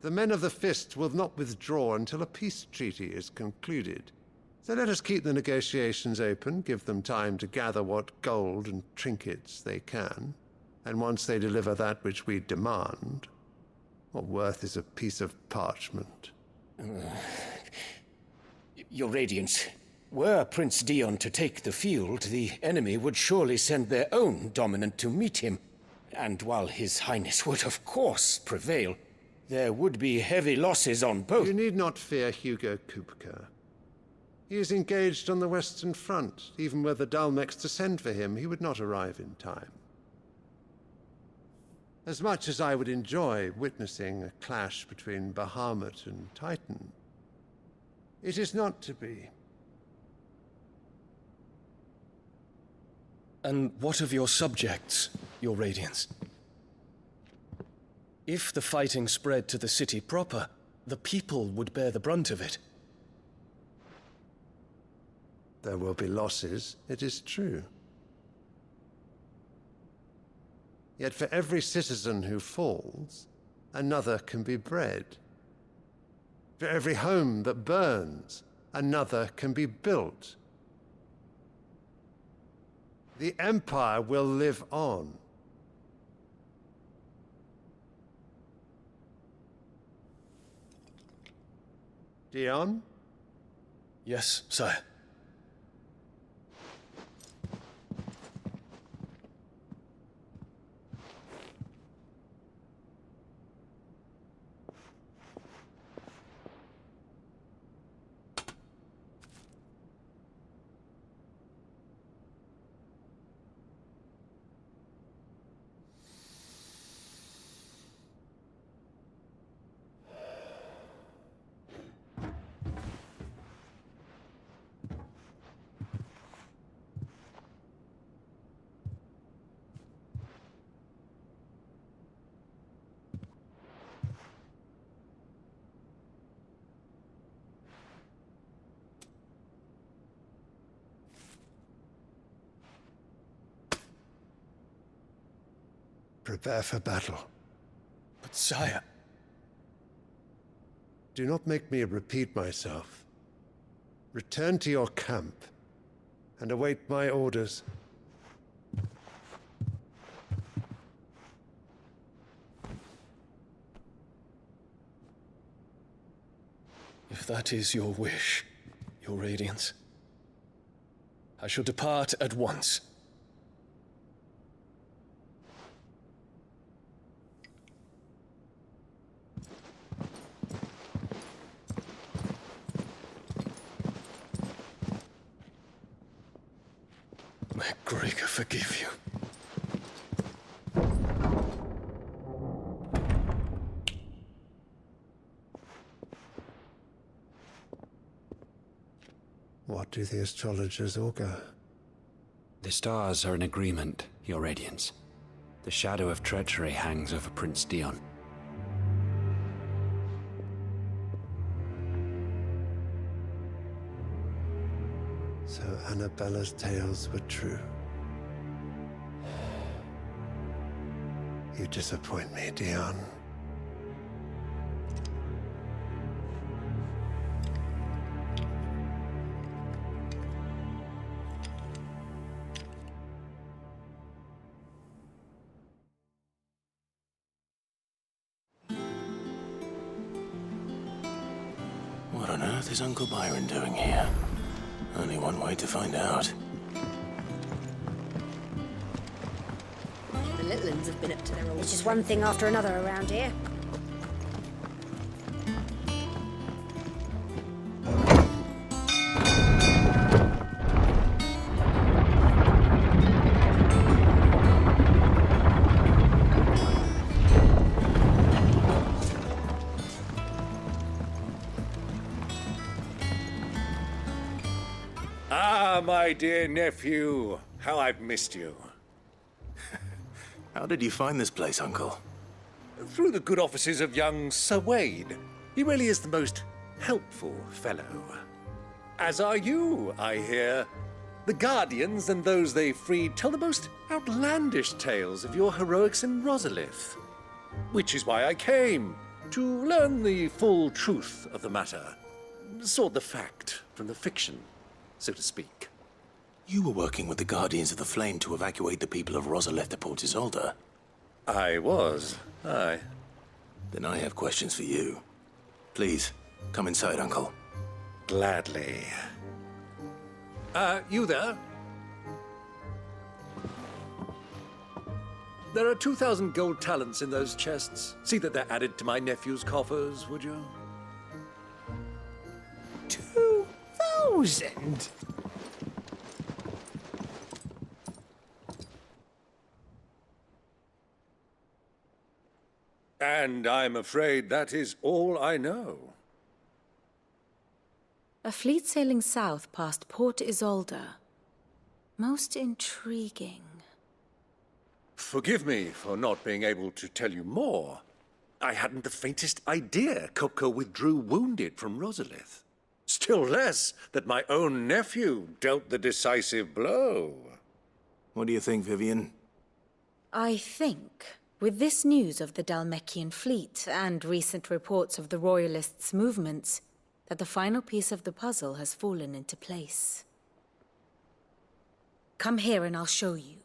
The men of the Fist will not withdraw until a peace treaty is concluded. So let us keep the negotiations open, give them time to gather what gold and trinkets they can, and once they deliver that which we demand, what worth is a piece of parchment? Your Radiance, were Prince Dion to take the field, the enemy would surely send their own dominant to meet him. And while His Highness would of course prevail, there would be heavy losses on both. You need not fear Hugo Kupka. He is engaged on the Western Front. Even were the Dalmecs to send for him, he would not arrive in time. As much as I would enjoy witnessing a clash between Bahamut and Titan, it is not to be. And what of your subjects, Your Radiance? If the fighting spread to the city proper, the people would bear the brunt of it. There will be losses, it is true. Yet for every citizen who falls, another can be bred. For every home that burns, another can be built. The Empire will live on. Dion? Yes, sire. Prepare for battle. But sire... Do not make me repeat myself. Return to your camp and await my orders. If that is your wish, Your Radiance, I shall depart at once. May Gregor forgive you. What do the astrologers augur? The stars are in agreement, Your Radiance. The shadow of treachery hangs over Prince Dion. So Annabella's tales were true. You disappoint me, Dion. What on earth is Uncle Byron doing here? Only one way to find out. The little uns have been up to their old... It's just one thing after another around here. My dear nephew, how I've missed you. How did you find this place, Uncle? Through the good offices of young Sir Wade. He really is the most helpful fellow. As are you, I hear. The Guardians and those they freed tell the most outlandish tales of your heroics in Rosalith. Which is why I came, to learn the full truth of the matter. Sort the fact from the fiction, so to speak. You were working with the Guardians of the Flame to evacuate the people of Rosalith to Port Isolde. I was, aye. Then I have questions for you. Please, come inside, Uncle. Gladly. You there? There are 2,000 gold talents in those chests. See that they're added to my nephew's coffers, would you? 2,000? And I'm afraid that is all I know. A fleet sailing south past Port Isolde. Most intriguing. Forgive me for not being able to tell you more. I hadn't the faintest idea Kupka withdrew wounded from Rosalith. Still less that my own nephew dealt the decisive blow. What do you think, Vivian? I think, with this news of the Dhalmekian fleet and recent reports of the Royalists' movements, that the final piece of the puzzle has fallen into place. Come here and I'll show you.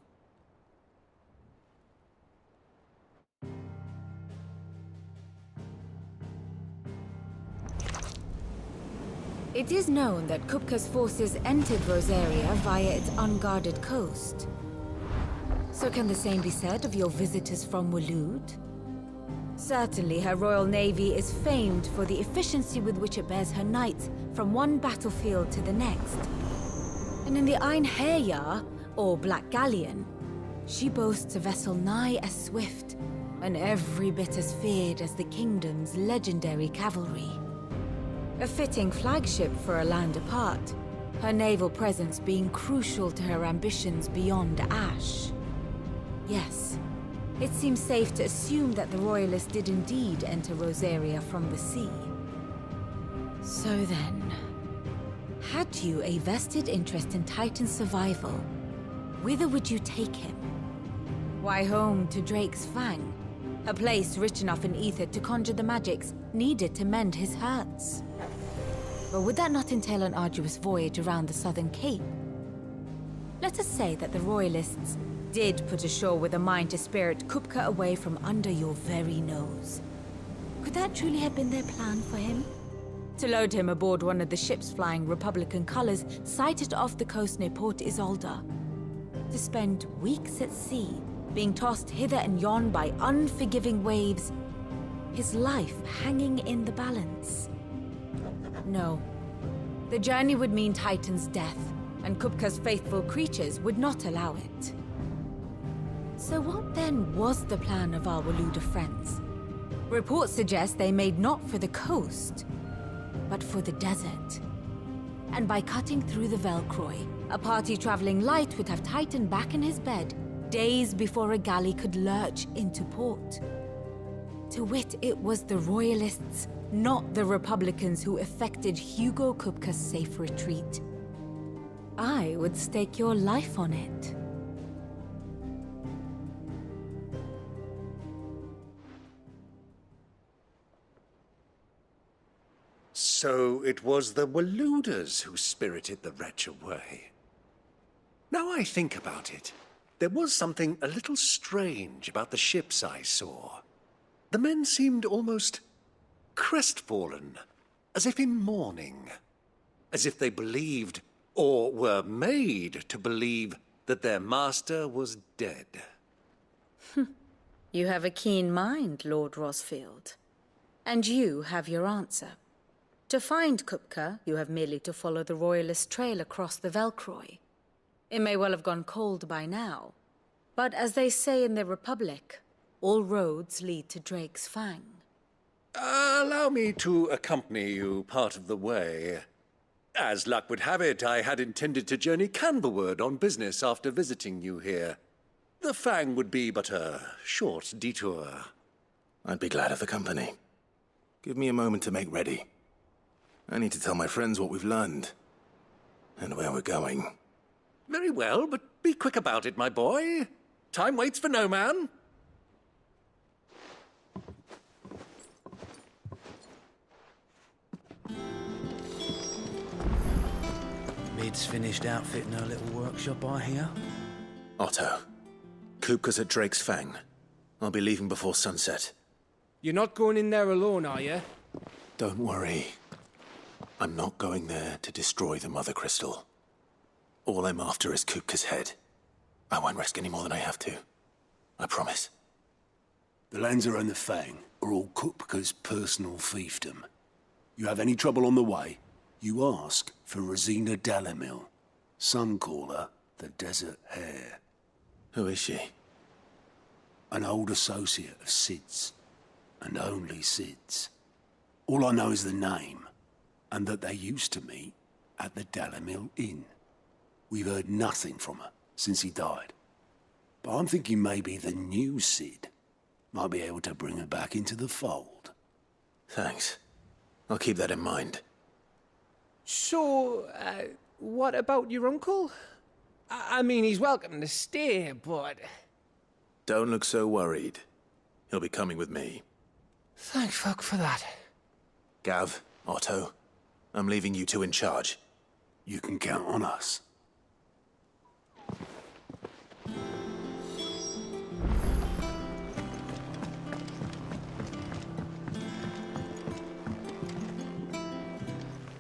It is known that Kupka's forces entered Rosaria via its unguarded coast. So can the same be said of your visitors from Waloed? Certainly her Royal Navy is famed for the efficiency with which it bears her knights from one battlefield to the next. And in the Einherjar, or Black Galleon, she boasts a vessel nigh as swift and every bit as feared as the kingdom's legendary cavalry. A fitting flagship for a land apart, her naval presence being crucial to her ambitions beyond Ash. Yes, it seems safe to assume that the Royalists did indeed enter Rosaria from the sea. So then, had you a vested interest in Titan's survival, whither would you take him? Why, home to Drake's Fang, a place rich enough in ether to conjure the magics needed to mend his hurts. But would that not entail an arduous voyage around the southern cape? Let us say that the Royalists did put ashore with a mind to spirit Kupka away from under your very nose. Could that truly have been their plan for him? To load him aboard one of the ships flying Republican colors sighted off the coast near Port Isolde. To spend weeks at sea, being tossed hither and yon by unforgiving waves, his life hanging in the balance. No. The journey would mean Titan's death, and Kupka's faithful creatures would not allow it. So what then was the plan of our Waluda friends? Reports suggest they made not for the coast, but for the desert. And by cutting through the Velcroy, a party traveling light would have Titan back in his bed days before a galley could lurch into port. To wit, it was the Royalists, not the Republicans, who effected Hugo Kupka's safe retreat. I would stake your life on it. So it was the Waludas who spirited the wretch away. Now I think about it, there was something a little strange about the ships I saw. The men seemed almost crestfallen, as if in mourning, as if they believed, or were made to believe, that their master was dead. You have a keen mind, Lord Rosfield. And you have your answer. To find Kupka, you have merely to follow the Royalist trail across the Velcroy. It may well have gone cold by now, but as they say in the Republic, all roads lead to Drake's Fang. Allow me to accompany you part of the way. As luck would have it, I had intended to journey Canberward on business after visiting you here. The Fang would be but a short detour. I'd be glad of the company. Give me a moment to make ready. I need to tell my friends what we've learned, and where we're going. Very well, but be quick about it, my boy. Time waits for no man. Mid's finished outfitting her little workshop, I hear. Otto, Kupka's at Drake's Fang. I'll be leaving before sunset. You're not going in there alone, are you? Don't worry. I'm not going there to destroy the Mother Crystal. All I'm after is Kupka's head. I won't risk any more than I have to. I promise. The Lanza and the Fang are all Kupka's personal fiefdom. You have any trouble on the way, you ask for Rosina Dalamil. Some call her the Desert Hare. Who is she? An old associate of Sid's, and only Sid's. All I know is the name, and that they used to meet at the Dalamil Inn. We've heard nothing from her since he died. But I'm thinking maybe the new Sid might be able to bring her back into the fold. Thanks. I'll keep that in mind. So, what about your uncle? I mean, he's welcome to stay, but... Don't look so worried. He'll be coming with me. Thank fuck for that. Gav, Otto, I'm leaving you two in charge. You can count on us.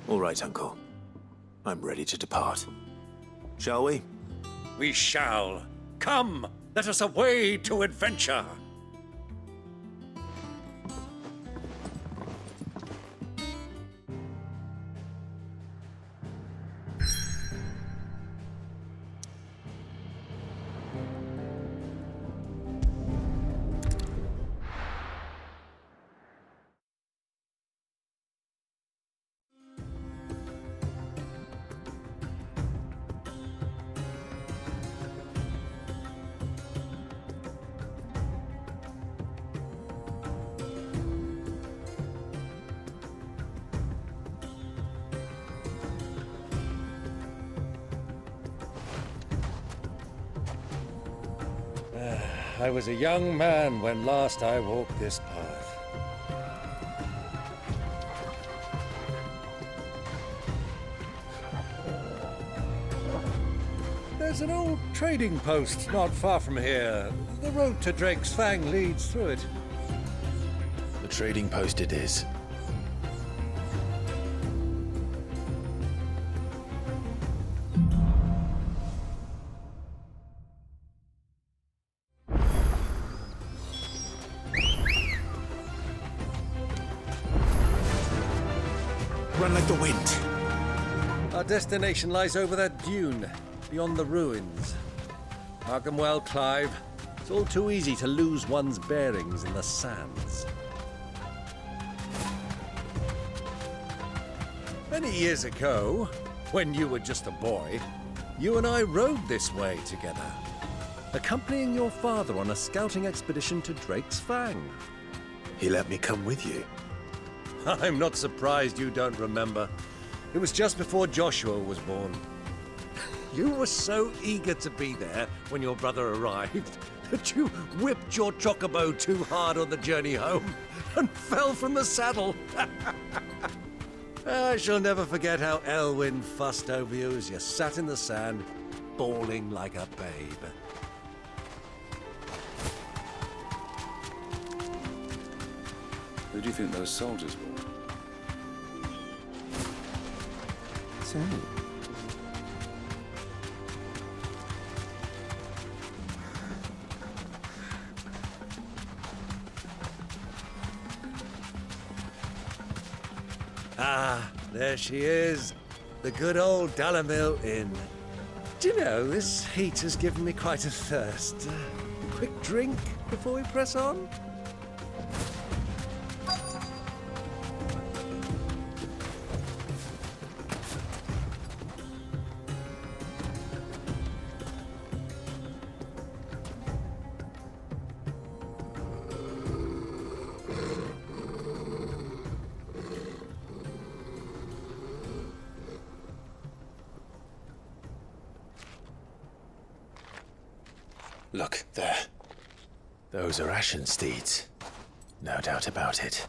All right, Uncle. I'm ready to depart. Shall we? We shall. Come, let us away to adventure. I was a young man when last I walked this path. There's an old trading post not far from here. The road to Drake's Fang leads through it. The trading post it is. Run like the wind. Our destination lies over that dune, beyond the ruins. Mark 'em well, Clive. It's all too easy to lose one's bearings in the sands. Many years ago, when you were just a boy, you and I rode this way together, accompanying your father on a scouting expedition to Drake's Fang. He let me come with you. I'm not surprised you don't remember. It was just before Joshua was born. You were so eager to be there when your brother arrived that you whipped your chocobo too hard on the journey home and fell from the saddle. I shall never forget how Elwyn fussed over you as you sat in the sand, bawling like a babe. Who do you think those soldiers were? So, ah, there she is. The good old Dalamil Inn. Do you know, this heat has given me quite a thirst. Quick drink before we press on? look, there. Those are Ashen steeds. No doubt about it.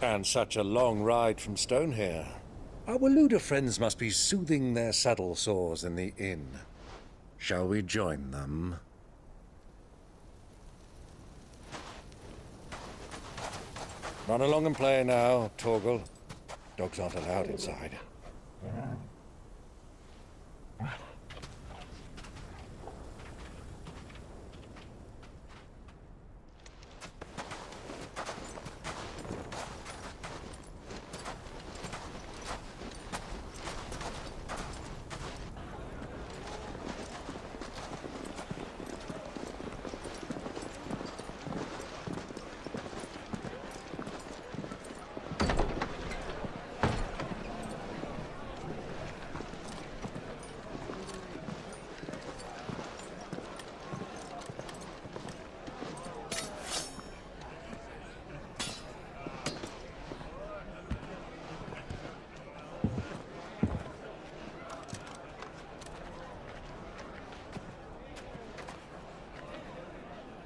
And such a long ride from Stonehere. Our Waluda friends must be soothing their saddle sores in the inn. Shall we join them? Run along and play now, Torgal. Dogs aren't allowed inside.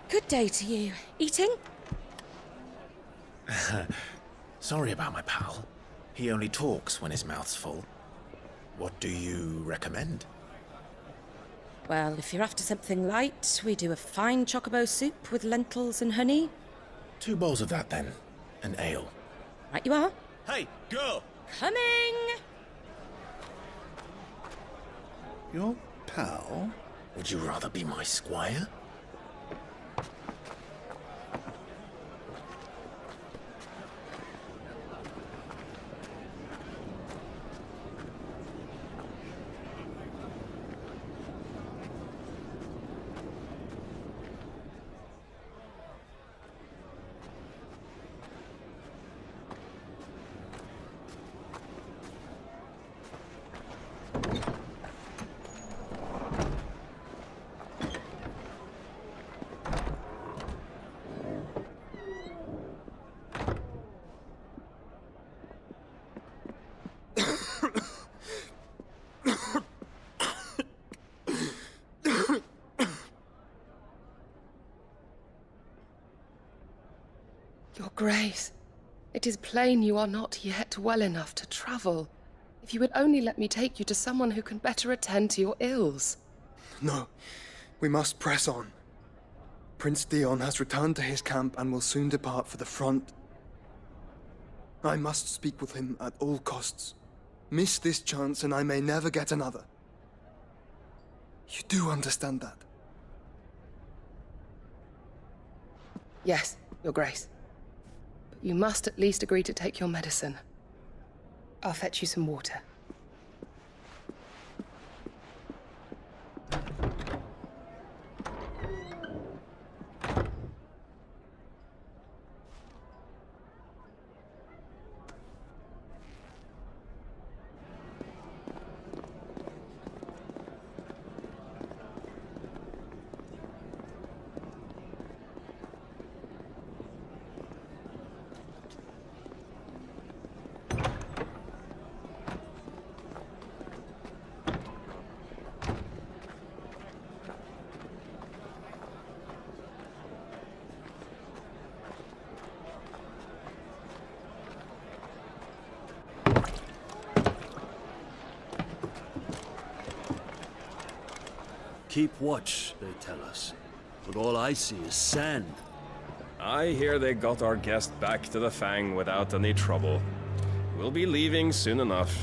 Good day to you. Eating? Sorry about my pal. He only talks when his mouth's full. What do you recommend? Well, if you're after something light, we do a fine chocobo soup with lentils and honey. 2 bowls of that, then. An ale. Right you are. Hey, girl! Coming! Your pal? Would you rather be my squire? Grace, it is plain you are not yet well enough to travel. If you would only let me take you to someone who can better attend to your ills. No, we must press on. Prince Dion has returned to his camp and will soon depart for the front. I must speak with him at all costs. Miss this chance and I may never get another. You do understand that? Yes, Your Grace. But you must at least agree to take your medicine. I'll fetch you some water. Keep watch, they tell us. But all I see is sand. I hear they got our guest back to the Fang without any trouble. We'll be leaving soon enough.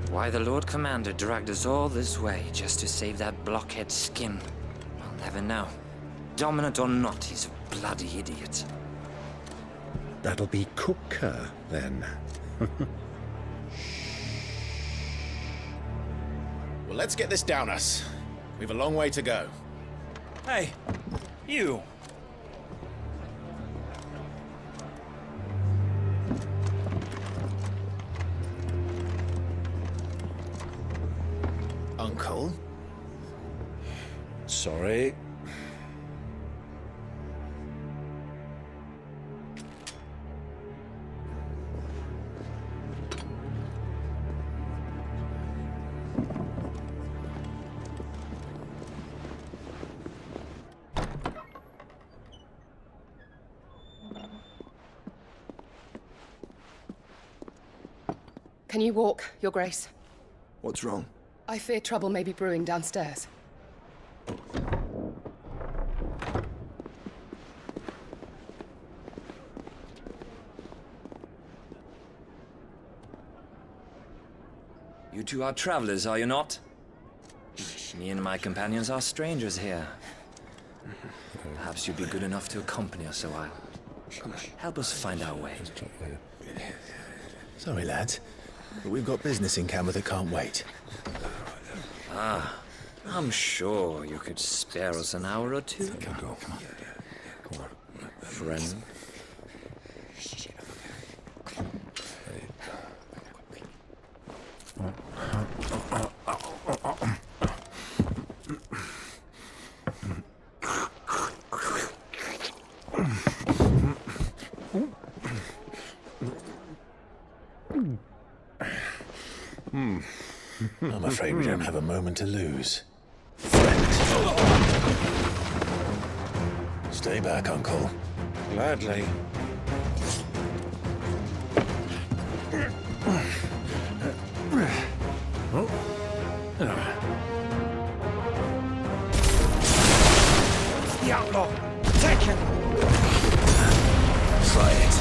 Why the Lord Commander dragged us all this way just to save that blockhead skin, I'll never know. Dominant or not, he's a bloody idiot. That'll be Cooker, then. Well, let's get this down us. We've a long way to go. Hey, you! Uncle? Sorry. Can you walk, Your Grace? What's wrong? I fear trouble may be brewing downstairs. You two are travelers, are you not? Me and my companions are strangers here. Perhaps you'd be good enough to accompany us a while. Help us find our way. Sorry, lads, but we've got business in camera that can't wait. Ah, I'm sure you could spare us an hour or two. Come on. Friend. I'm afraid we don't have a moment to lose. Stay back, Uncle. Gladly. The outlaw! Take him! Try it.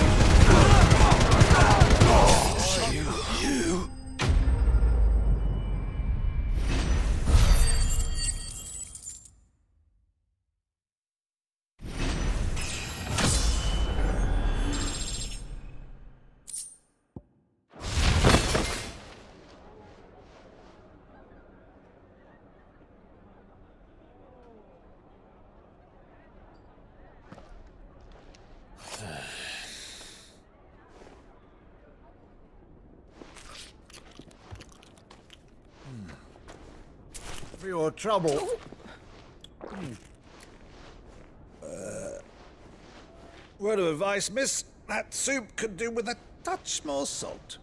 You. For your trouble. Word of advice, miss. That soup could do with a touch more salt.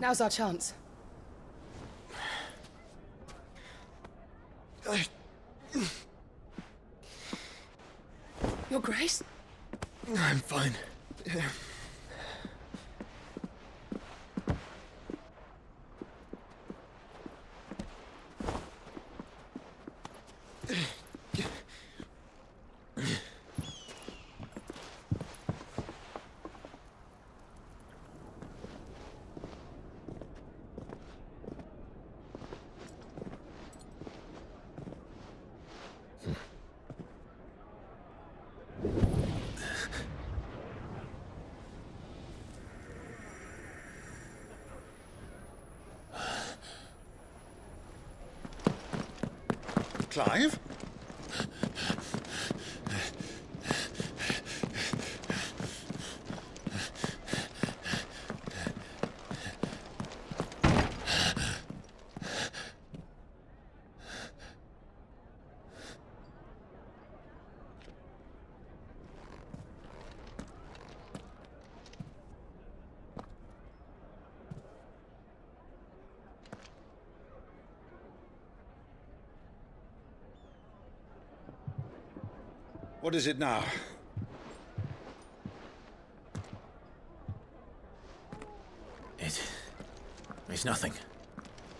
Now's our chance. Your Grace? I'm fine. Clive? What is it now? It's nothing.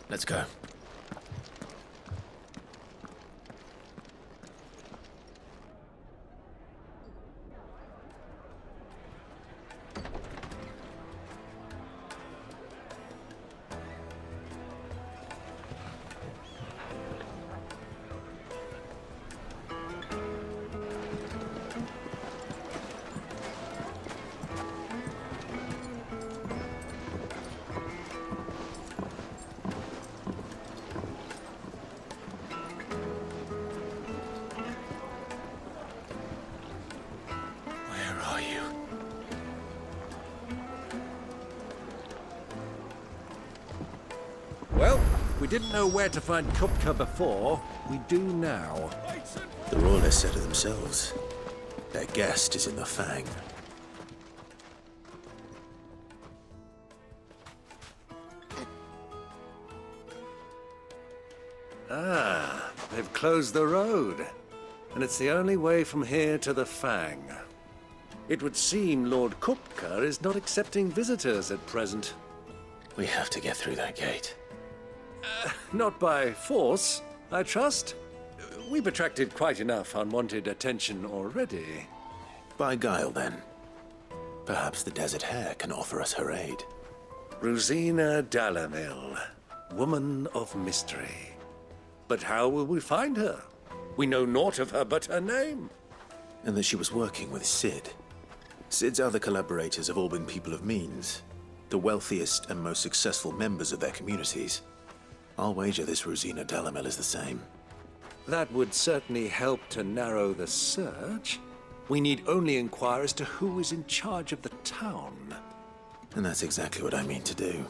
Let's go. Well, we didn't know where to find Kupka before. We do now. The Royalists said it themselves. Their guest is in the Fang. Ah, they've closed the road. And it's the only way from here to the Fang. It would seem Lord Kupka is not accepting visitors at present. We have to get through that gate. Not by force, I trust. We've attracted quite enough unwanted attention already. By guile, then. Perhaps the Desert Hare can offer us her aid. Rosina Dalamil, woman of mystery. But how will we find her? We know naught of her but her name. And that she was working with Cid. Cid's other collaborators have all been people of means, the wealthiest and most successful members of their communities. I'll wager this Rosina Dalamil is the same. That would certainly help to narrow the search. We need only inquire as to who is in charge of the town. And that's exactly what I mean to do.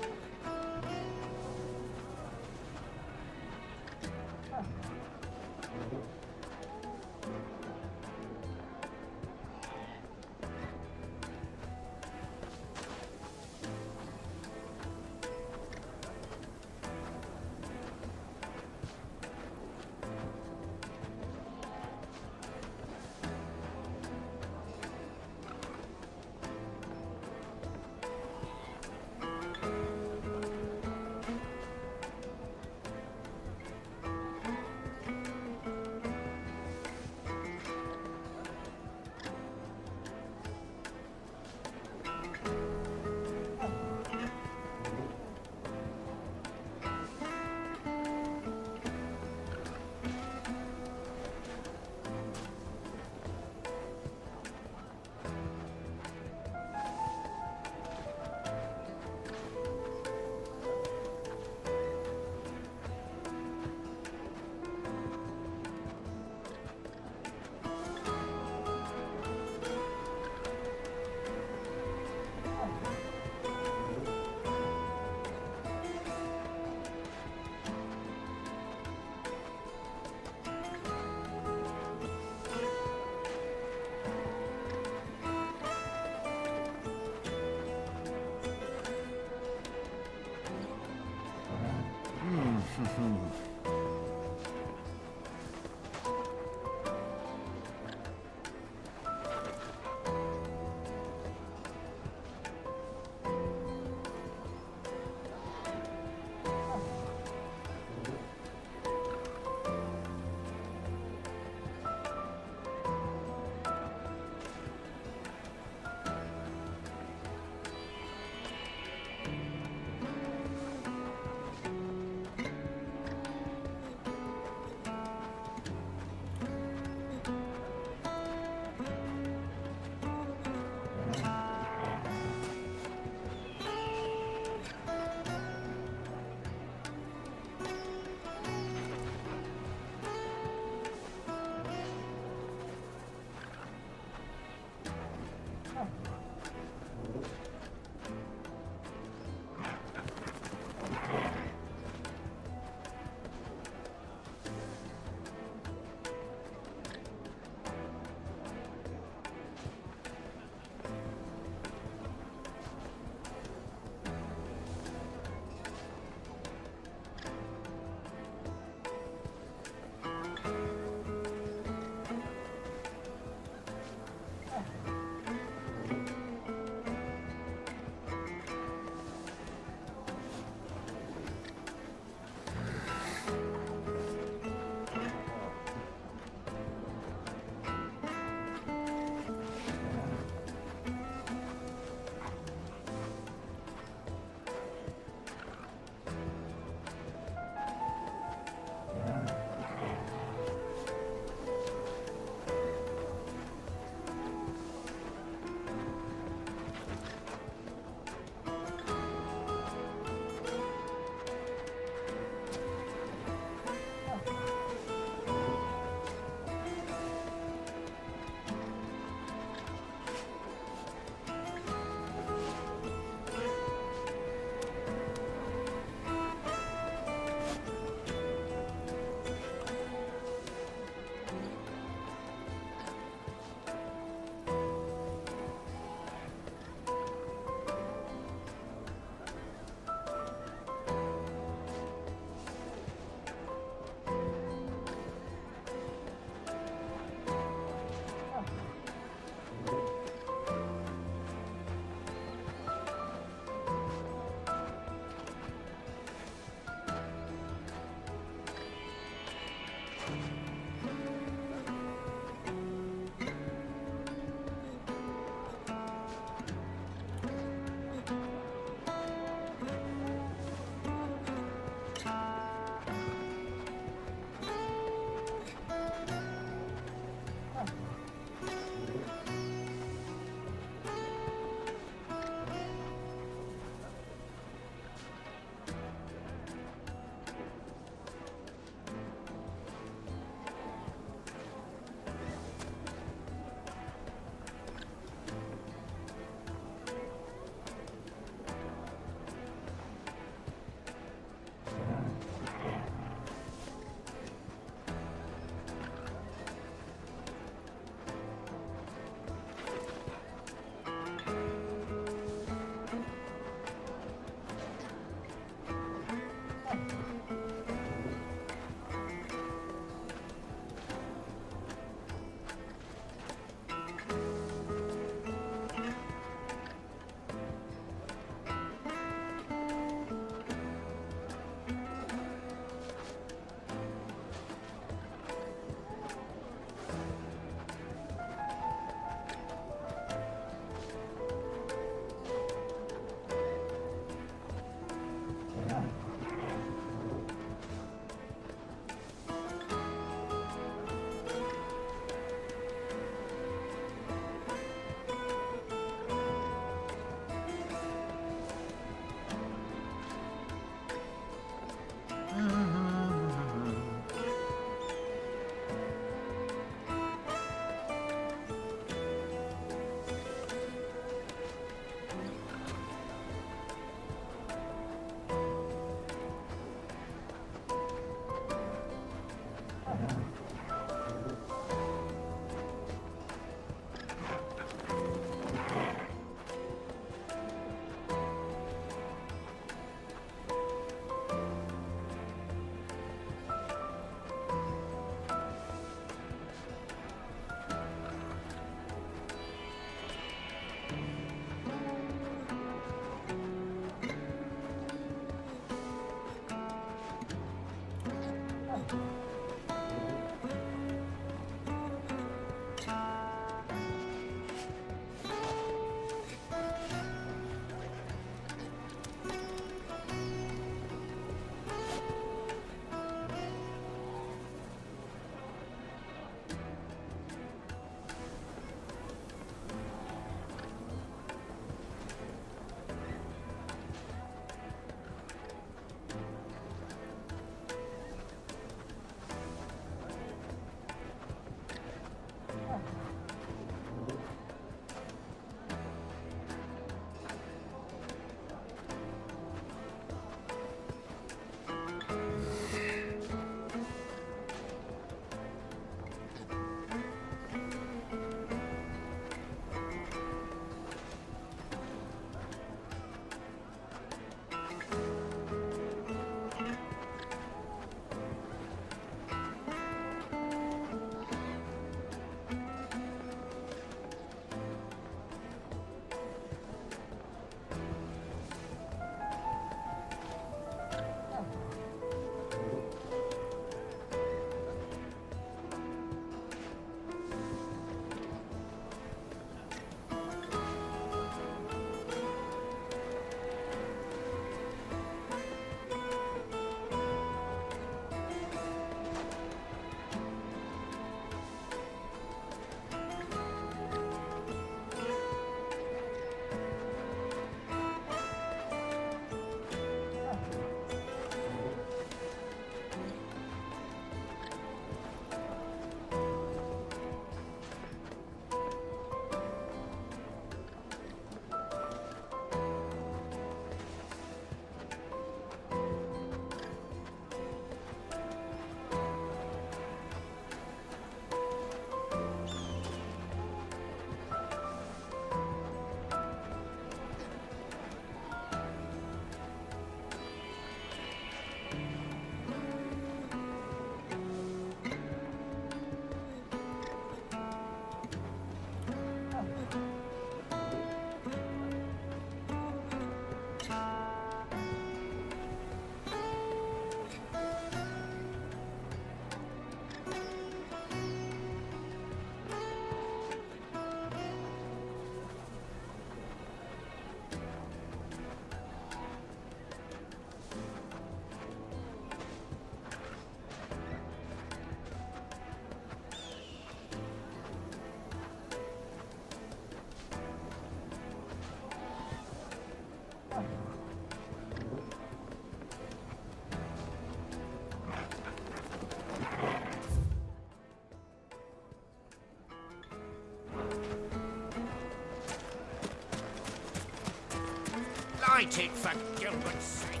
lunatic, for Gilbert's sake.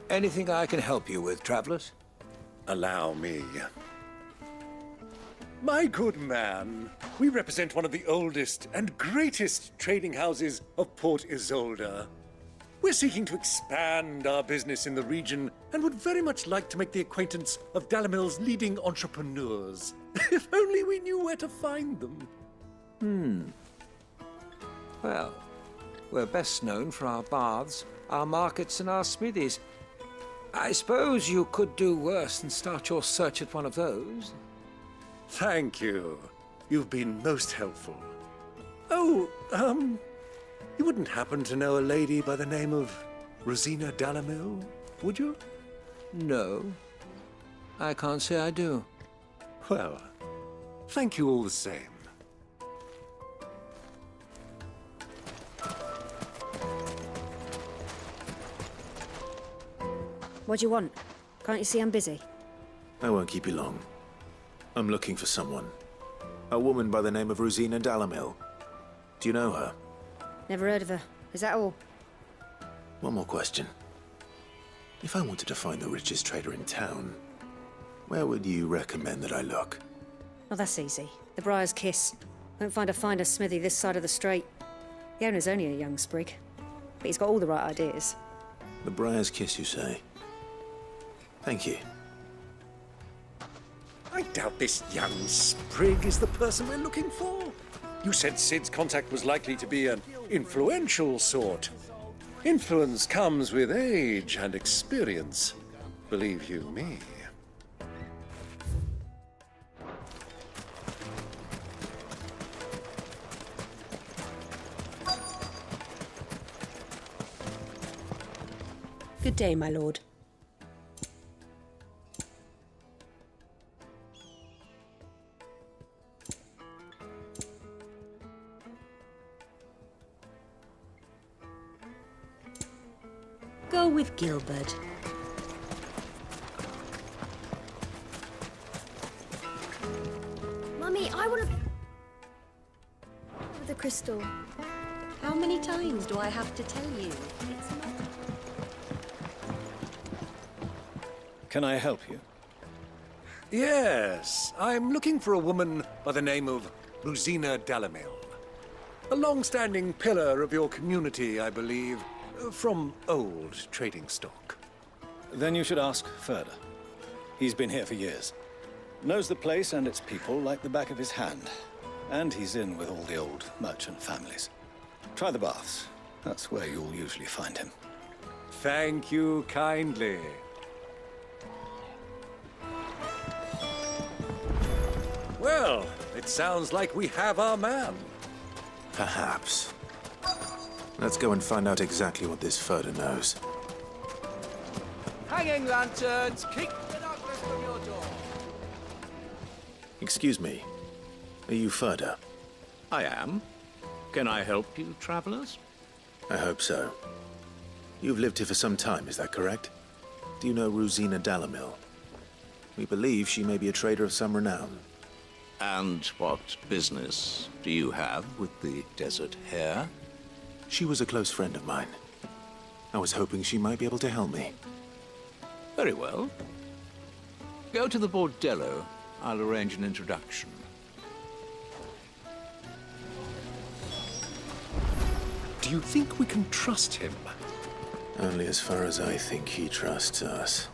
Anything I can help you with, travelers? Allow me. My good man, we represent one of the oldest and greatest trading houses of Port Isolde. We're seeking to expand our business in the region and would very much like to make the acquaintance of Dalamil's leading entrepreneurs. If only we knew where to find them. Well, we're best known for our baths, our markets, and our smithies. I suppose you could do worse than start your search at one of those. Thank you. You've been most helpful. Oh, you wouldn't happen to know a lady by the name of Rosina Dalamil, would you? No, I can't say I do. Well, thank you all the same. What do you want? Can't you see I'm busy? I won't keep you long. I'm looking for someone. A woman by the name of Rosina Dalamil. Do you know her? Never heard of her. Is that all? One more question. If I wanted to find the richest trader in town, where would you recommend that I look? Oh, that's easy. The Briar's Kiss. Won't find a finer smithy this side of the strait. The owner's only a young sprig, but he's got all the right ideas. The Briar's Kiss, you say? Thank you. I doubt this young sprig is the person we're looking for. You said Sid's contact was likely to be an influential sort. Influence comes with age and experience, believe you me. Good day, my lord. Go with Gilbert. Mummy, I want to... with the crystal. How many times do I have to tell you? It's not... Can I help you? Yes, I'm looking for a woman by the name of Rosina Dalamil. A long-standing pillar of your community, I believe, from old trading stock. Then you should ask Furder. He's been here for years. Knows the place and its people like the back of his hand. And he's in with all the old merchant families. Try the baths. That's where you'll usually find him. Thank you kindly. Well, it sounds like we have our man. Perhaps. Let's go and find out exactly what this Furder knows. Hanging lanterns, keep the darkness from your door. Excuse me. Are you Furder? I am. Can I help you, travelers? I hope so. You've lived here for some time, is that correct? Do you know Rosina Dalamil? We believe she may be a trader of some renown. And what business do you have with the Desert Hare? She was a close friend of mine. I was hoping she might be able to help me. Very well. Go to the bordello. I'll arrange an introduction. Do you think we can trust him? Only as far as I think he trusts us.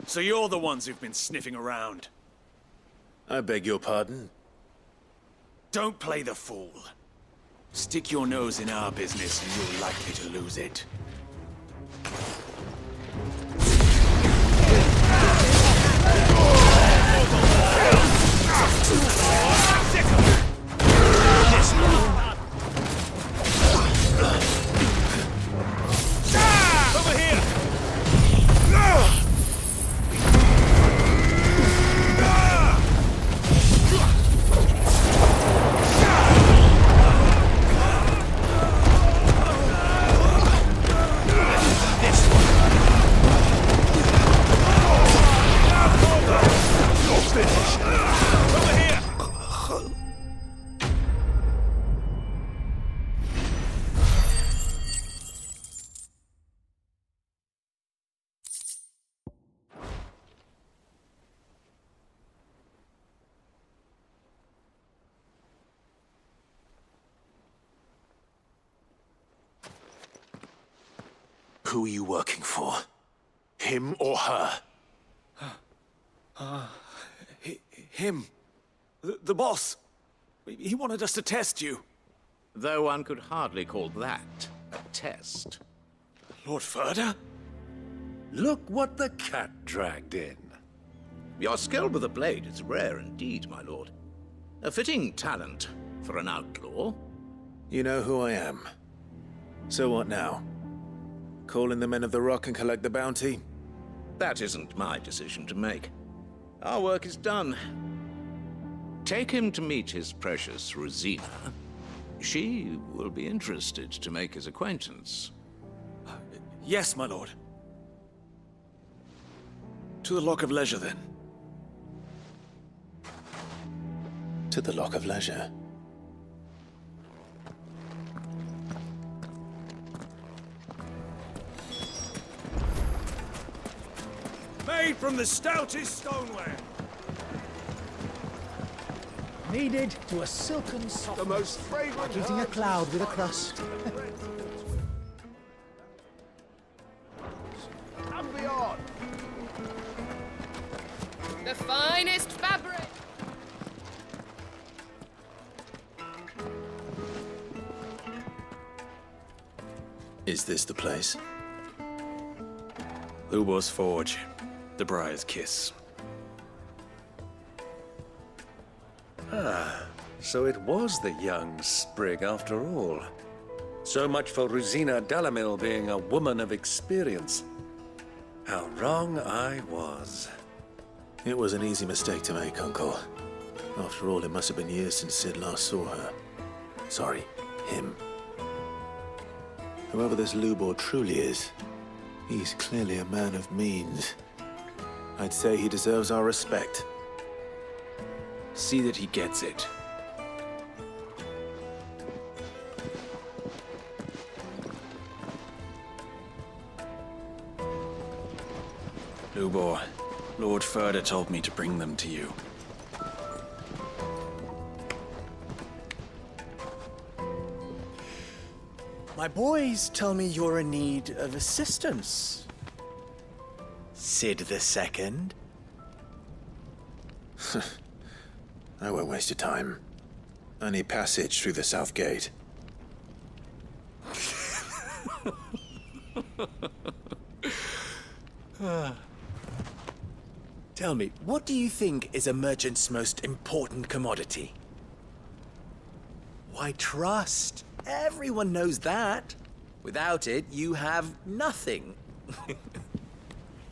So you're the ones who've been sniffing around? I beg your pardon? Don't play the fool. Stick your nose in our business and you're likely to lose it. Over here! Who are you working for? Him or her? Him. The boss. He wanted us to test you. Though one could hardly call that a test. Lord Ferda? Look what the cat dragged in. Your skill with a blade is rare indeed, my lord. A fitting talent for an outlaw. You know who I am. So what now? Call in the Men of the Rock and collect the bounty? That isn't my decision to make. Our work is done. Take him to meet his precious Rosina. She will be interested to make his acquaintance. Yes, my lord. To the Lock of Leisure, then. To the Lock of Leisure. Made from the stoutest stoneware. Kneaded to a silken softness. The most fragrant. Like eating a cloud with a crust. And beyond. The finest fabric. Is this the place? Lubor's Forge. The Briar's Kiss. Ah, so it was the young sprig after all. So much for Rosina Dalamil being a woman of experience. How wrong I was. It was an easy mistake to make, Uncle. After all, it must have been years since Sid last saw her. Sorry, him. Whoever this Lubor truly is, he's clearly a man of means. I'd say he deserves our respect. See that he gets it. Lubor, Lord Ferda told me to bring them to you. My boys tell me you're in need of assistance. Sid the Second. I won't waste your time. I need passage through the south gate. Tell me, what do you think is a merchant's most important commodity? Why, trust. Everyone knows that. Without it, you have nothing.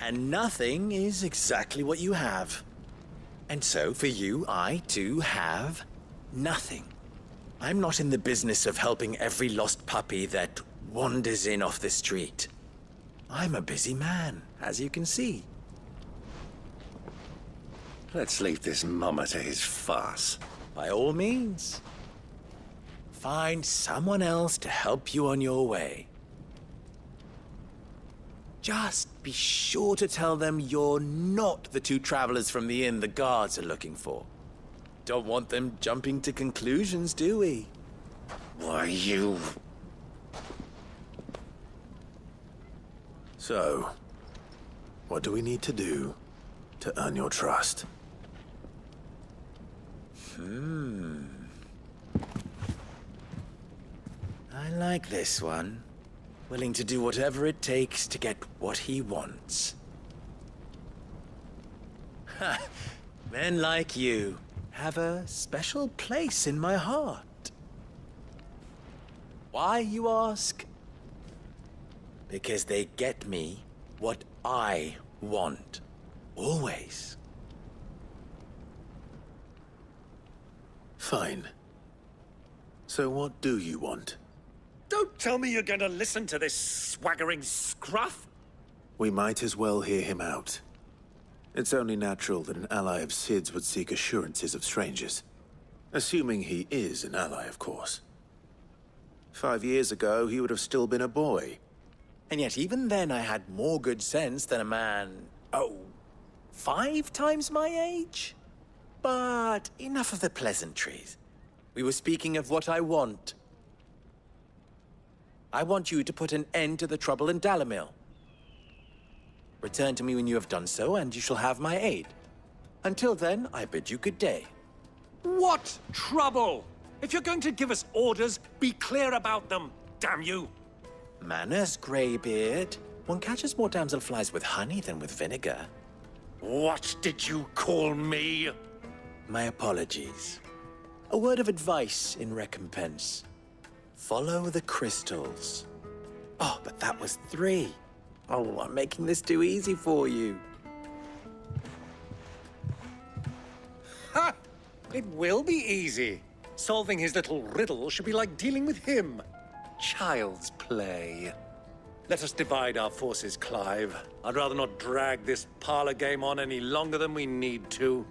And nothing is exactly what you have. And so, for you, I, too, have nothing. I'm not in the business of helping every lost puppy that wanders in off the street. I'm a busy man, as you can see. Let's leave this mummer to his farce. By all means. Find someone else to help you on your way. Just be sure to tell them you're not the two travelers from the inn the guards are looking for. Don't want them jumping to conclusions, do we? Why, you... So, what do we need to do to earn your trust? I like this one. Willing to do whatever it takes to get what he wants. Ha! Men like you have a special place in my heart. Why, you ask? Because they get me what I want. Always. Fine. So what do you want? Don't tell me you're going to listen to this swaggering scruff! We might as well hear him out. It's only natural that an ally of Sid's would seek assurances of strangers. Assuming he is an ally, of course. 5 years ago, he would have still been a boy. And yet even then I had more good sense than a man, 5 times my age? But enough of the pleasantries. We were speaking of what I want. I want you to put an end to the trouble in Dalamil. Return to me when you have done so, and you shall have my aid. Until then, I bid you good day. What trouble? If you're going to give us orders, be clear about them, damn you! Manners, Greybeard. One catches more damselflies with honey than with vinegar. What did you call me? My apologies. A word of advice in recompense. Follow the crystals. Oh, but that was 3. Oh, I'm making this too easy for you. Ha! It will be easy. Solving his little riddle should be like dealing with him. Child's play. Let us divide our forces, Clive. I'd rather not drag this parlor game on any longer than we need to.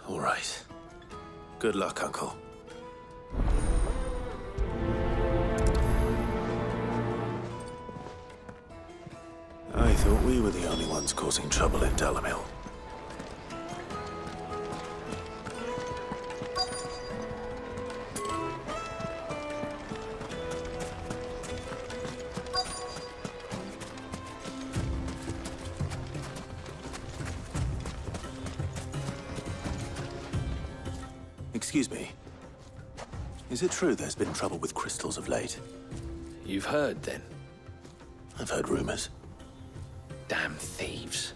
All right. Good luck, Uncle. I thought we were the only ones causing trouble in Dalamil. Excuse me. Is it true there's been trouble with crystals of late? You've heard, then? I've heard rumors. Damn thieves.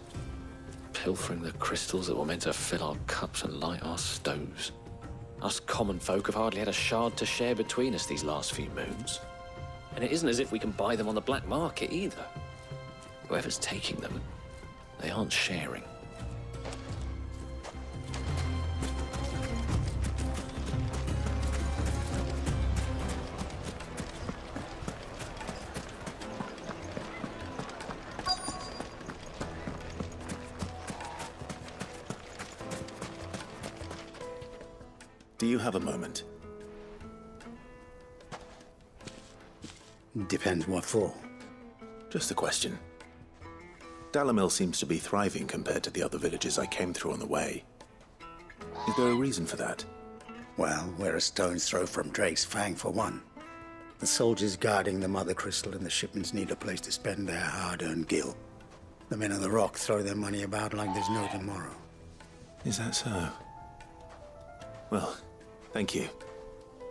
Pilfering the crystals that were meant to fill our cups and light our stoves. Us common folk have hardly had a shard to share between us these last few moons. And it isn't as if we can buy them on the black market either. Whoever's taking them, they aren't sharing. Do you have a moment? Depends what for. Just a question. Dalamil seems to be thriving compared to the other villages I came through on the way. Is there a reason for that? Well, we're a stone's throw from Drake's Fang for one. The soldiers guarding the Mother Crystal and the shipments need a place to spend their hard-earned gil. The men of the Rock throw their money about like there's no tomorrow. Is that so? Well, thank you.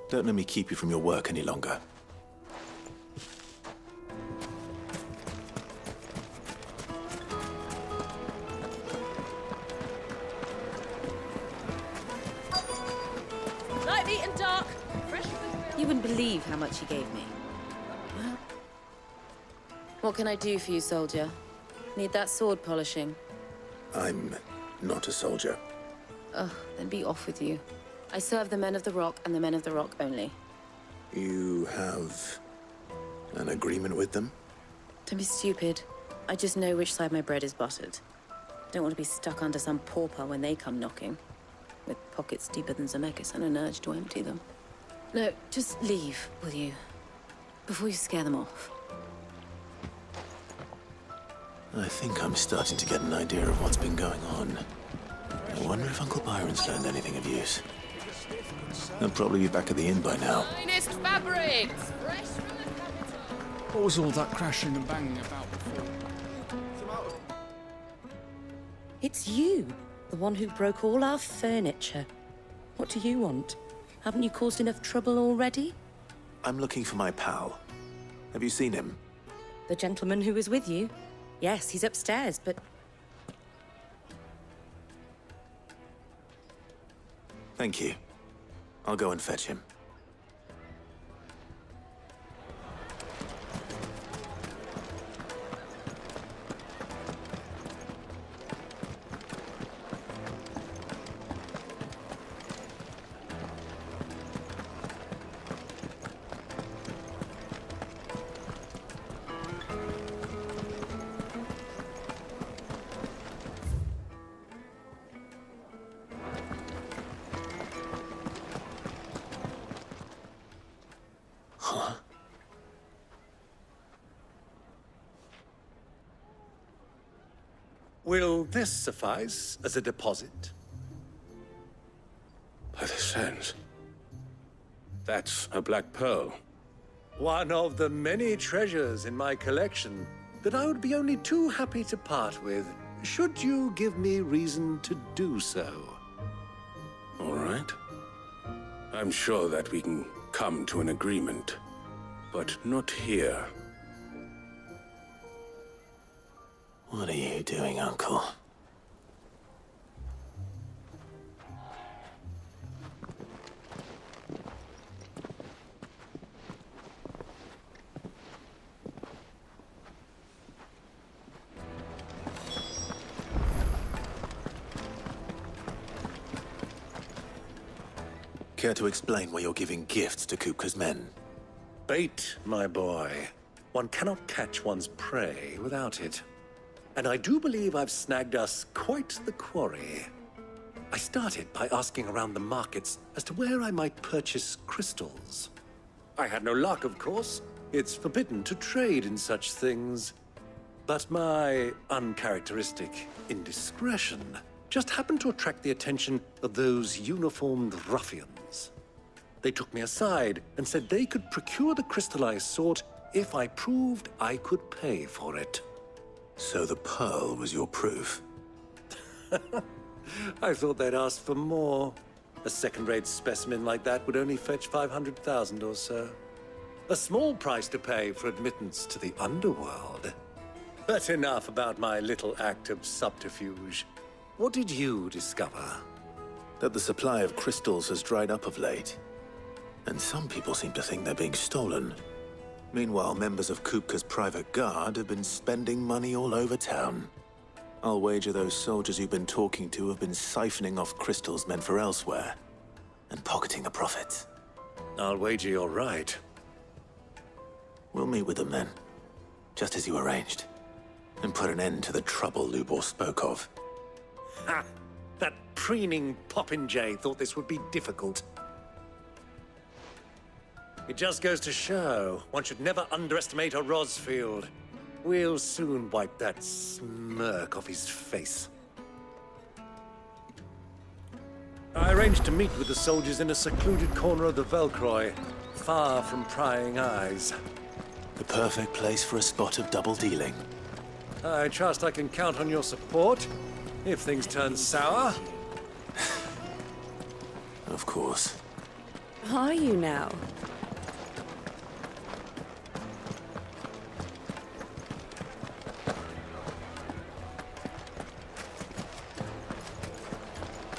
Don't let me keep you from your work any longer. Light, meat and dark. You wouldn't believe how much he gave me. What can I do for you, soldier? Need that sword polishing? I'm not a soldier. Ugh, then be off with you. I serve the men of the Rock and the men of the Rock only. You have an agreement with them? Don't be stupid. I just know which side my bread is buttered. Don't want to be stuck under some pauper when they come knocking. With pockets deeper than Zemeckis and an urge to empty them. No, just leave, will you? Before you scare them off. I think I'm starting to get an idea of what's been going on. I wonder if Uncle Byron's learned anything of use. They'll probably be back at the inn by now. Finest fabrics! Fresh from the capital! What was all that crashing and banging about before? It's you, the one who broke all our furniture. What do you want? Haven't you caused enough trouble already? I'm looking for my pal. Have you seen him? The gentleman who was with you? Yes, he's upstairs, but... Thank you. I'll go and fetch him. Will this suffice as a deposit? By the sands. That's a black pearl. One of the many treasures in my collection that I would be only too happy to part with, should you give me reason to do so. All right. I'm sure that we can come to an agreement, but not here. What are you doing, Uncle? Care to explain why you're giving gifts to Kupka's men? Bait, my boy. One cannot catch one's prey without it. And I do believe I've snagged us quite the quarry. I started by asking around the markets as to where I might purchase crystals. I had no luck, of course. It's forbidden to trade in such things. But my uncharacteristic indiscretion just happened to attract the attention of those uniformed ruffians. They took me aside and said they could procure the crystal I sought if I proved I could pay for it. So the pearl was your proof? I thought they'd ask for more. A second-rate specimen like that would only fetch 500,000 or so. A small price to pay for admittance to the underworld. But enough about my little act of subterfuge. What did you discover? That the supply of crystals has dried up of late. And some people seem to think they're being stolen. Meanwhile, members of Kupka's private guard have been spending money all over town. I'll wager those soldiers you've been talking to have been siphoning off crystals meant for elsewhere, and pocketing the profits. I'll wager you're right. We'll meet with them then, just as you arranged, and put an end to the trouble Lubor spoke of. Ha! That preening popinjay thought this would be difficult. It just goes to show one should never underestimate a Rosfield. We'll soon wipe that smirk off his face. I arranged to meet with the soldiers in a secluded corner of the Velcroy, far from prying eyes. The perfect place for a spot of double dealing. I trust I can count on your support if things turn sour. Of course. Are you now?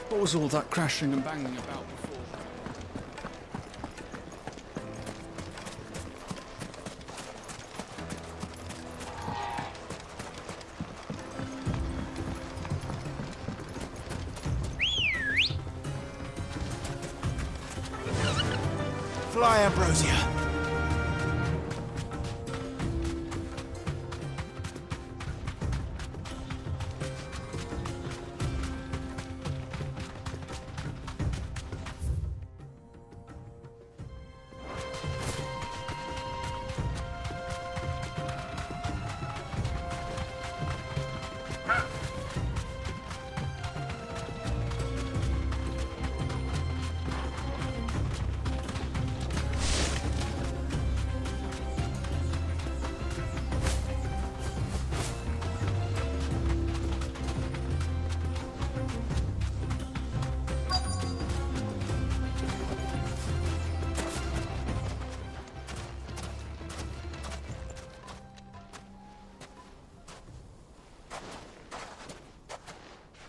What was all that crashing and banging about before? Fly, Ambrosia!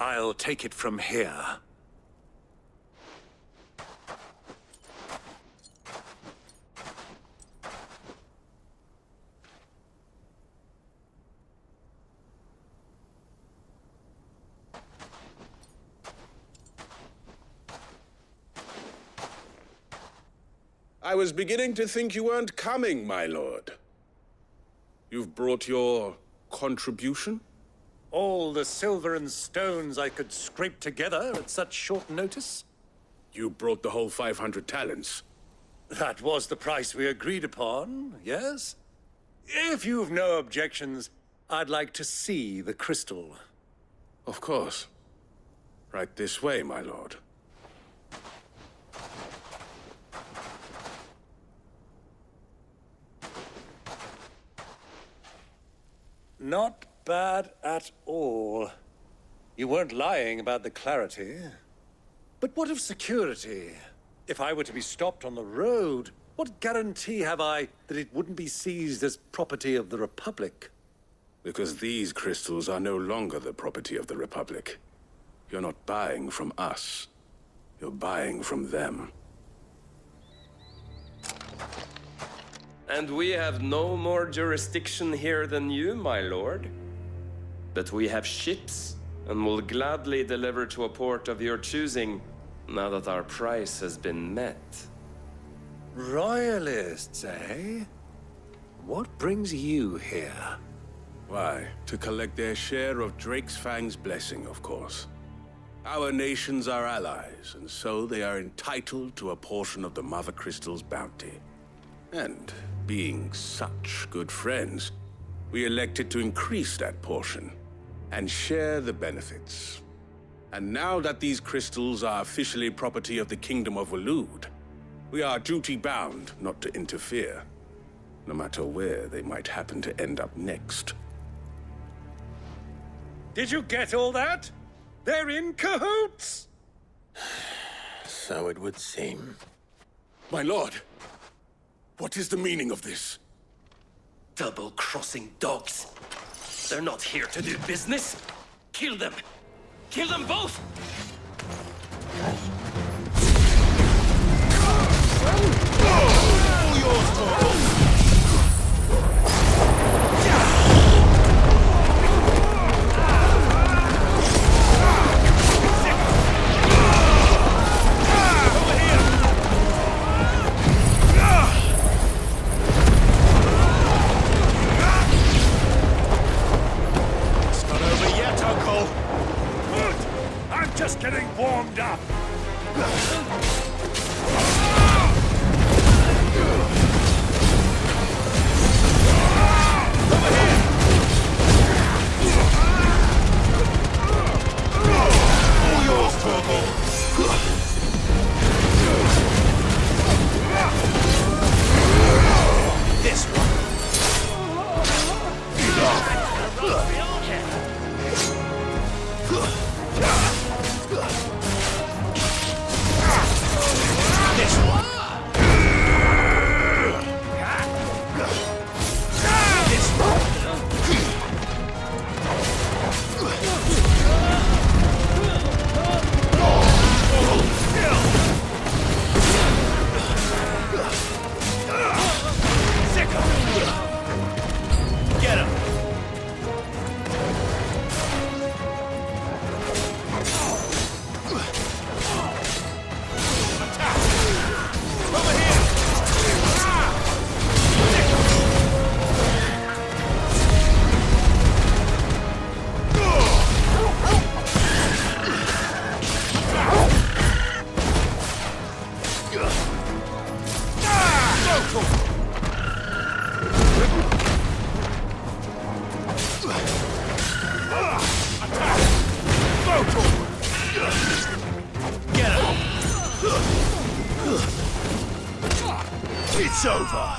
I'll take it from here. I was beginning to think you weren't coming, my lord. You've brought your contribution? All the silver and stones I could scrape together at such short notice? You brought the whole 500 talents. That was the price we agreed upon, yes? If you've no objections, I'd like to see the crystal. Of course. Right this way, my lord. Not bad at all. You weren't lying about the clarity. But what of security? If I were to be stopped on the road, what guarantee have I that it wouldn't be seized as property of the Republic? Because these crystals are no longer the property of the Republic. You're not buying from us. You're buying from them. And we have no more jurisdiction here than you, my lord. But we have ships, and will gladly deliver to a port of your choosing, now that our price has been met. Royalists, eh? What brings you here? Why, to collect their share of Drake's Fang's blessing, of course. Our nations are allies, and so they are entitled to a portion of the Mother Crystal's bounty. And, being such good friends, we elected to increase that portion and share the benefits. And now that these crystals are officially property of the Kingdom of Waloed, we are duty-bound not to interfere, no matter where they might happen to end up next. Did you get all that? They're in cahoots! So it would seem. My lord, what is the meaning of this? Double-crossing dogs. They're not here to do business. Kill them. Kill them both! Just getting warmed up. All yours, Torgal. This one. This one. This one. Get him. It's over.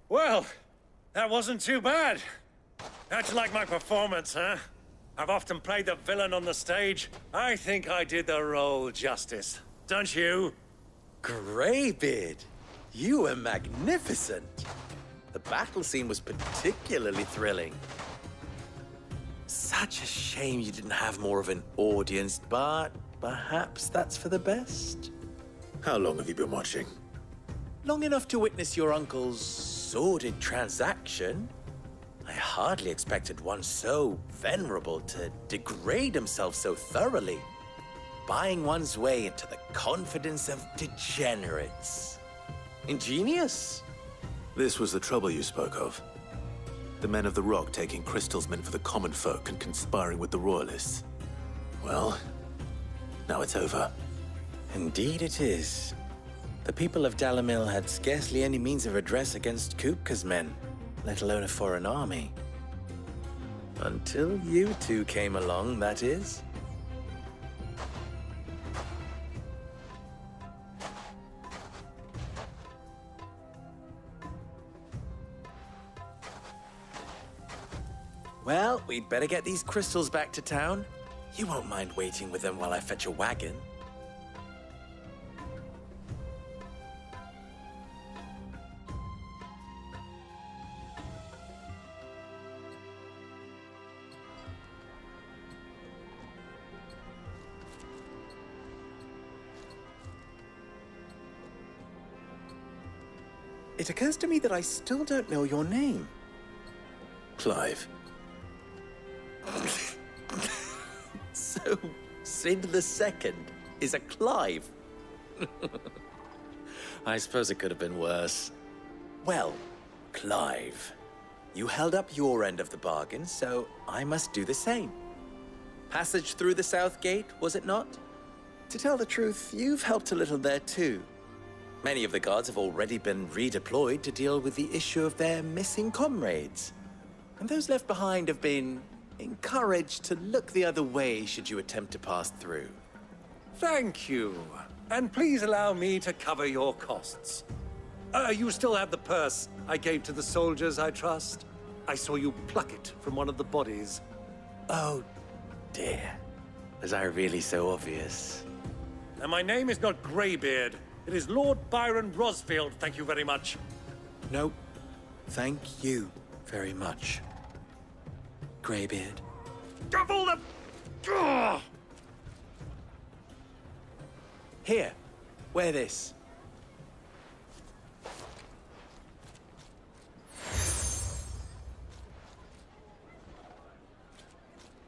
Well, that wasn't too bad. How'd you like my performance, huh? I've often played the villain on the stage. I think I did the role justice. Don't you? Greybeard, you were magnificent. The battle scene was particularly thrilling. Such a shame you didn't have more of an audience, but perhaps that's for the best. How long have you been watching? Long enough to witness your uncle's sordid transaction. I hardly expected one so venerable to degrade himself so thoroughly, buying one's way into the confidence of degenerates. Ingenious. This was the trouble you spoke of. The men of the Rock taking crystals meant for the common folk and conspiring with the Royalists. Well, now it's over. Indeed it is. The people of Dalamil had scarcely any means of redress against Kupka's men, let alone a foreign army. Until you two came along, that is. Well, we'd better get these crystals back to town. You won't mind waiting with them while I fetch a wagon. It occurs to me that I still don't know your name. Clive. So, Sid the Second is a Clive. I suppose it could have been worse. Well, Clive, you held up your end of the bargain, so I must do the same. Passage through the South Gate, was it not? To tell the truth, you've helped a little there too. Many of the guards have already been redeployed to deal with the issue of their missing comrades. And those left behind have been encouraged to look the other way should you attempt to pass through. Thank you. And please allow me to cover your costs. You still have the purse I gave to the soldiers, I trust? I saw you pluck it from one of the bodies. Oh, dear. Was I really so obvious? And my name is not Greybeard. It is Lord Byron Rosfield, thank you very much. No, thank you very much, Greybeard. Double the... Ugh! Here, wear this.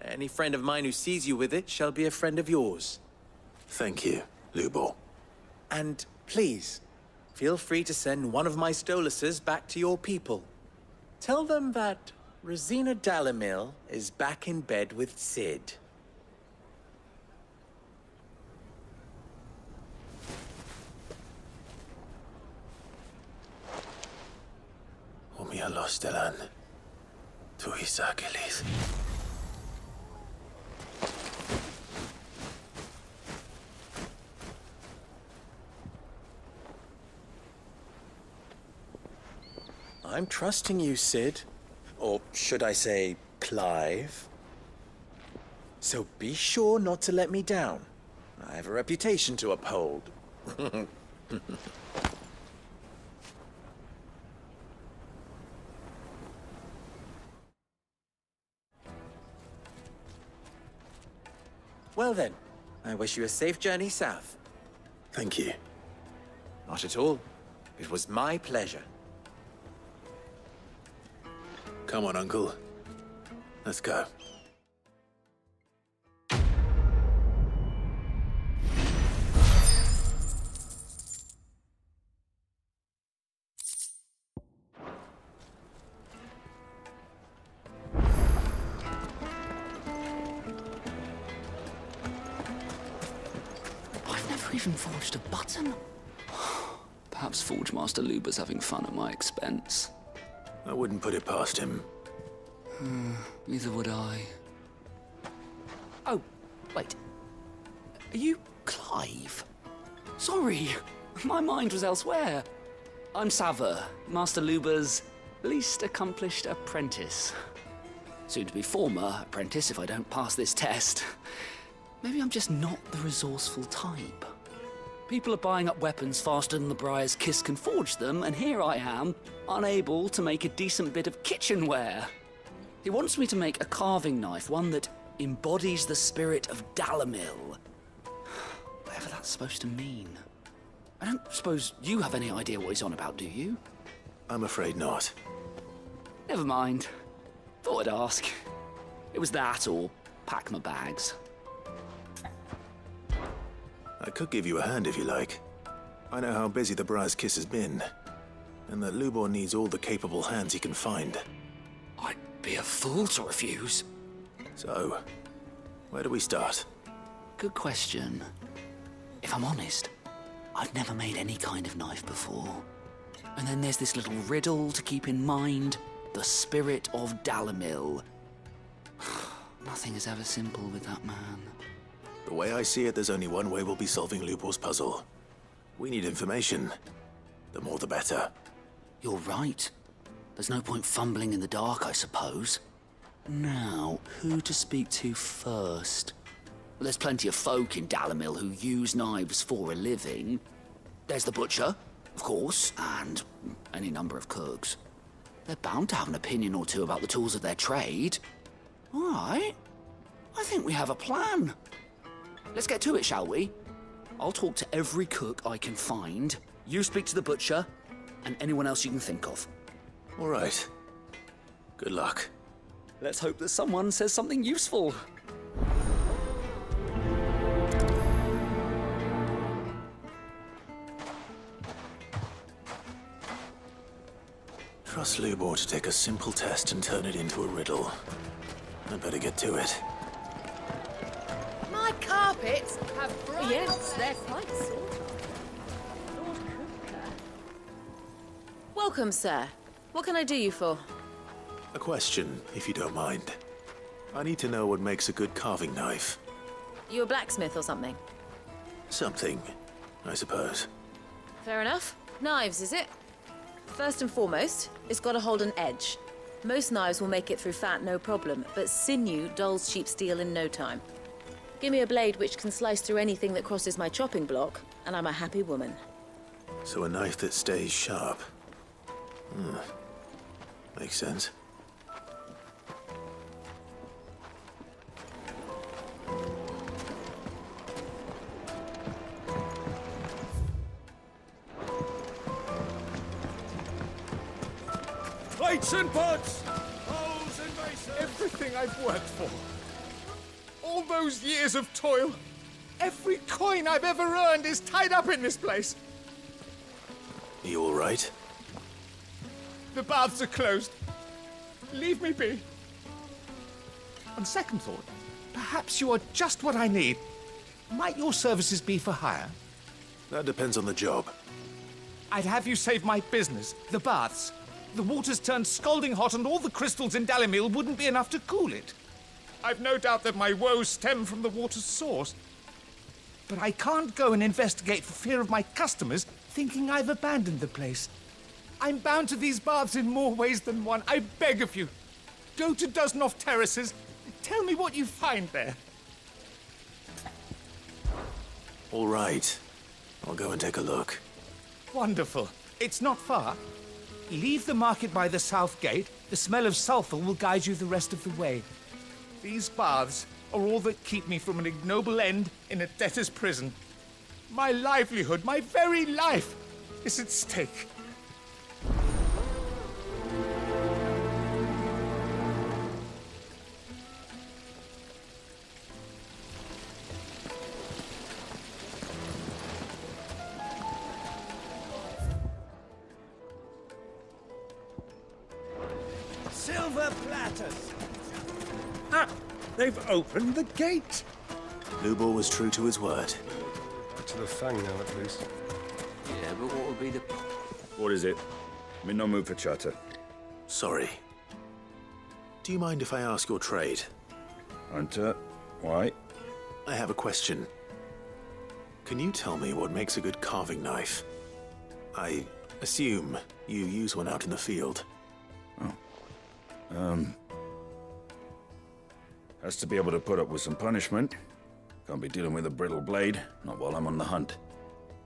Any friend of mine who sees you with it shall be a friend of yours. Thank you, Lubor. And please, feel free to send one of my Stoluses back to your people. Tell them that Rosina Dalamil is back in bed with Sid. Omia Lostelan. Tuisakelis. I'm trusting you, Sid. Or should I say, Clive? So be sure not to let me down. I have a reputation to uphold. Well then, I wish you a safe journey south. Thank you. Not at all. It was my pleasure. Come on, Uncle. Let's go. I've never even forged a button. Perhaps Forge Master Luber's having fun at my expense. I wouldn't put it past him. Neither would I. Oh, wait. Are you Clive? Sorry, my mind was elsewhere. I'm Sava, Master Luber's least accomplished apprentice. Soon to be former apprentice if I don't pass this test. Maybe I'm just not the resourceful type. People are buying up weapons faster than the Briar's Kiss can forge them, and here I am, unable to make a decent bit of kitchenware. He wants me to make a carving knife, one that embodies the spirit of Dalamil. Whatever that's supposed to mean. I don't suppose you have any idea what he's on about, do you? I'm afraid not. Never mind. Thought I'd ask. It was that or pack my bags. I could give you a hand if you like. I know how busy the Briar's Kiss has been, and that Lubor needs all the capable hands he can find. I'd be a fool to refuse. So, where do we start? Good question. If I'm honest, I've never made any kind of knife before. And then there's this little riddle to keep in mind. The spirit of Dalamil. Nothing is ever simple with that man. The way I see it, there's only one way we'll be solving Lubor's puzzle. We need information. The more the better. You're right. There's no point fumbling in the dark, I suppose. Now, who to speak to first? Well, there's plenty of folk in Dalamil who use knives for a living. There's the butcher, of course, and any number of cooks. They're bound to have an opinion or two about the tools of their trade. All right. I think we have a plan. Let's get to it, shall we? I'll talk to every cook I can find. You speak to the butcher, and anyone else you can think of. All right. Good luck. Let's hope that someone says something useful. Trust Lubor to take a simple test and turn it into a riddle. I'd better get to it. My carpets have bright. Yes, they're quite sort of. Welcome, sir. What can I do you for? A question, if you don't mind. I need to know what makes a good carving knife. You a blacksmith or something? Something, I suppose. Fair enough. Knives, is it? First and foremost, it's got to hold an edge. Most knives will make it through fat, no problem, but sinew dulls cheap steel in no time. Give me a blade which can slice through anything that crosses my chopping block, and I'm a happy woman. So a knife that stays sharp. Makes sense. Plates and pots! Bowls and vases! Everything I've worked for. All those years of toil. Every coin I've ever earned is tied up in this place. Are you all right? The baths are closed. Leave me be. On second thought, perhaps you are just what I need. Might your services be for hire? That depends on the job. I'd have you save my business, the baths. The water's turned scalding hot and all the crystals in Dalamil wouldn't be enough to cool it. I've no doubt that my woes stem from the water's source. But I can't go and investigate for fear of my customers thinking I've abandoned the place. I'm bound to these baths in more ways than one. I beg of you. Go to Dusnoff Terraces. Tell me what you find there. All right. I'll go and take a look. Wonderful. It's not far. Leave the market by the south gate. The smell of sulphur will guide you the rest of the way. These baths are all that keep me from an ignoble end in a debtor's prison. My livelihood, my very life, is at stake. Silver platters! Ah! They've opened the gate! Lubor was true to his word. To the fang now, at least. Yeah, but what would be the... What is it? I'm in no mood for chatter. Sorry. Do you mind if I ask your trade? Hunter, why? I have a question. Can you tell me what makes a good carving knife? I assume you use one out in the field. Has to be able to put up with some punishment. Can't be dealing with a brittle blade, not while I'm on the hunt.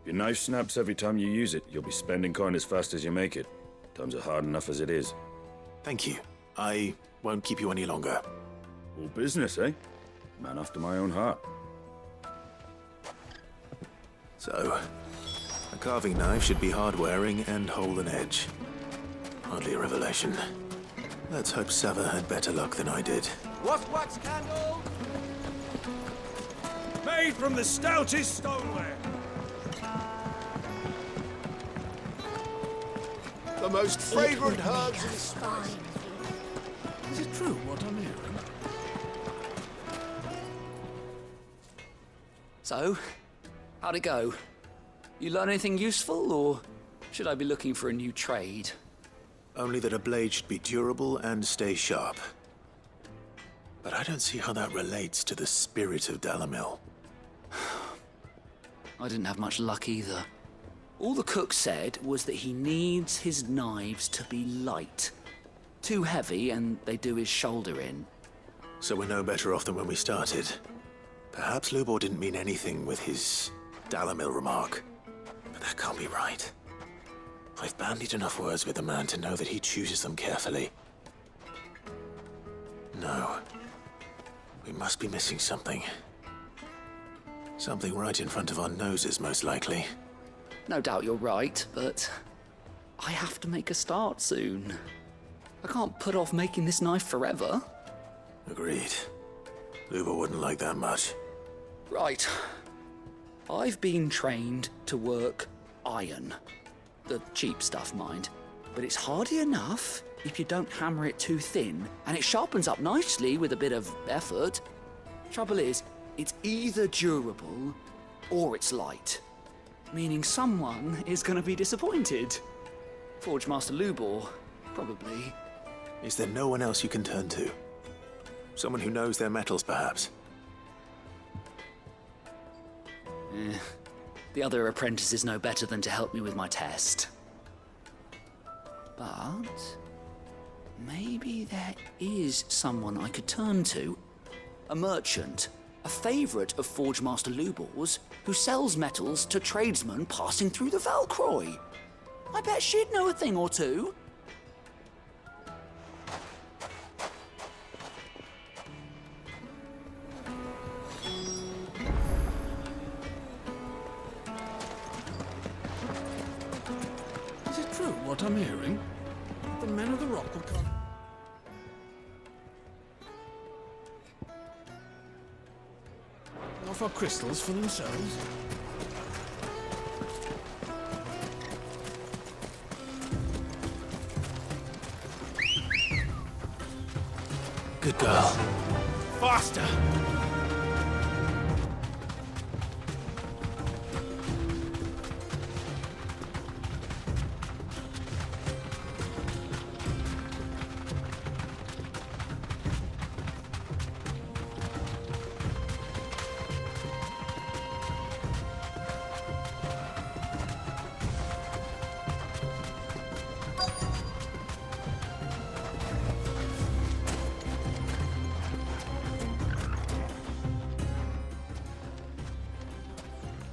If your knife snaps every time you use it, you'll be spending coin as fast as you make it. Times are hard enough as it is. Thank you. I won't keep you any longer. All business, eh? Man after my own heart. So, a carving knife should be hard-wearing and hold an edge. Hardly a revelation. Let's hope Sava had better luck than I did. What wax candle? Made from the stoutest stoneware. The most fragrant herbs in spice. Is it true what I'm hearing? So, how'd it go? You learn anything useful, or should I be looking for a new trade? Only that a blade should be durable and stay sharp. But I don't see how that relates to the spirit of Dalamil. I didn't have much luck either. All the cook said was that he needs his knives to be light. Too heavy and they do his shoulder in. So we're no better off than when we started. Perhaps Lubor didn't mean anything with his Dalamil remark. But that can't be right. I've bandied enough words with the man to know that he chooses them carefully. No. We must be missing something. Something right in front of our noses, most likely. No doubt you're right, but I have to make a start soon. I can't put off making this knife forever. Agreed. Lubor wouldn't like that much. Right. I've been trained to work iron. The cheap stuff, mind. But it's hardy enough if you don't hammer it too thin, and it sharpens up nicely with a bit of effort. Trouble is, it's either durable or it's light. Meaning someone is going to be disappointed. Forge Master Lubor, probably. Is there no one else you can turn to? Someone who knows their metals, perhaps? The other apprentices know better than to help me with my test. But maybe there is someone I could turn to. A merchant, a favourite of Forge Master Lubor's, who sells metals to tradesmen passing through the Valcroy. I bet she'd know a thing or two. Is it true what I'm hearing? The men of the rock will come. Offer crystals for themselves. Good girl. Faster!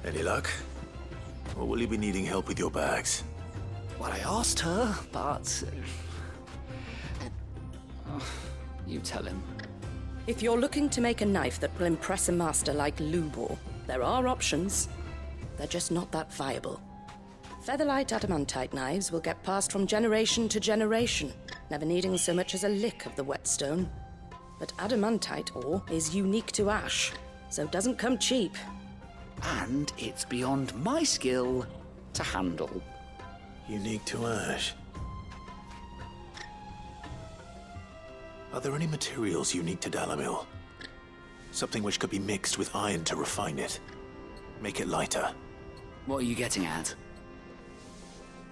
Any luck? Or will you be needing help with your bags? Well, I asked her, but... you tell him. If you're looking to make a knife that will impress a master like Lubor, there are options. They're just not that viable. Featherlight adamantite knives will get passed from generation to generation, never needing so much as a lick of the whetstone. But adamantite ore is unique to ash, so doesn't come cheap. And it's beyond my skill to handle. Unique to ash. Are there any materials unique to Dalamil? Something which could be mixed with iron to refine it. Make it lighter. What are you getting at?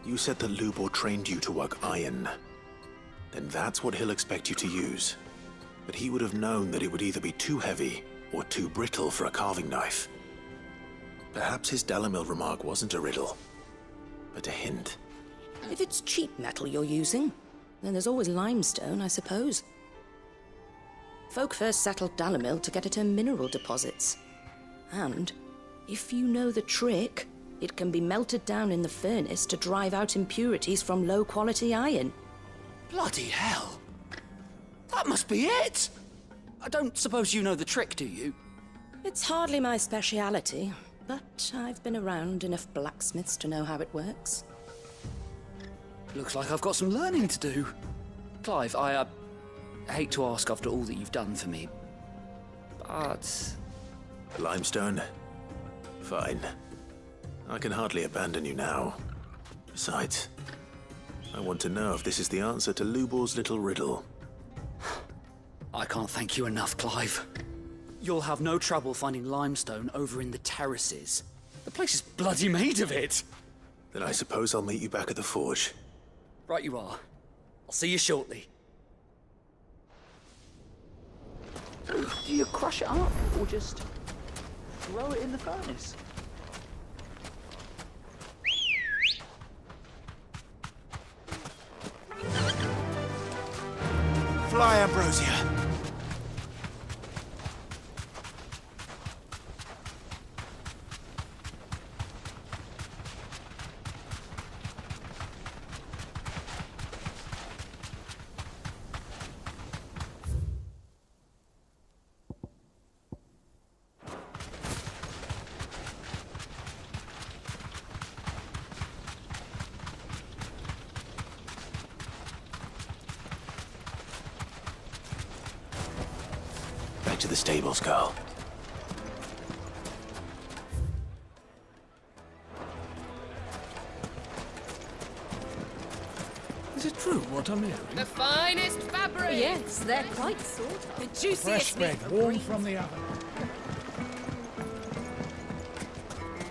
You said that Lubor trained you to work iron. Then that's what he'll expect you to use. But he would have known that it would either be too heavy or too brittle for a carving knife. Perhaps his Dalamil remark wasn't a riddle, but a hint. If it's cheap metal you're using, then there's always limestone, I suppose. Folk first settled Dalamil to get at her mineral deposits. And, if you know the trick, it can be melted down in the furnace to drive out impurities from low-quality iron. Bloody hell! That must be it! I don't suppose you know the trick, do you? It's hardly my speciality, but I've been around enough blacksmiths to know how it works. Looks like I've got some learning to do. Clive, I hate to ask after all that you've done for me, but... Limestone? Fine. I can hardly abandon you now. Besides, I want to know if this is the answer to Lubor's little riddle. I can't thank you enough, Clive. You'll have no trouble finding limestone over in the terraces. The place is bloody made of it. Then I suppose I'll meet you back at the forge. Right you are. I'll see you shortly. Do you crush it up or just throw it in the furnace? Fly, Ambrosia. Back to the stables, girl. Is it true what I'm hearing? The finest fabric! Yes, they're quite sought. The juiciest Fresh meat bread, warm from the oven.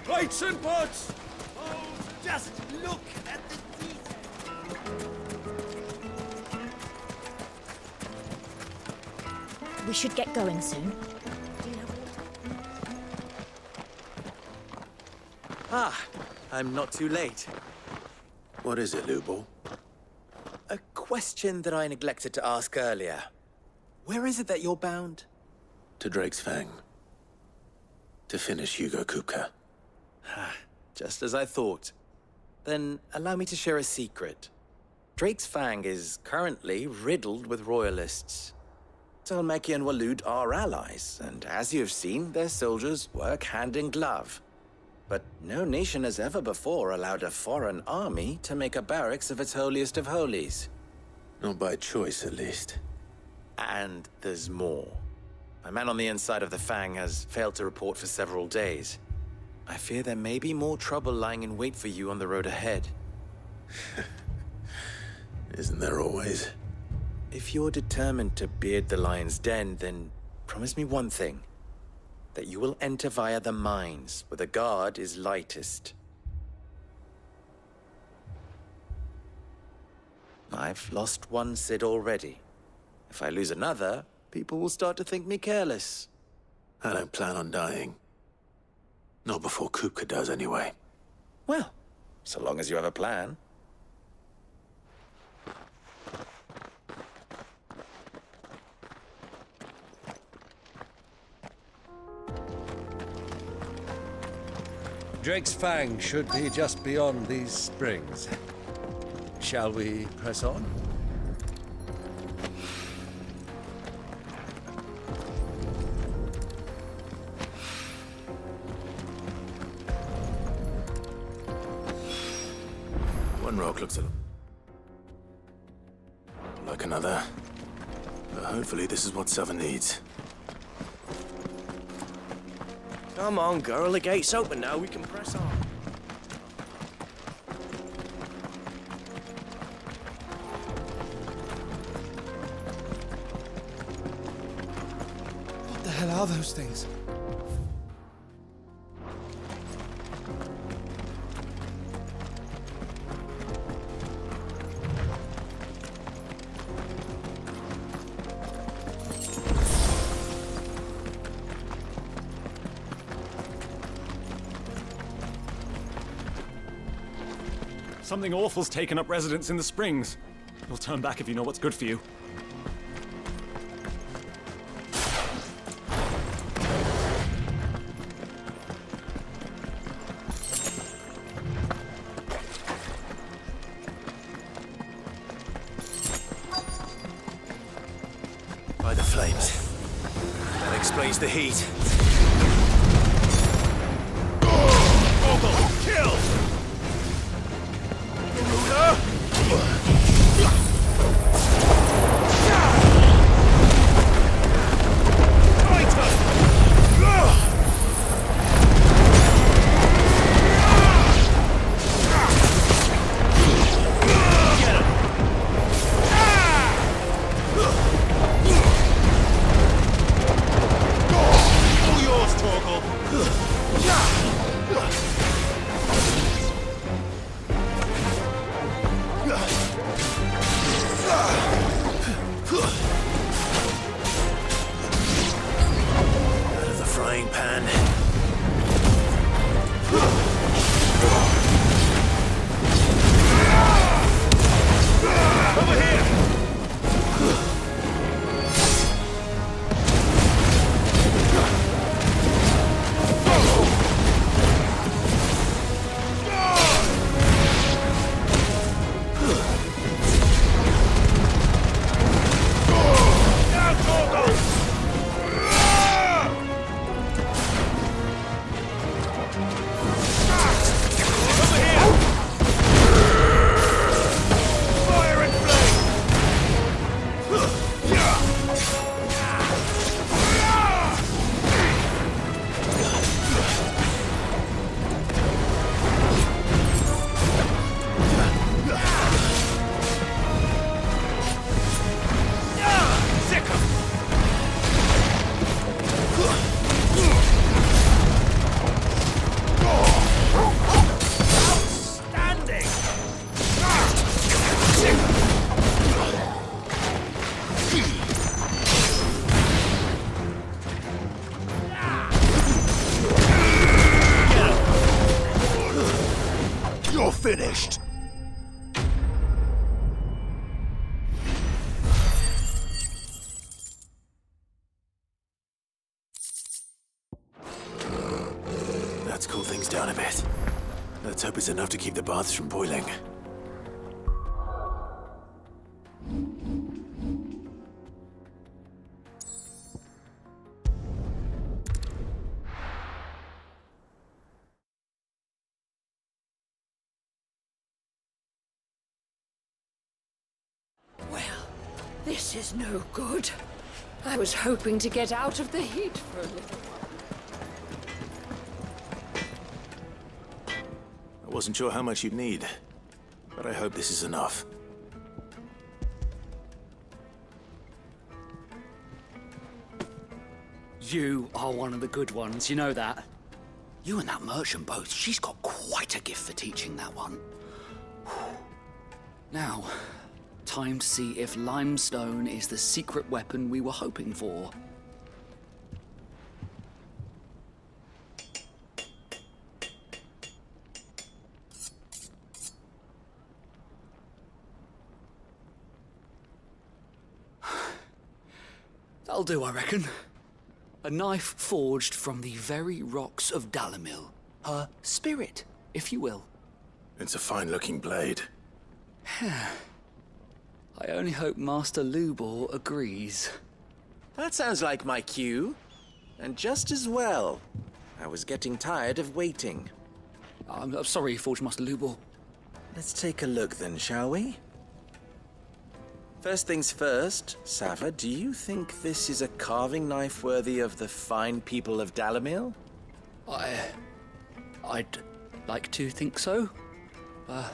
Plates and pots! Oh, just look at the detail. We should get going soon. Ah, I'm not too late. What is it, Lubor? A question that I neglected to ask earlier. Where is it that you're bound? To Drake's Fang. To finish Hugo Kupka. Just as I thought. Then allow me to share a secret. Drake's Fang is currently riddled with royalists. Talmeki and Waloed are allies, and as you have seen, their soldiers work hand in glove. But no nation has ever before allowed a foreign army to make a barracks of its holiest of holies. Not by choice, at least. And there's more. A man on the inside of the Fang has failed to report for several days. I fear there may be more trouble lying in wait for you on the road ahead. Isn't there always? If you're determined to beard the lion's den, then promise me one thing. That you will enter via the mines, where the guard is lightest. I've lost one Cid already. If I lose another, people will start to think me careless. I don't plan on dying. Not before Kupka does, anyway. Well, so long as you have a plan. Drake's Fang should be just beyond these springs. Shall we press on? One rock looks like another. But hopefully this is what Southern needs. Come on, girl, the gate's open now, we can press on. What the hell are those things? Something awful's taken up residence in the springs. You'll turn back if you know what's good for you. By the flames. That explains the heat. Kill! Let's cool things down a bit. Let's hope it's enough to keep the baths from boiling. This is no good. I was hoping to get out of the heat for a little while. I wasn't sure how much you'd need, but I hope this is enough. You are one of the good ones, you know that? You and that merchant both, she's got quite a gift for teaching that one. Now, time to see if limestone is the secret weapon we were hoping for. That'll do, I reckon. A knife forged from the very rocks of Dalimil. Her spirit, if you will. It's a fine-looking blade. I only hope Master Lubor agrees. That sounds like my cue. And just as well. I was getting tired of waiting. I'm sorry, Forge Master Lubor. Let's take a look then, shall we? First things first, Sava, do you think this is a carving knife worthy of the fine people of Dalimil? I'd like to think so. But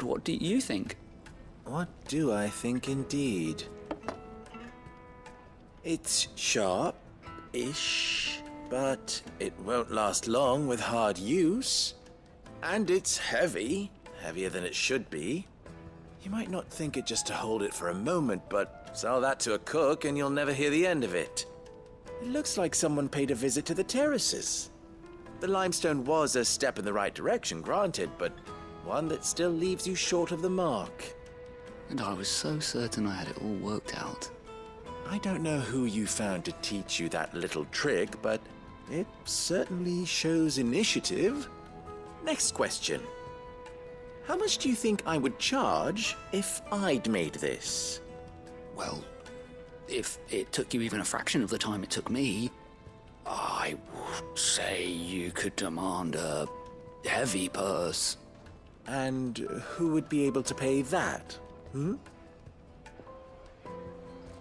what do you think? What do I think indeed? It's sharp-ish, but it won't last long with hard use. And it's heavy, heavier than it should be. You might not think it just to hold it for a moment, but sell that to a cook and you'll never hear the end of it. It looks like someone paid a visit to the terraces. The limestone was a step in the right direction, granted, but one that still leaves you short of the mark. And I was so certain I had it all worked out. I don't know who you found to teach you that little trick, but it certainly shows initiative. Next question. How much do you think I would charge if I'd made this? Well, if it took you even a fraction of the time it took me, I would say you could demand a heavy purse. And who would be able to pay that?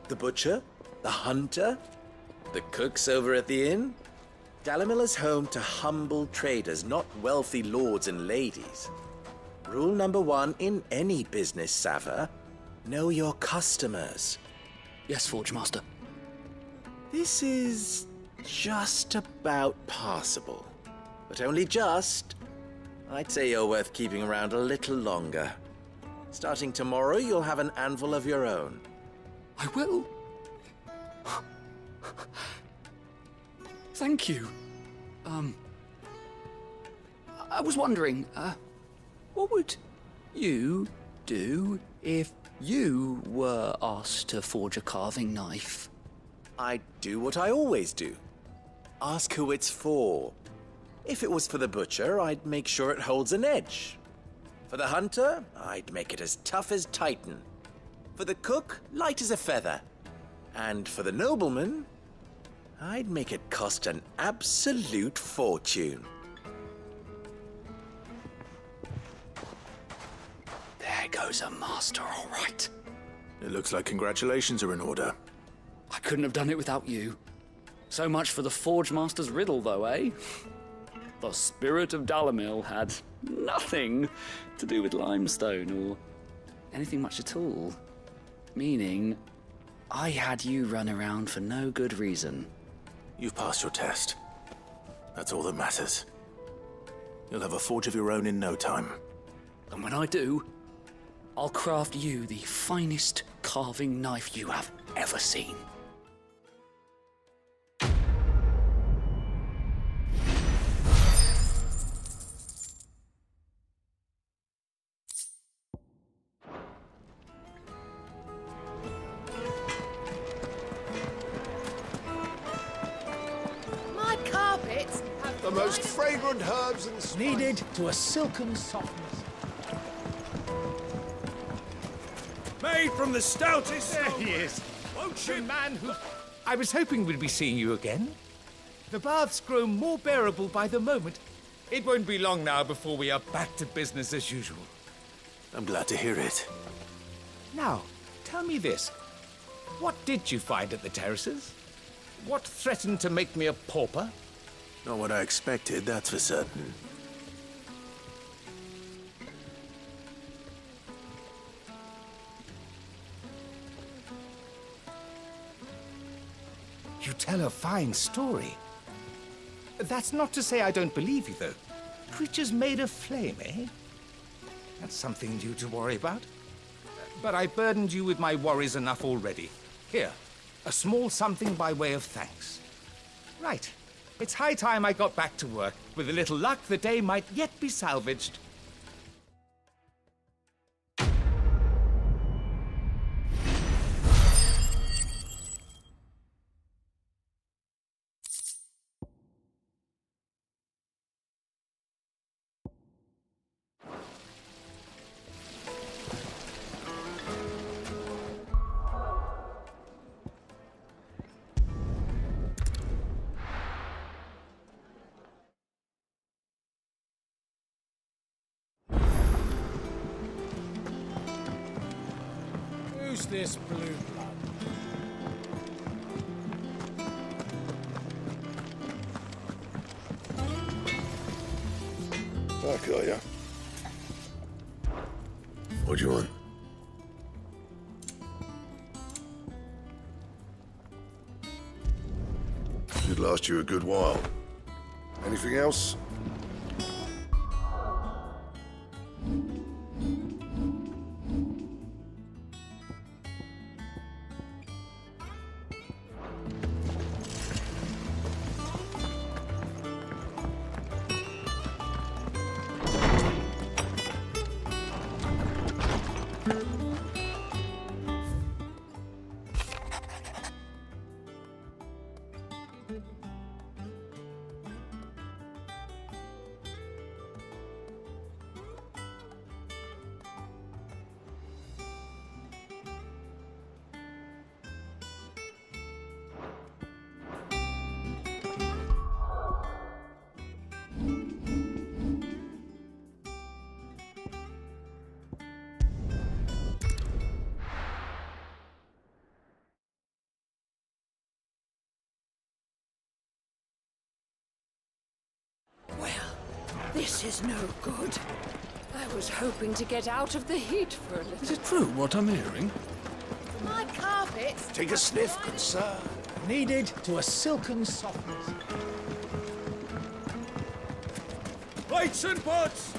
The butcher? The hunter? The cooks over at the inn? Dalimil is home to humble traders, not wealthy lords and ladies. Rule number 1 in any business, Sava. Know your customers. Yes, Forge Master. This is just about passable. But only just. I'd say you're worth keeping around a little longer. Starting tomorrow, you'll have an anvil of your own. I will. Thank you. I was wondering, what would you do if you were asked to forge a carving knife? I'd do what I always do. Ask who it's for. If it was for the butcher, I'd make sure it holds an edge. For the hunter, I'd make it as tough as Titan. For the cook, light as a feather. And for the nobleman, I'd make it cost an absolute fortune. There goes a master, all right. It looks like congratulations are in order. I couldn't have done it without you. So much for the Forge Master's riddle, though, eh? The spirit of Dalimil had nothing to do with limestone or anything much at all. Meaning, I had you run around for no good reason. You've passed your test. That's all that matters. You'll have a forge of your own in no time. And when I do, I'll craft you the finest carving knife you have ever seen. My carpets have the most fragrant herbs and spices. Kneaded to a silken softness. Made from the stoutest... There he is. The man who... I was hoping we'd be seeing you again. The baths grow more bearable by the moment. It won't be long now before we are back to business as usual. I'm glad to hear it. Now, tell me this. What did you find at the terraces? What threatened to make me a pauper? Not what I expected, that's for certain. You tell a fine story. That's not to say I don't believe you, though. Creatures made of flame, eh? That's something new to worry about. But I burdened you with my worries enough already. Here, a small something by way of thanks. Right. It's high time I got back to work. With a little luck, the day might yet be salvaged. Who's this blue blood? Back, are ya? What do you want? Should last you a good while. Anything else? This is no good. I was hoping to get out of the heat for a little. Is it true what I'm hearing? My carpets! Take a sniff, good sir. Kneaded to a silken softness. Lights and pots!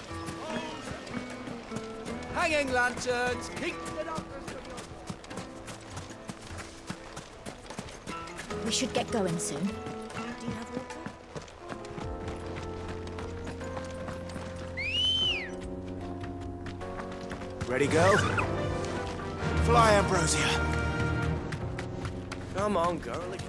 Hanging lanterns, keep it up. We should get going soon. Do you have water? Ready, go? Fly, Ambrosia. Come on, girlie.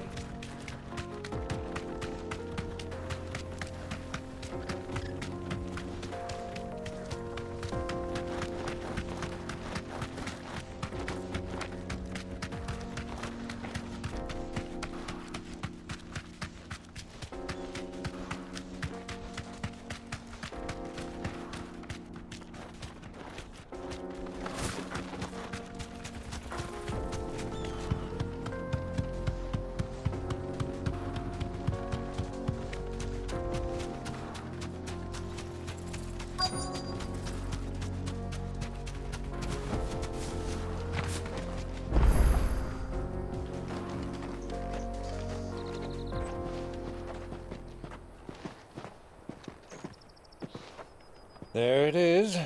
There it is.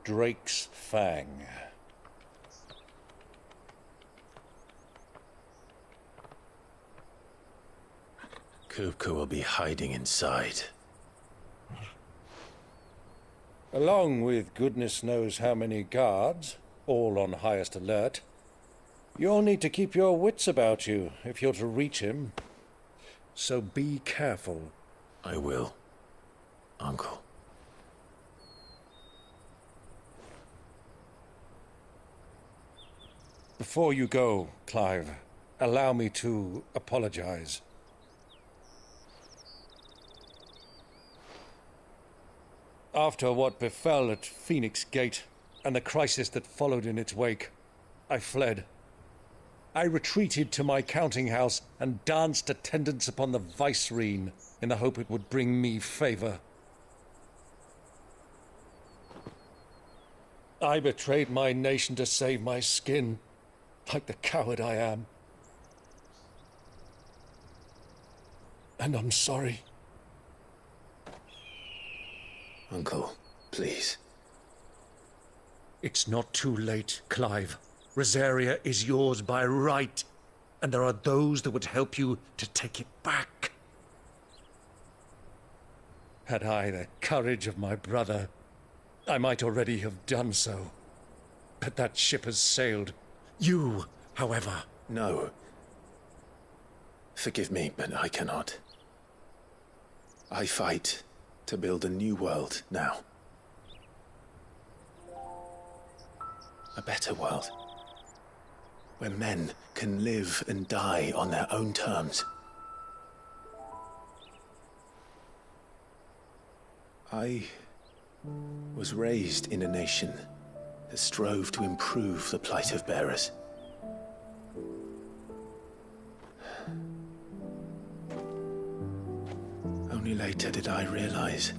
Drake's Fang. Kupka will be hiding inside. Along with goodness knows how many guards, all on highest alert. You'll need to keep your wits about you if you're to reach him. So be careful. I will. Uncle. Before you go, Clive, allow me to apologize. After what befell at Phoenix Gate and the crisis that followed in its wake, I fled. I retreated to my counting house and danced attendance upon the vicereine in the hope it would bring me favor. I betrayed my nation to save my skin, like the coward I am. And I'm sorry. Uncle, please. It's not too late, Clive. Rosaria is yours by right, and there are those that would help you to take it back. Had I the courage of my brother, I might already have done so. But that ship has sailed. You, however... No. Forgive me, but I cannot. I fight to build a new world now. A better world. Where men can live and die on their own terms. I was raised in a nation that strove to improve the plight of bearers. Only later did I realize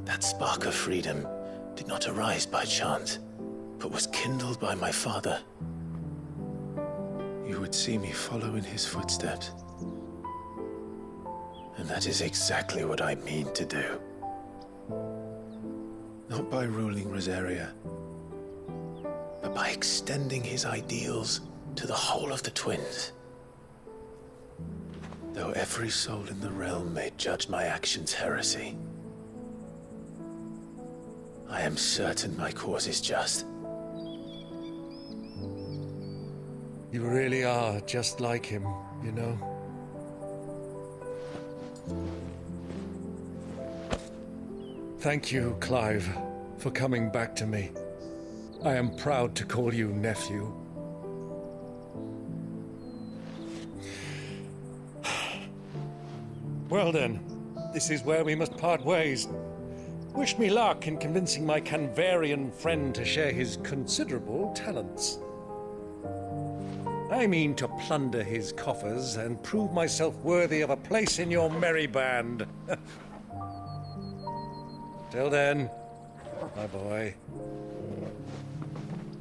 that spark of freedom did not arise by chance, but was kindled by my father. You would see me follow in his footsteps. And that is exactly what I mean to do. Not by ruling Rosaria, but by extending his ideals to the whole of the twins. Though every soul in the realm may judge my actions heresy, I am certain my cause is just. You really are just like him, you know? Thank you, Clive, for coming back to me. I am proud to call you nephew. Well then, this is where we must part ways. Wish me luck in convincing my Canvarian friend to share his considerable talents. I mean to plunder his coffers and prove myself worthy of a place in your merry band. Till then, my boy.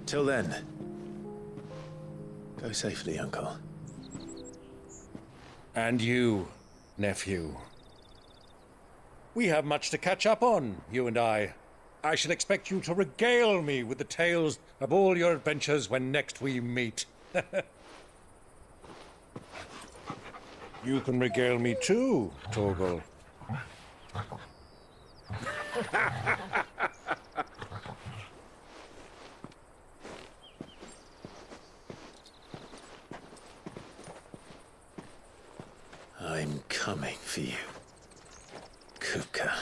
Till then, go safely, Uncle. And you, nephew. We have much to catch up on, you and I. I shall expect you to regale me with the tales of all your adventures when next we meet. You can regale me too, Torgal. I'm coming for you, Kuka.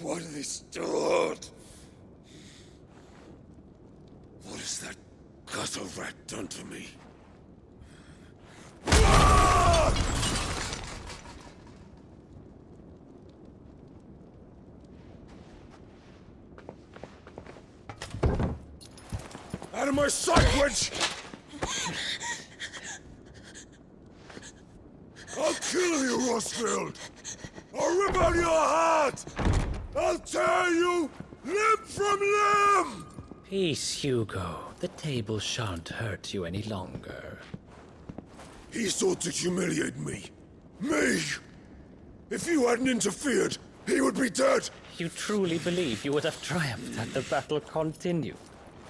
What have they stored? What has that gutter rat done to me? Out of my sight, witch! I'll kill kill you, Rosfield! I'll rip out your heart! I'll tear you limb from limb! Peace, Hugo. The table shan't hurt you any longer. He sought to humiliate me. Me! If you hadn't interfered, he would be dead! You truly believe you would have triumphed had the battle continued?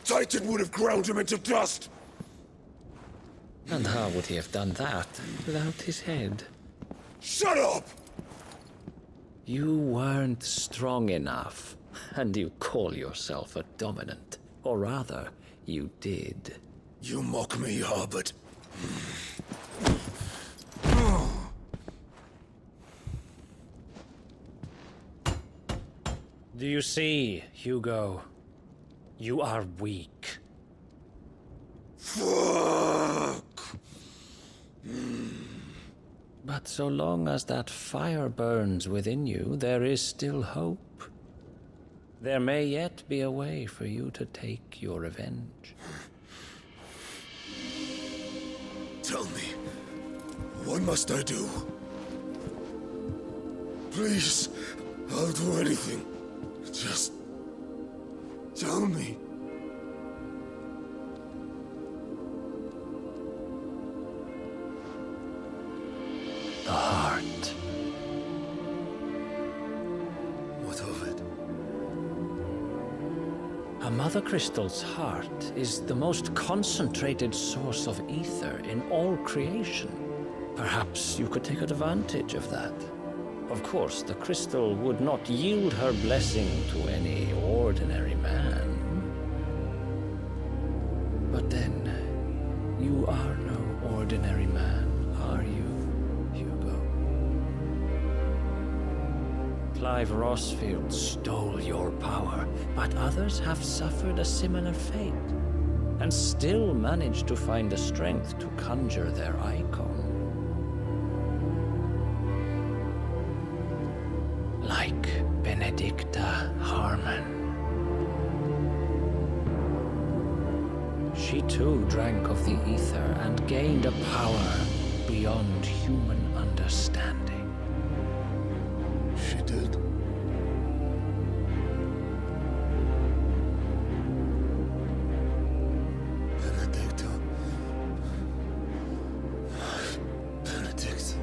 Titan would have ground him into dust! And how would he have done that without his head? Shut up! You weren't strong enough, and you call yourself a dominant. Or rather, you did. You mock me, Harbert. Do you see, Hugo? You are weak. Fuck! But so long as that fire burns within you, there is still hope. There may yet be a way for you to take your revenge. Tell me, what must I do? Please, I'll do anything. Just tell me. The heart. What of it? A Mother Crystal's heart is the most concentrated source of ether in all creation. Perhaps you could take advantage of that. Of course, the crystal would not yield her blessing to any ordinary man. But then, you are no ordinary man, are you, Hugo? Clive Rosfield stole your power, but others have suffered a similar fate, and still managed to find the strength to conjure their icon. Like Benedicta Harmon. She too drank of the ether and gained a power beyond human understanding. She did. Benedicta. Benedict.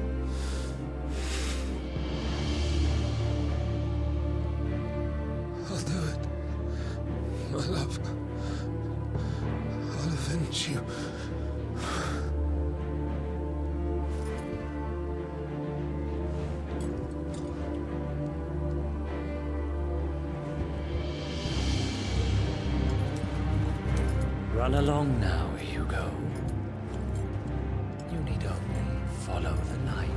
I'll do it. My love. I'll avenge you. Run along now, Hugo. You need only follow the light.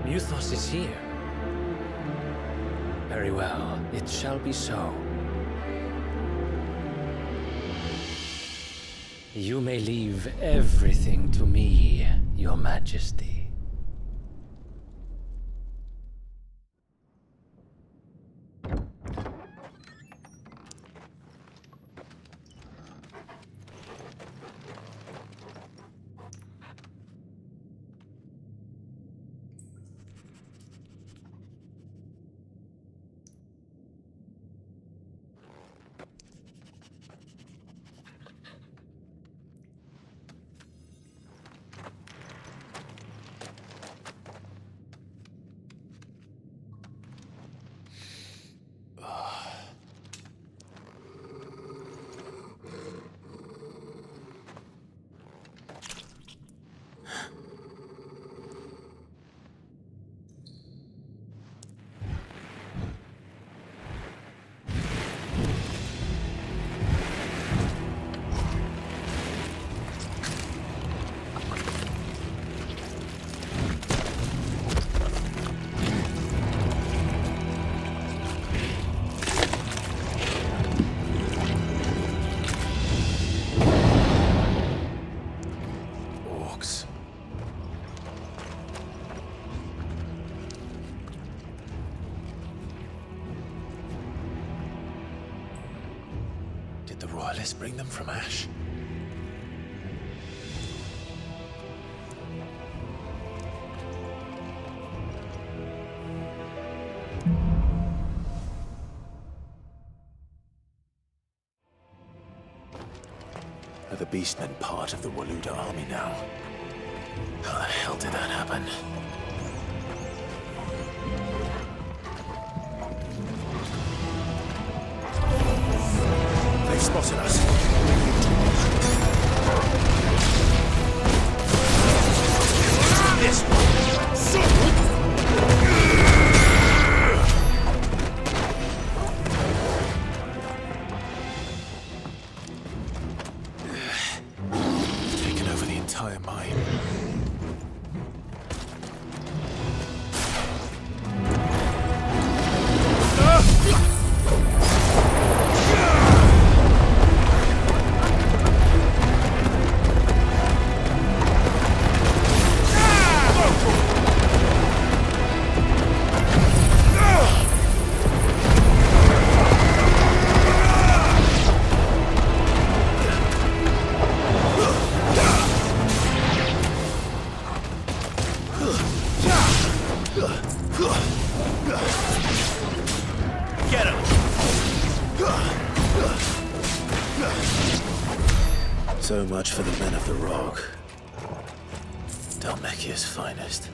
Muthos is here. Very well, it shall be so. You may leave everything to me, Your Majesty. Did the royalists bring them from Ash? Are the beastmen part of the Waluda army now? How the hell did that happen? They've spotted us. This one. Taken over the entire mine. Get him! So much for the men of the Rock. Dhalmekia's finest.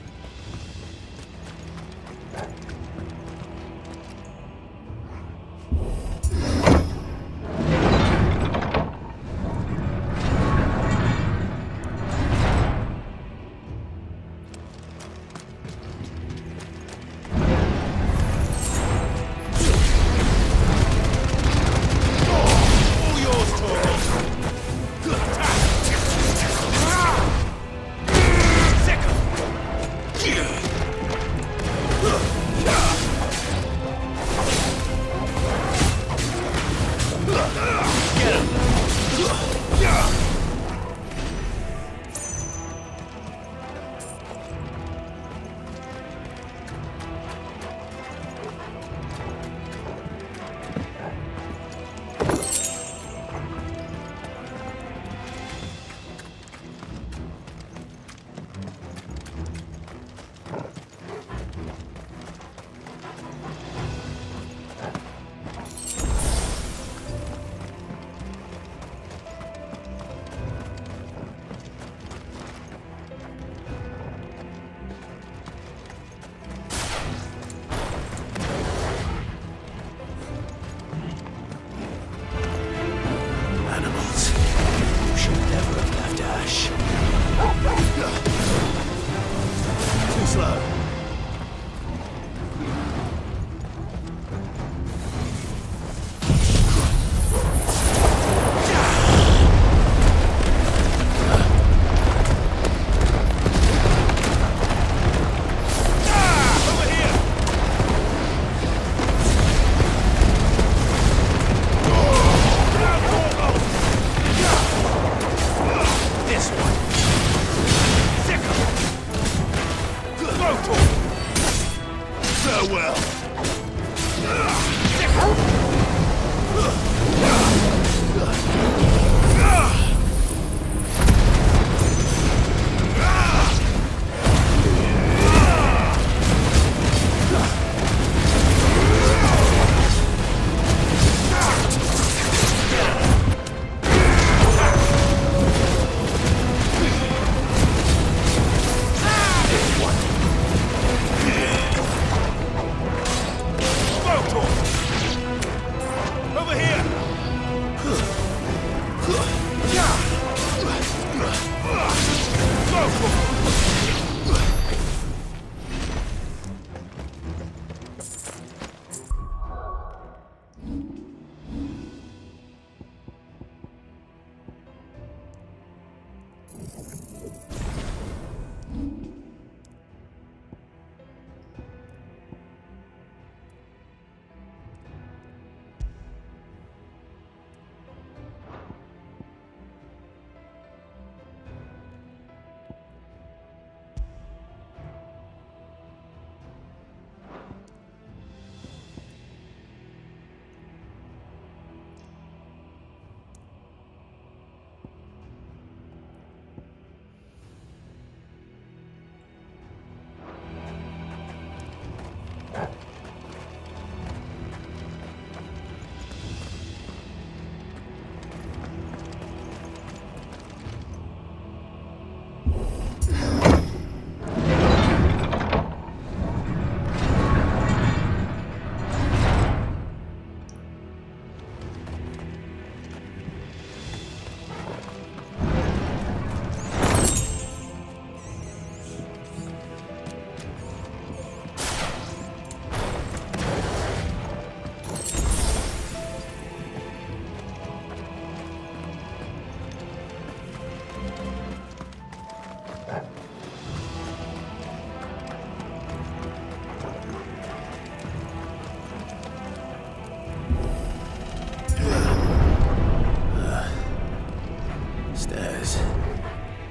Stairs.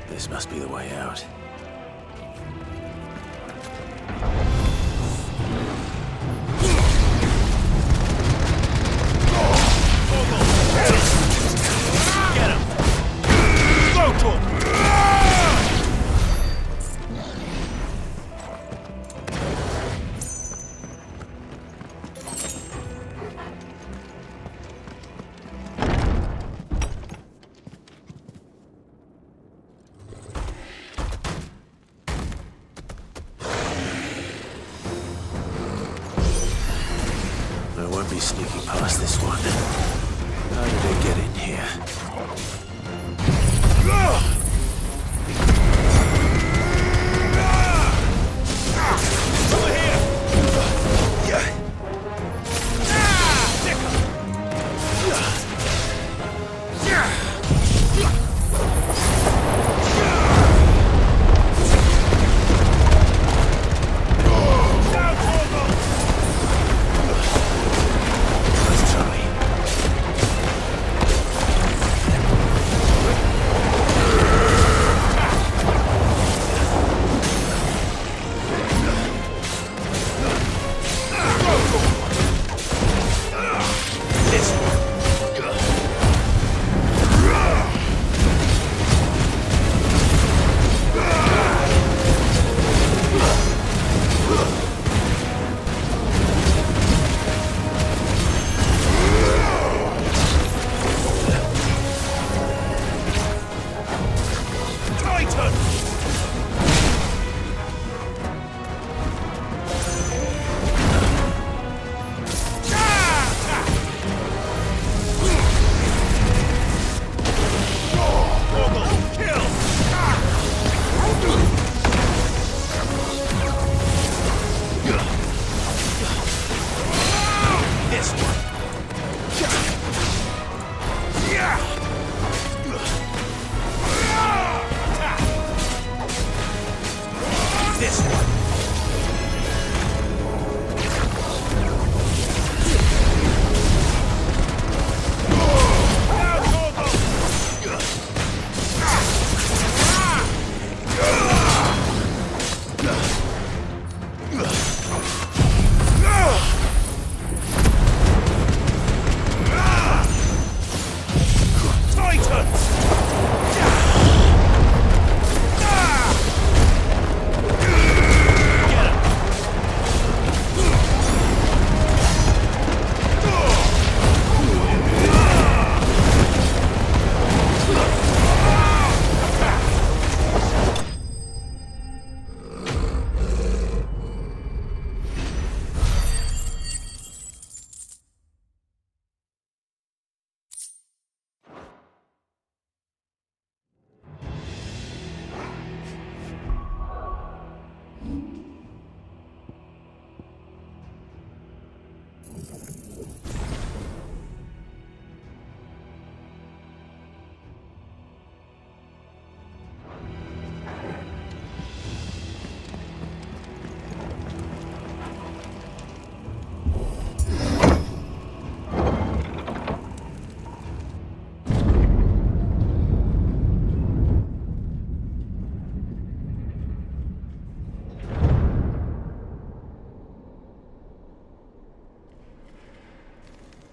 This must be the way out. Get him! Go to him! I won't be sneaking past this one. How did they get in here? Over here!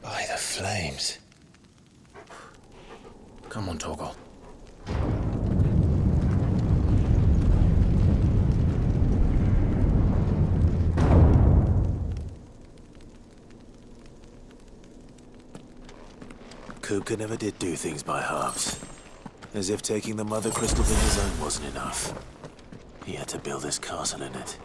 By the flames. Come on, Torgal. Kupka never did do things by halves. As if taking the Mother Crystal in his own wasn't enough. He had to build his castle in it.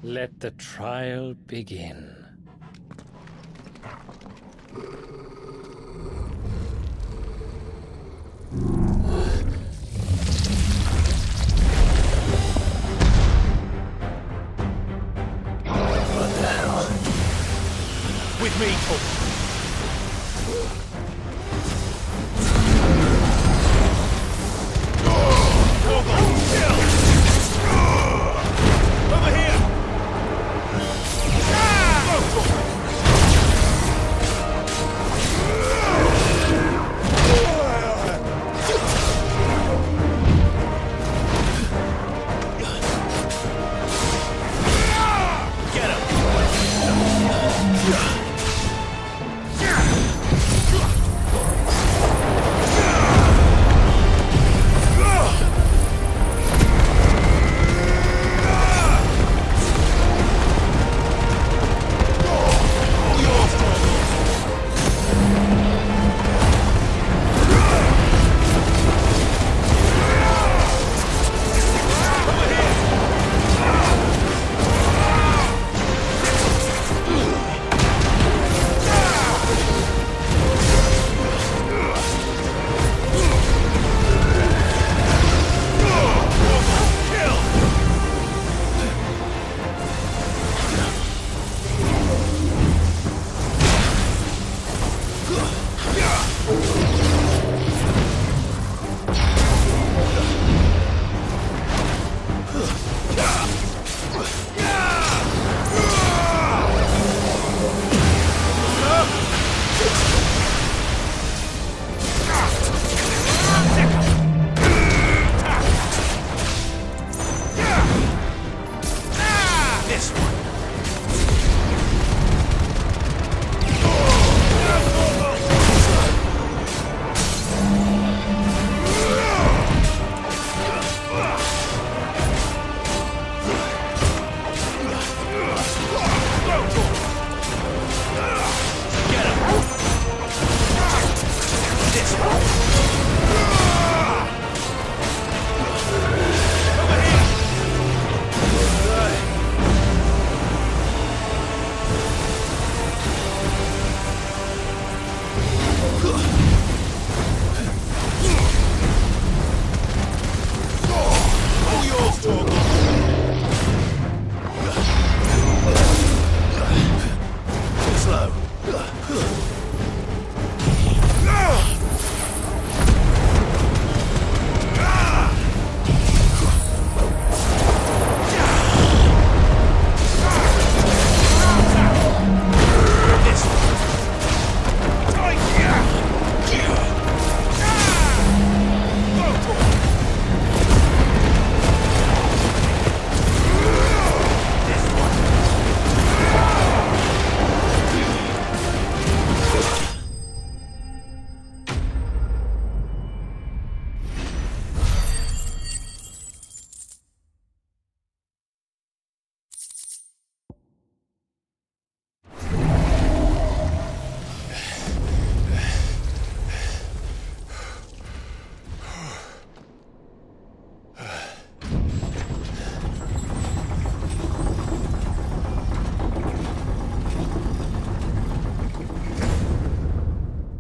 Let the trial begin. What the hell? With me, Paul. Over here!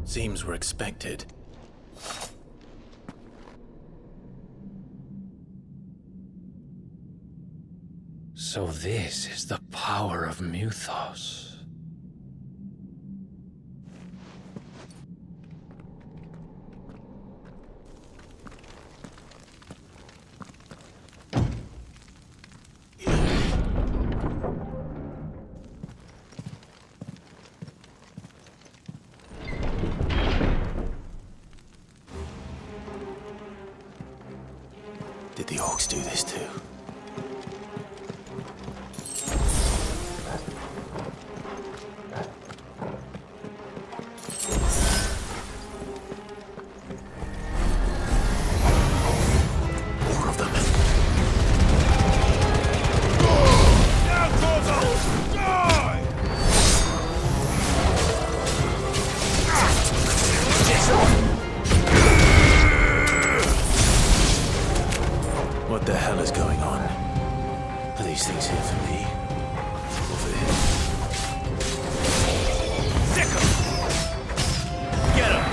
Seems we're expected. So this is the power of Mythos. Did the orcs do this too? More of them. What the hell is going on? Are these things here for me? Or for him? Sick 'em! Get 'em!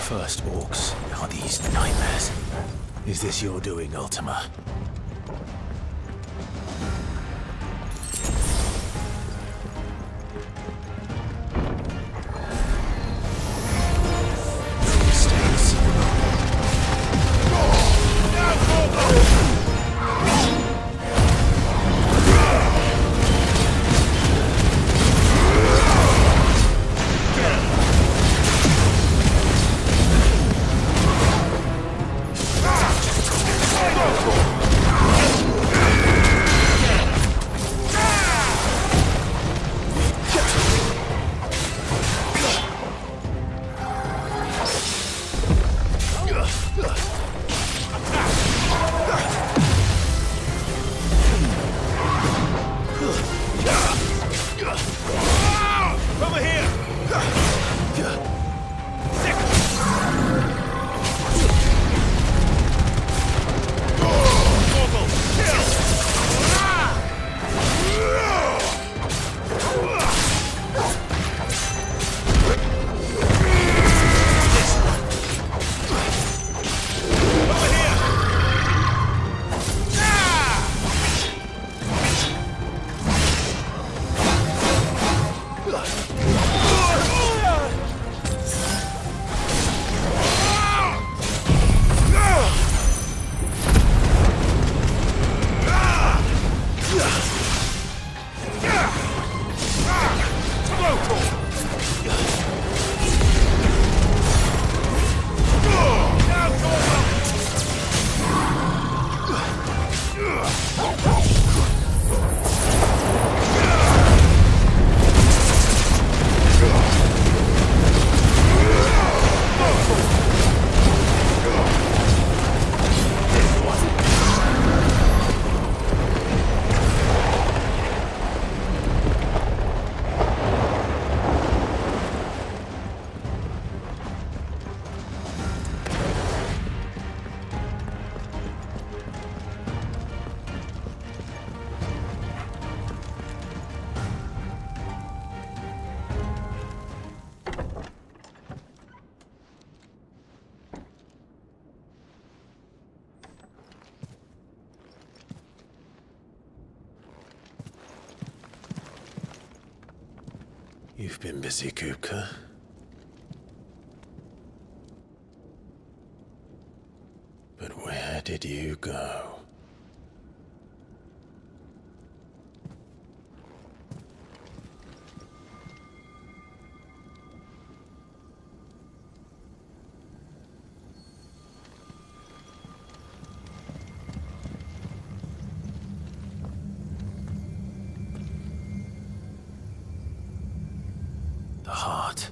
First orcs, are these nightmares? Is this your doing, Ultima? Go! You've been busy, Kupka. But where did you go? The heart.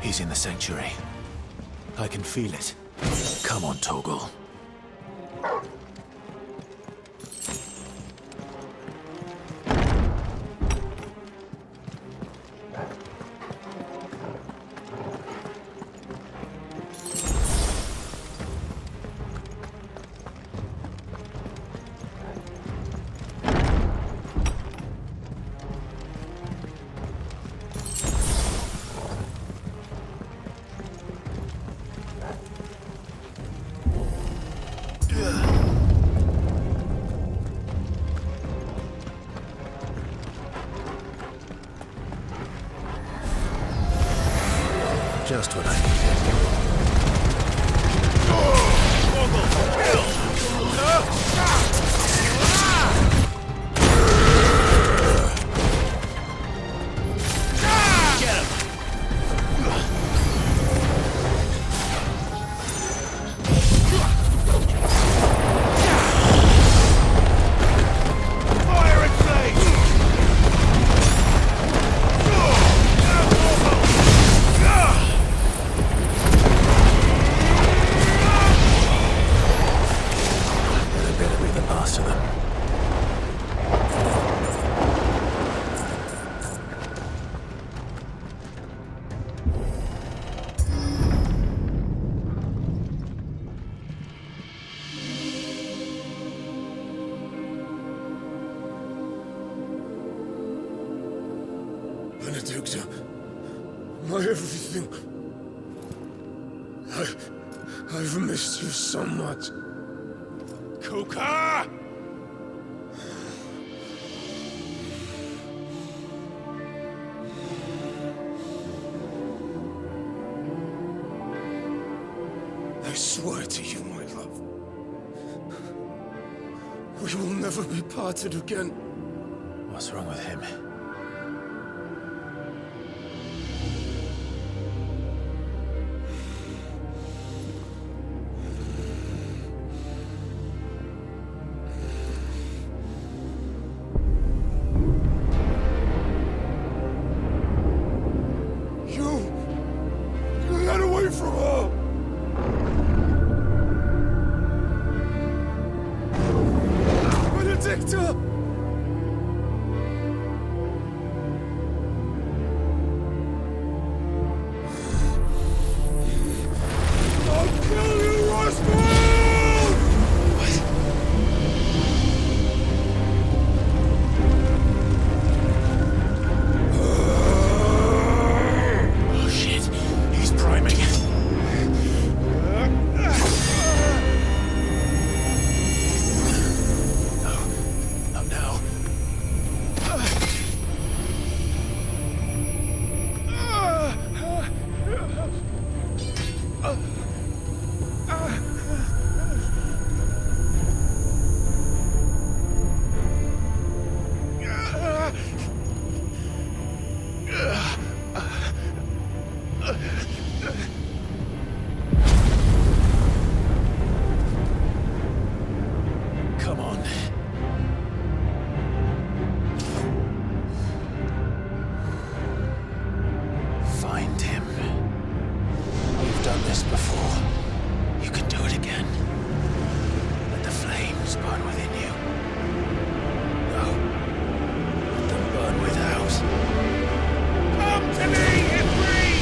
He's in the sanctuary. I can feel it. Come on, Toggle. Just what I needed. Benedicta, my everything. I've missed you so much. Kuka! I swear to you, my love, we will never be parted again. What's wrong with him? You got away from her! Benedicta! I'll kill you, Roswell! Oh shit, he's priming. Oh no. Come on. Find him. You've done this before. You can do it again. Let the flames burn within you. No. Let them burn without. Come to me, Ifrit!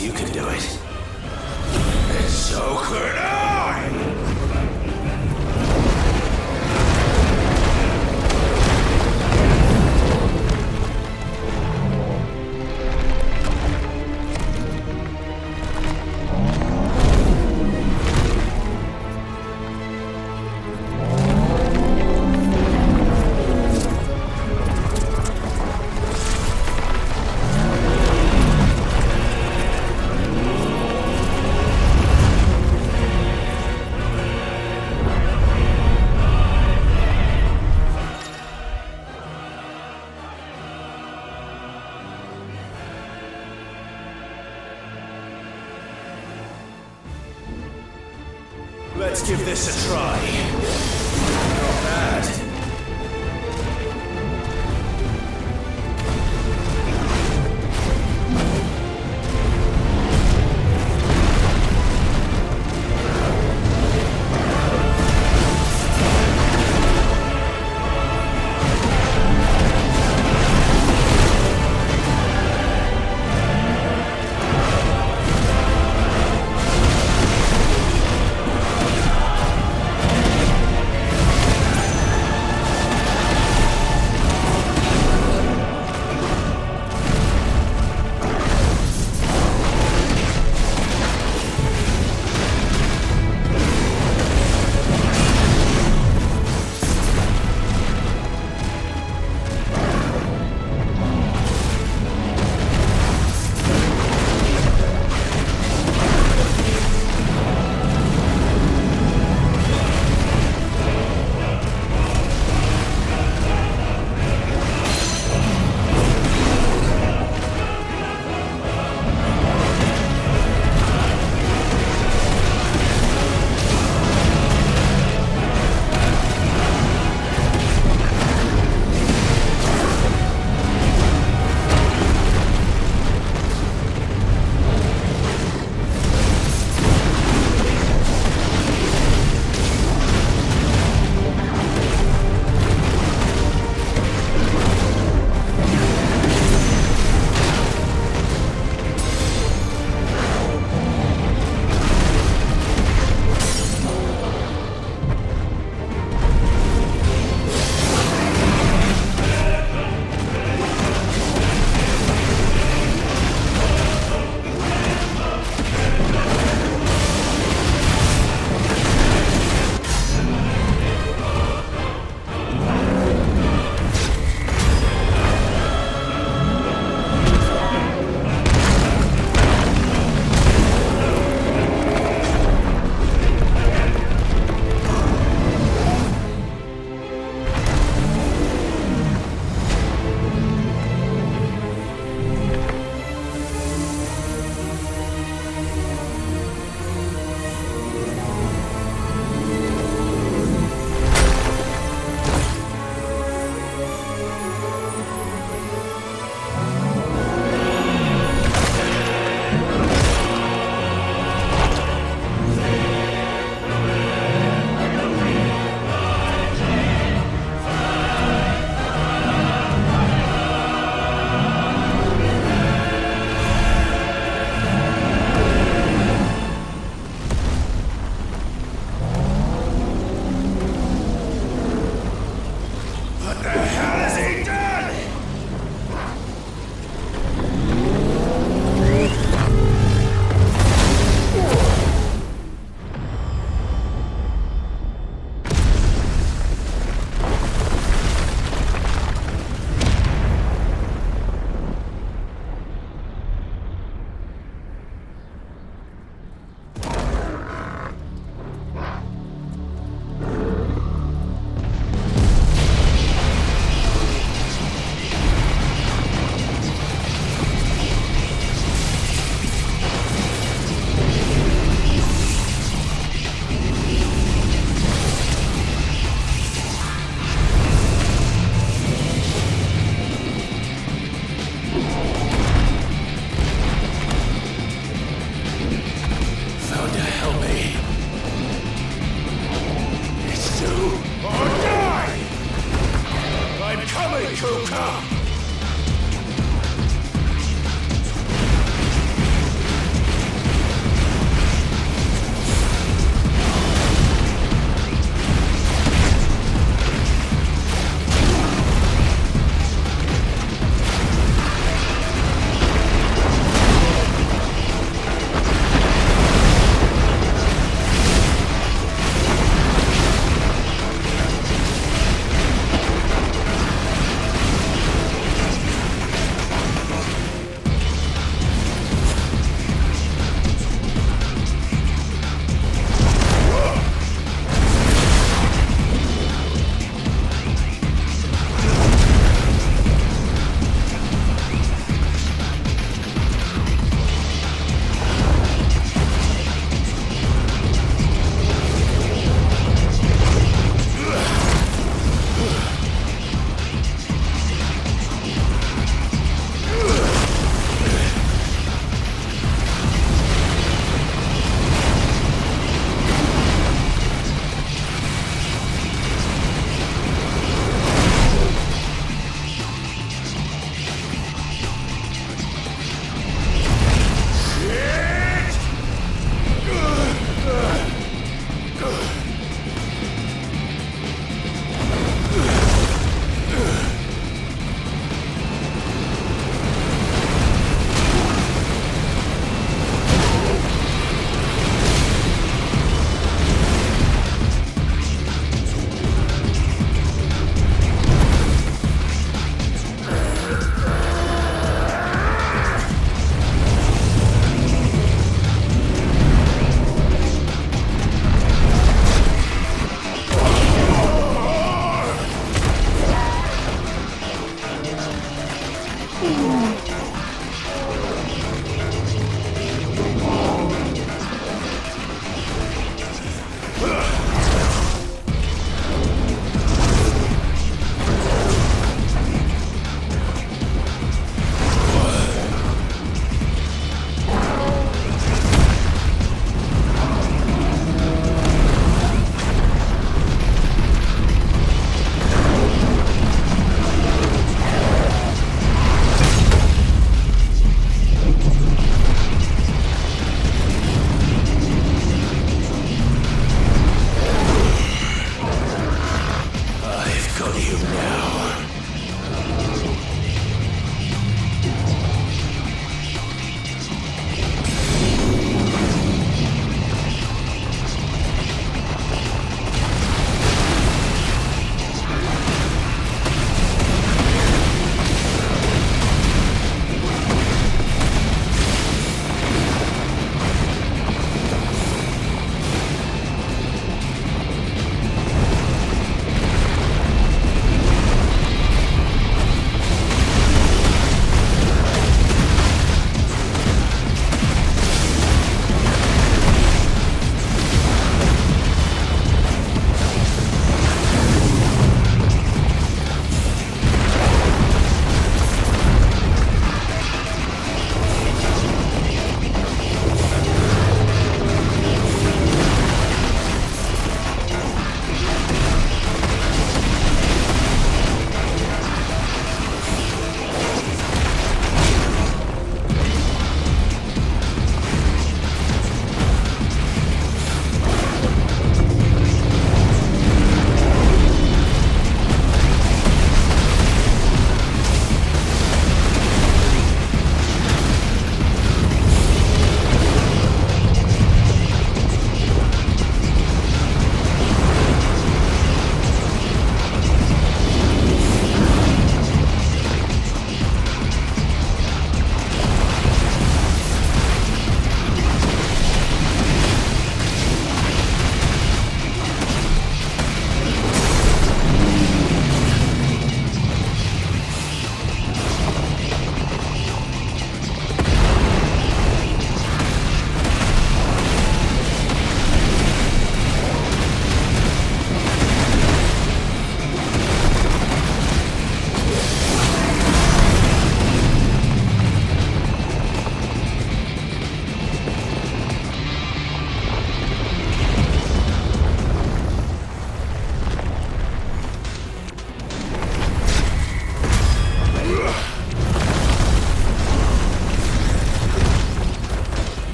You can do it. And so could I! Let's give this a try. Not bad.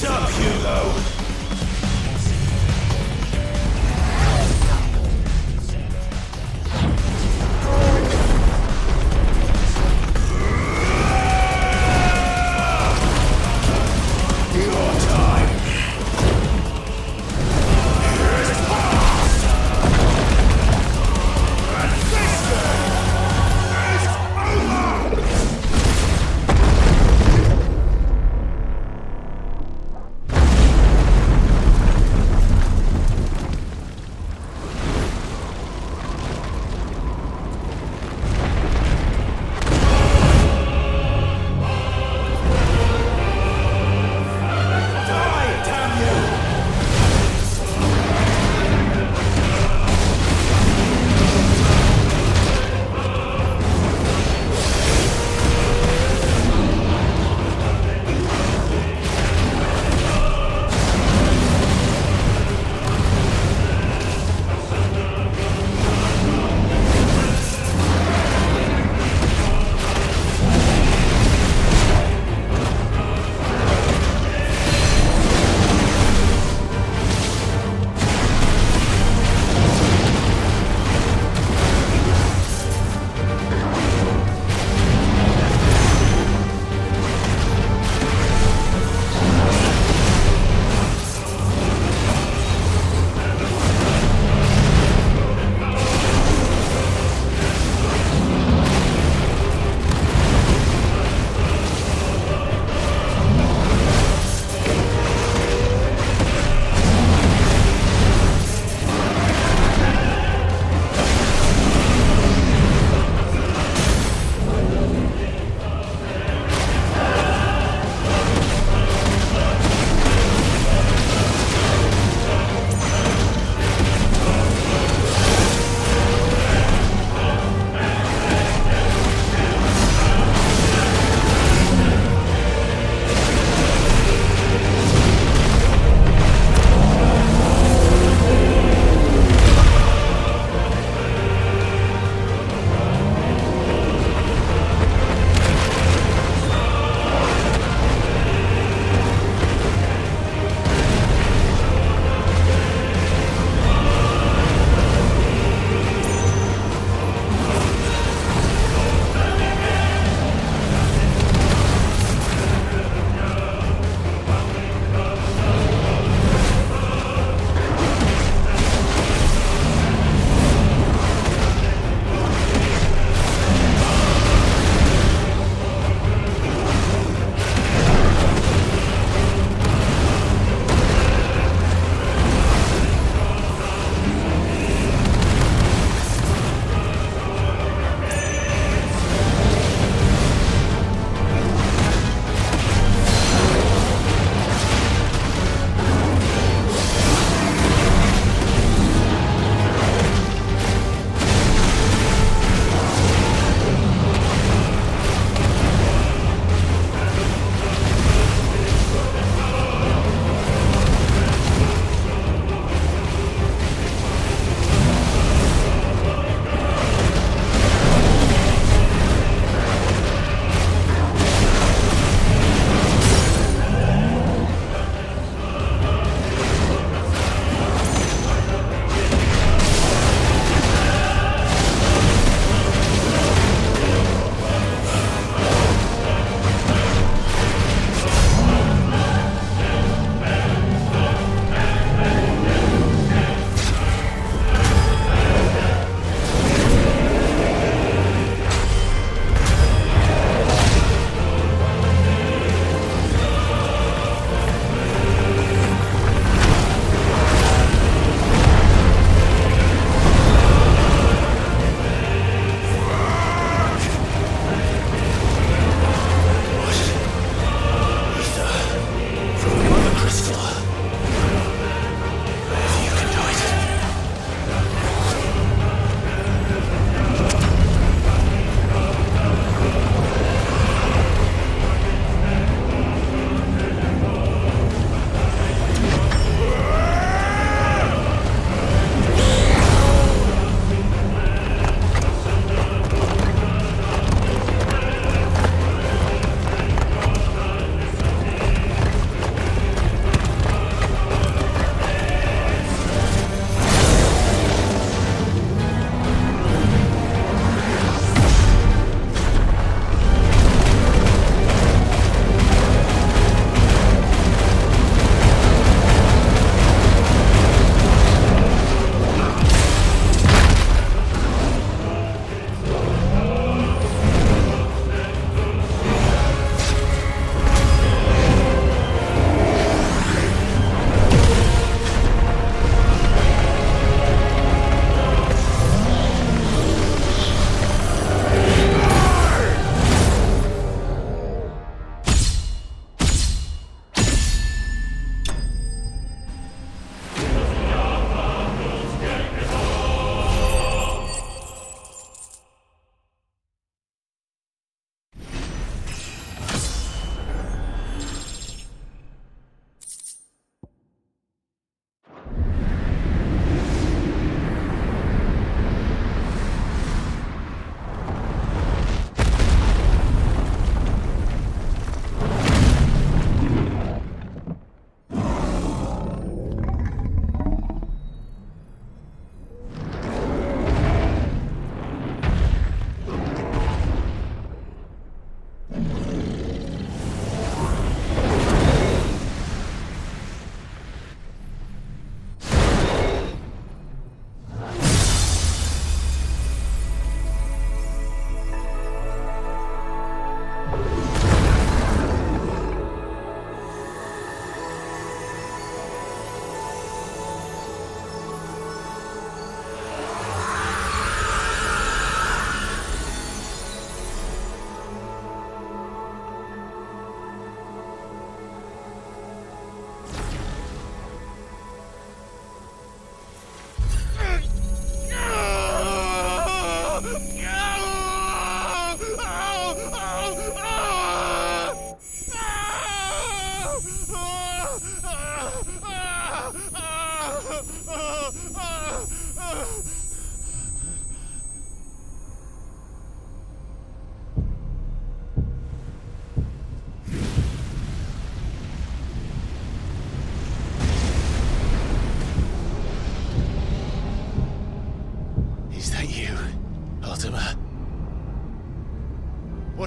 Hands up, Hugo!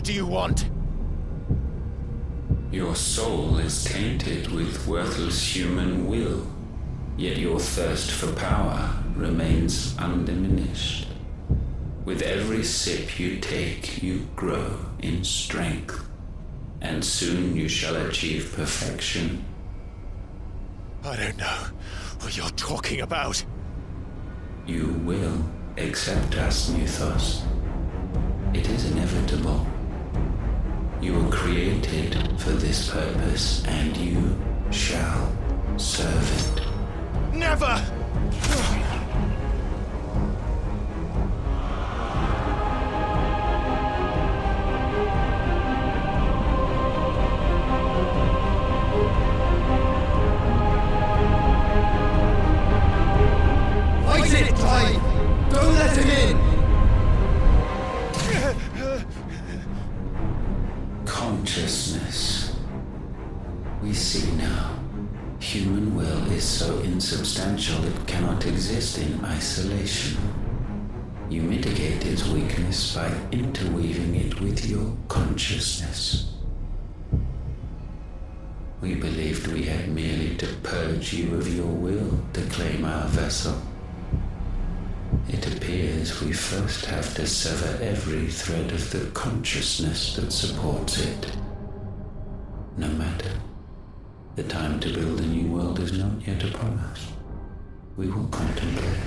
What do you want? Your soul is tainted with worthless human will, yet your thirst for power remains undiminished. With every sip you take, you grow in strength, and soon you shall achieve perfection. I don't know what you're talking about. You will accept us, Mythos. It is inevitable. You were created for this purpose, and you shall serve it. Never! Fight it, Clive! Don't let him in! Consciousness. We see now. Human will is so insubstantial it cannot exist in isolation. You mitigate its weakness by interweaving it with your consciousness. We believed we had merely to purge you of your will to claim our vessel. It appears we first have to sever every thread of the consciousness that supports it. No matter. The time to build a new world is not yet upon us. We will contemplate.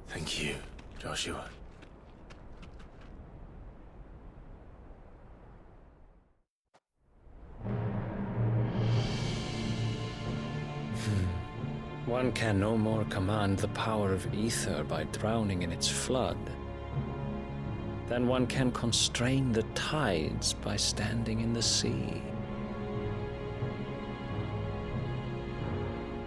Thank you, Joshua. One can no more command the power of ether by drowning in its flood than one can constrain the tides by standing in the sea.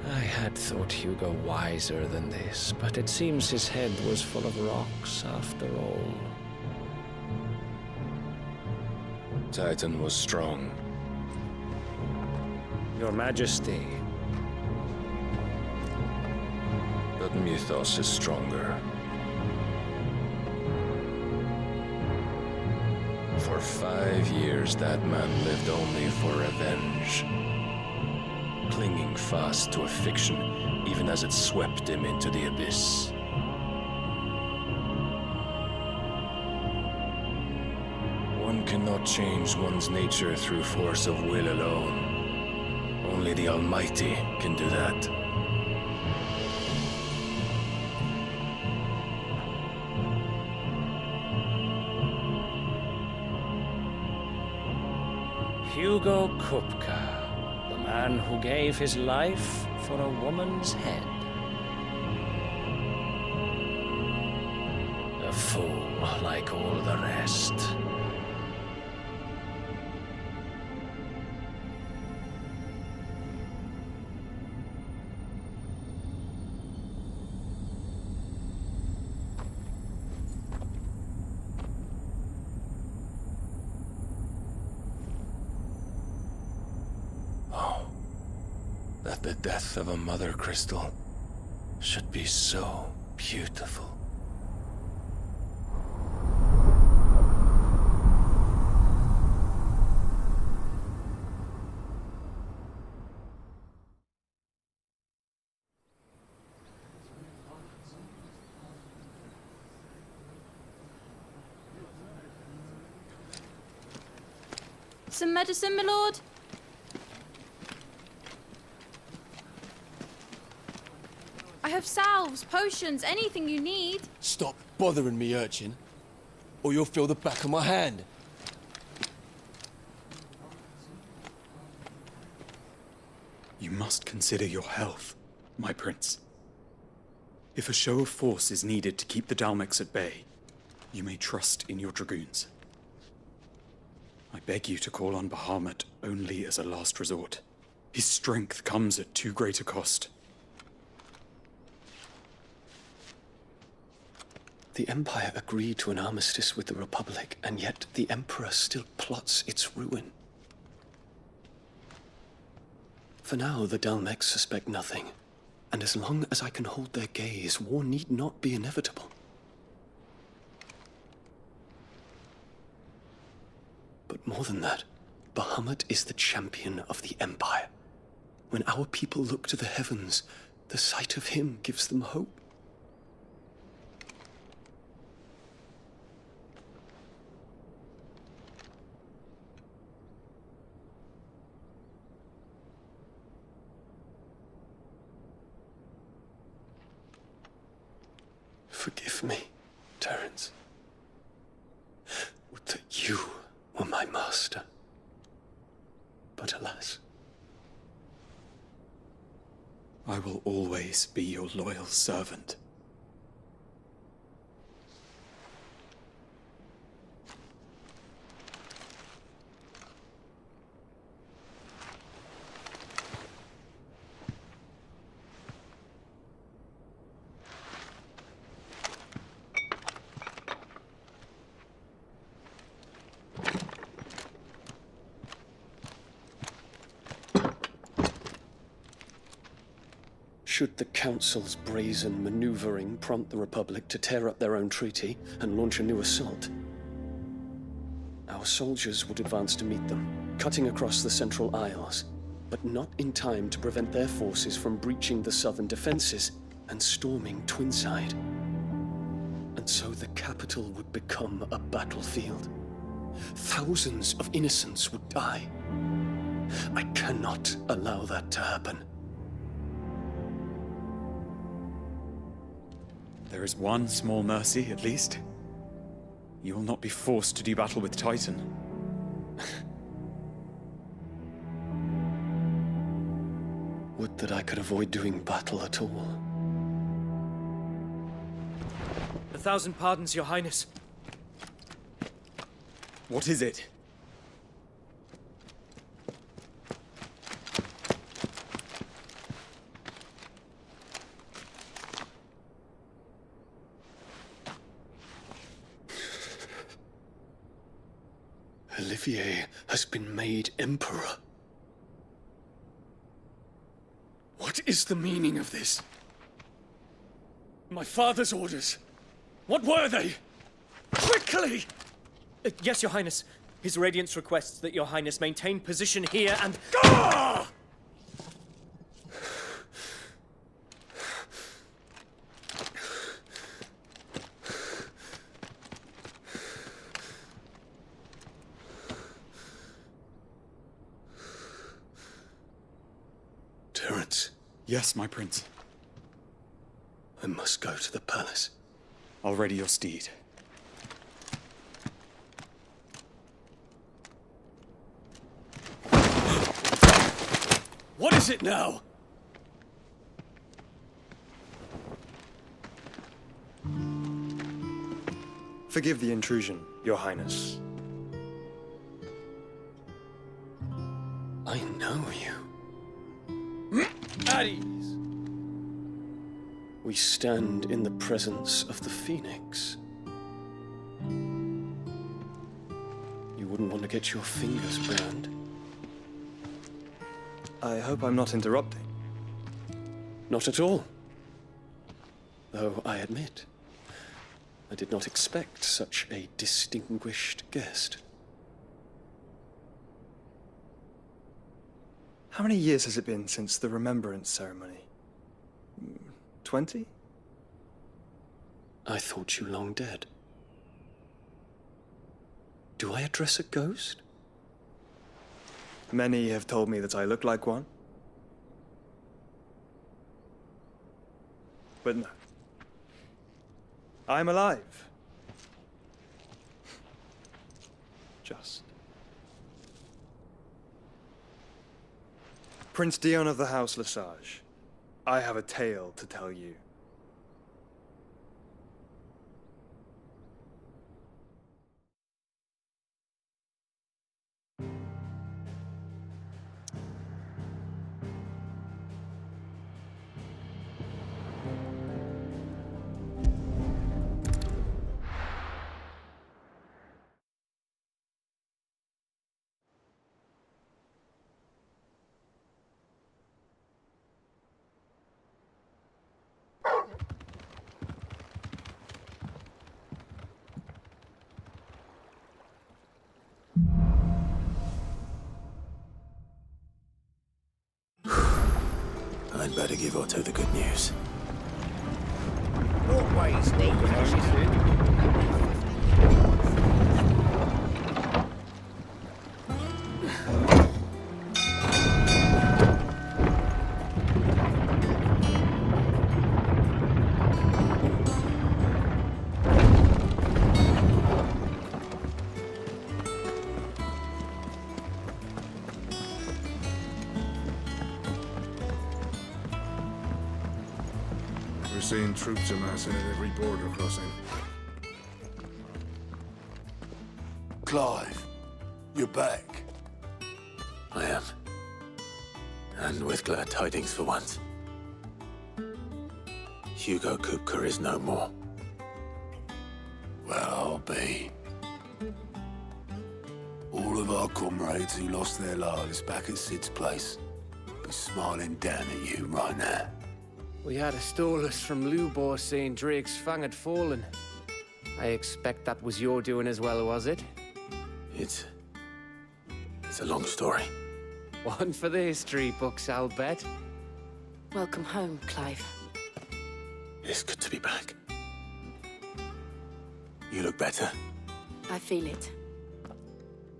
I had thought Hugo wiser than this, but it seems his head was full of rocks after all. Titan was strong. Your Majesty. But Mythos is stronger. For 5 years, that man lived only for revenge. Clinging fast to a fiction, even as it swept him into the abyss. One cannot change one's nature through force of will alone. Only the Almighty can do that. Hugo Kupka, the man who gave his life for a woman's head. A fool like all the rest. That the death of a mother crystal should be so beautiful. Some medicine, my lord? I have salves, potions, anything you need. Stop bothering me, urchin, or you'll feel the back of my hand. You must consider your health, my prince. If a show of force is needed to keep the Dalmex at bay, you may trust in your dragoons. I beg you to call on Bahamut only as a last resort. His strength comes at too great a cost. The Empire agreed to an armistice with the Republic, and yet the Emperor still plots its ruin. For now, the Dalmex suspect nothing, and as long as I can hold their gaze, war need not be inevitable. But more than that, Bahamut is the champion of the Empire. When our people look to the heavens, the sight of him gives them hope. Forgive me, Terence. Would that you were my master. But alas. I will always be your loyal servant. Should the Council's brazen maneuvering prompt the Republic to tear up their own treaty and launch a new assault, our soldiers would advance to meet them, cutting across the Central Isles, but not in time to prevent their forces from breaching the southern defenses and storming Twinside. And so the capital would become a battlefield. Thousands of innocents would die. I cannot allow that to happen. There is one small mercy, at least. You will not be forced to do battle with Titan. Would that I could avoid doing battle at all. 1,000 pardons, Your Highness. What is it? Olivier has been made Emperor. What is the meaning of this? My father's orders. What were they? Quickly! Yes, Your Highness. His Radiance requests that Your Highness maintain position here and... Ah! Terence. Yes, my prince. I must go to the palace. I'll ready your steed. What is it now? Forgive the intrusion, Your Highness. I know you. At ease. We stand in the presence of the Phoenix. You wouldn't want to get your fingers burned. I hope I'm not interrupting. Not at all. Though I admit, I did not expect such a distinguished guest. How many years has it been since the Remembrance ceremony? 20? I thought you long dead. Do I address a ghost? Many have told me that I look like one. But no. I'm alive. Just. Prince Dion of the House Lesage, I have a tale to tell you. We'd better give Otto the good news. Always need We're seeing troops amassing at every border crossing. Clive, you're back. I am. And with glad tidings for once. Hugo Kupka is no more. Well, I'll be. All of our comrades who lost their lives back at Sid's place be smiling down at you right now. We had a stolus from Lubor saying Drake's Fang had fallen. I expect that was your doing as well, was it? It's a long story. One for the history books, I'll bet. Welcome home, Clive. It's good to be back. You look better. I feel it.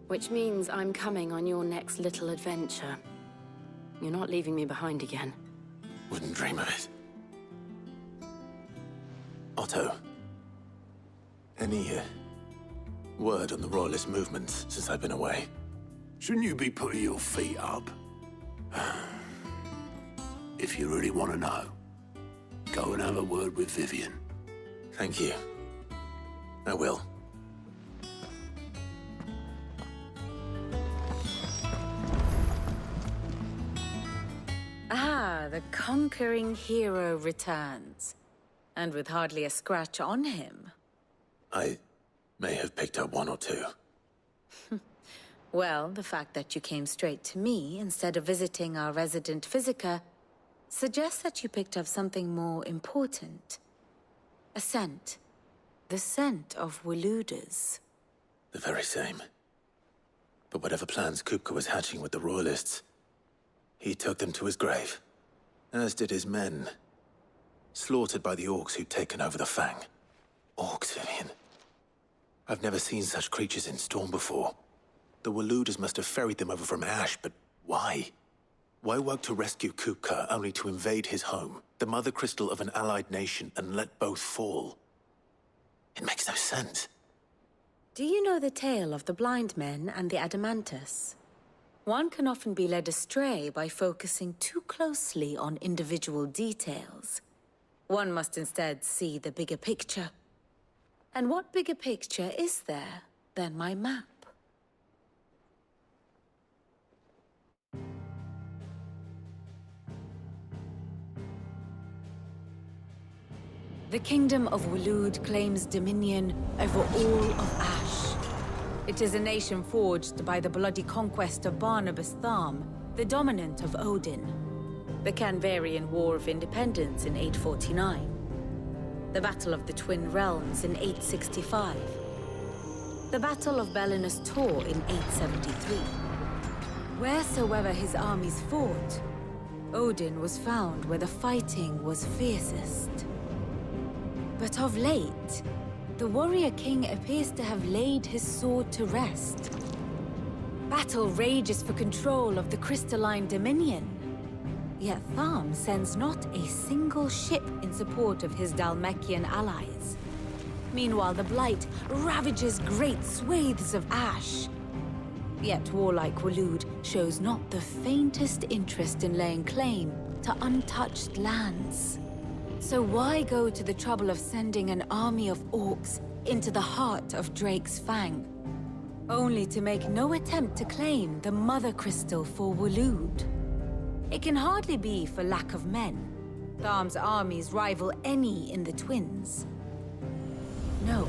Which means I'm coming on your next little adventure. You're not leaving me behind again. Wouldn't dream of it. Otto, any word on the Royalist movements since I've been away? Shouldn't you be putting your feet up? If you really want to know, go and have a word with Vivian. Thank you. I will. Ah, the conquering hero returns. And with hardly a scratch on him. I may have picked up one or two. Well, the fact that you came straight to me instead of visiting our resident Physica suggests that you picked up something more important. A scent. The scent of Waludas. The very same. But whatever plans Kupka was hatching with the Royalists, he took them to his grave. As did his men. Slaughtered by the orcs who'd taken over the Fang. Orcs, Vivian. I've never seen such creatures in Storm before. The Waludas must have ferried them over from Ash, but why? Why work to rescue Kupka only to invade his home, the mother crystal of an allied nation, and let both fall? It makes no sense. Do you know the tale of the blind men and the Adamantus? One can often be led astray by focusing too closely on individual details. One must instead see the bigger picture. And what bigger picture is there than my map? The Kingdom of Waloed claims dominion over all of Ash. It is a nation forged by the bloody conquest of Barnabas Tharm, the dominant of Odin. The Canvarian War of Independence in 849. The Battle of the Twin Realms in 865. The Battle of Belinus Tor in 873. Wheresoever his armies fought, Odin was found where the fighting was fiercest. But of late, the warrior king appears to have laid his sword to rest. Battle rages for control of the crystalline dominion. Yet Tharm sends not a single ship in support of his Dhalmekian allies. Meanwhile, the Blight ravages great swathes of Ash. Yet warlike Waloed shows not the faintest interest in laying claim to untouched lands. So why go to the trouble of sending an army of orcs into the heart of Drake's Fang, only to make no attempt to claim the Mother Crystal for Waloed? It can hardly be for lack of men. Tharm's armies rival any in the Twins. No.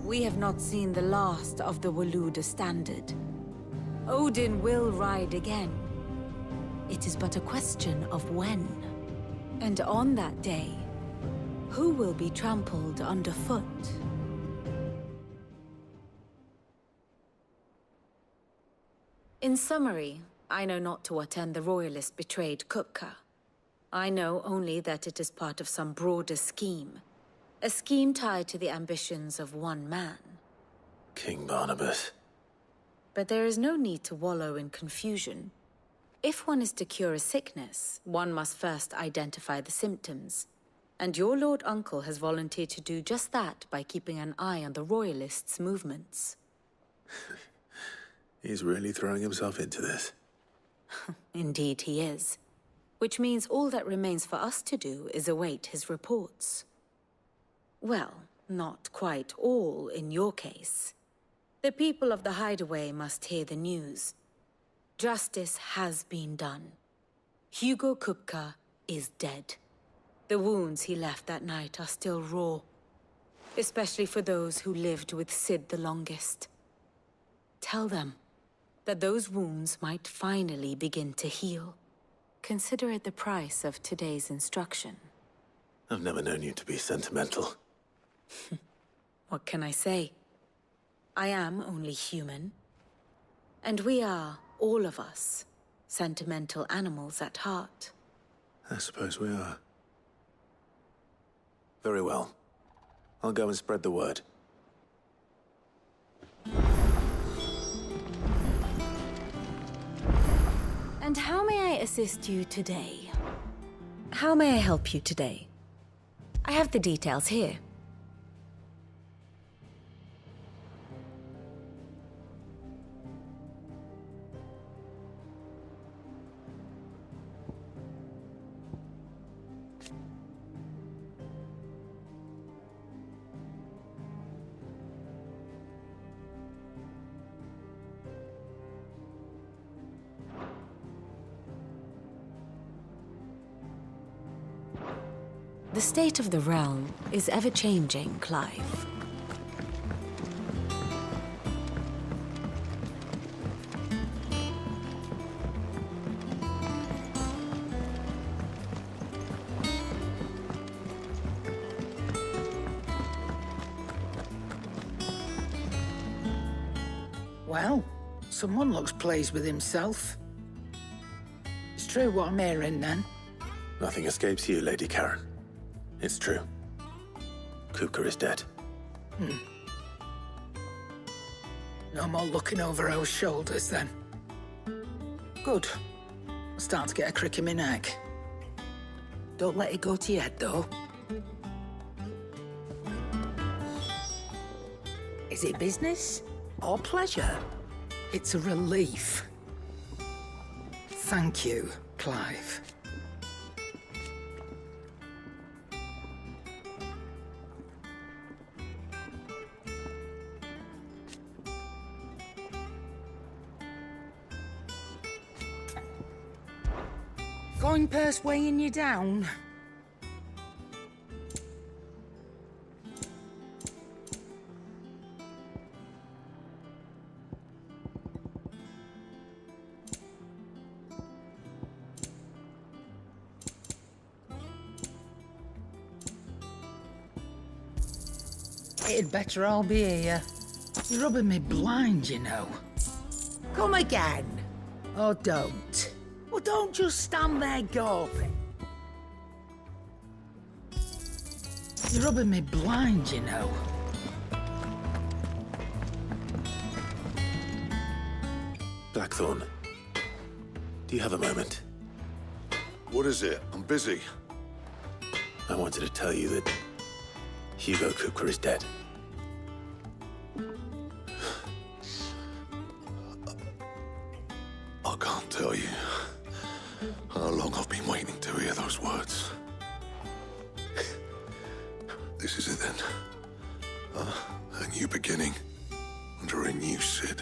We have not seen the last of the Waluda standard. Odin will ride again. It is but a question of when. And on that day, who will be trampled underfoot? In summary, I know not to what end the Royalists betrayed Kupka. I know only that it is part of some broader scheme. A scheme tied to the ambitions of one man. King Barnabas. But there is no need to wallow in confusion. If one is to cure a sickness, one must first identify the symptoms. And your Lord Uncle has volunteered to do just that by keeping an eye on the Royalists' movements. He's really throwing himself into this. Indeed he is. Which means all that remains for us to do is await his reports. Well, not quite all in your case. The people of the Hideaway must hear the news. Justice has been done. Hugo Kupka is dead. The wounds he left that night are still raw, especially for those who lived with Sid the longest. Tell them that those wounds might finally begin to heal. Consider it the price of today's instruction. I've never known you to be sentimental. What can I say? I am only human. And we are, all of us, sentimental animals at heart. I suppose we are. Very well. I'll go and spread the word. And how may I assist you today? How may I help you today? I have the details here. The state of the realm is ever-changing, Clive. Well, someone looks pleased with himself. It's true what I'm hearing, then. Nothing escapes you, Lady Karen. It's true. Kupka is dead. No more looking over our shoulders, then. Good. I'm starting to get a crick in my neck. Don't let it go to your head, though. Is it business or pleasure? It's a relief. Thank you, Clive. Going purse weighing you down? It'd better all be here. You're rubbing me blind, you know. Come again. Or don't. Well, don't just stand there gawping. You're rubbing me blind, you know. Blackthorn, do you have a moment? What is it? I'm busy. I wanted to tell you that Hugo Kupka is dead. I can't tell you how long I've been waiting to hear those words. This is it then. A new beginning under a new Sid.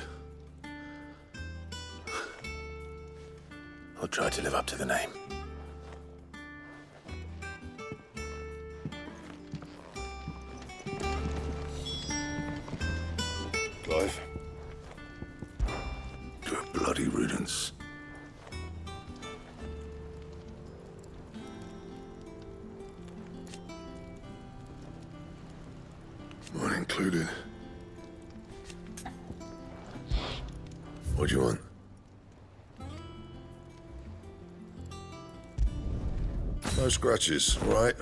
I'll try to live up to the name. Clive. Good bloody riddance. Mine included. What do you want? No scratches, right?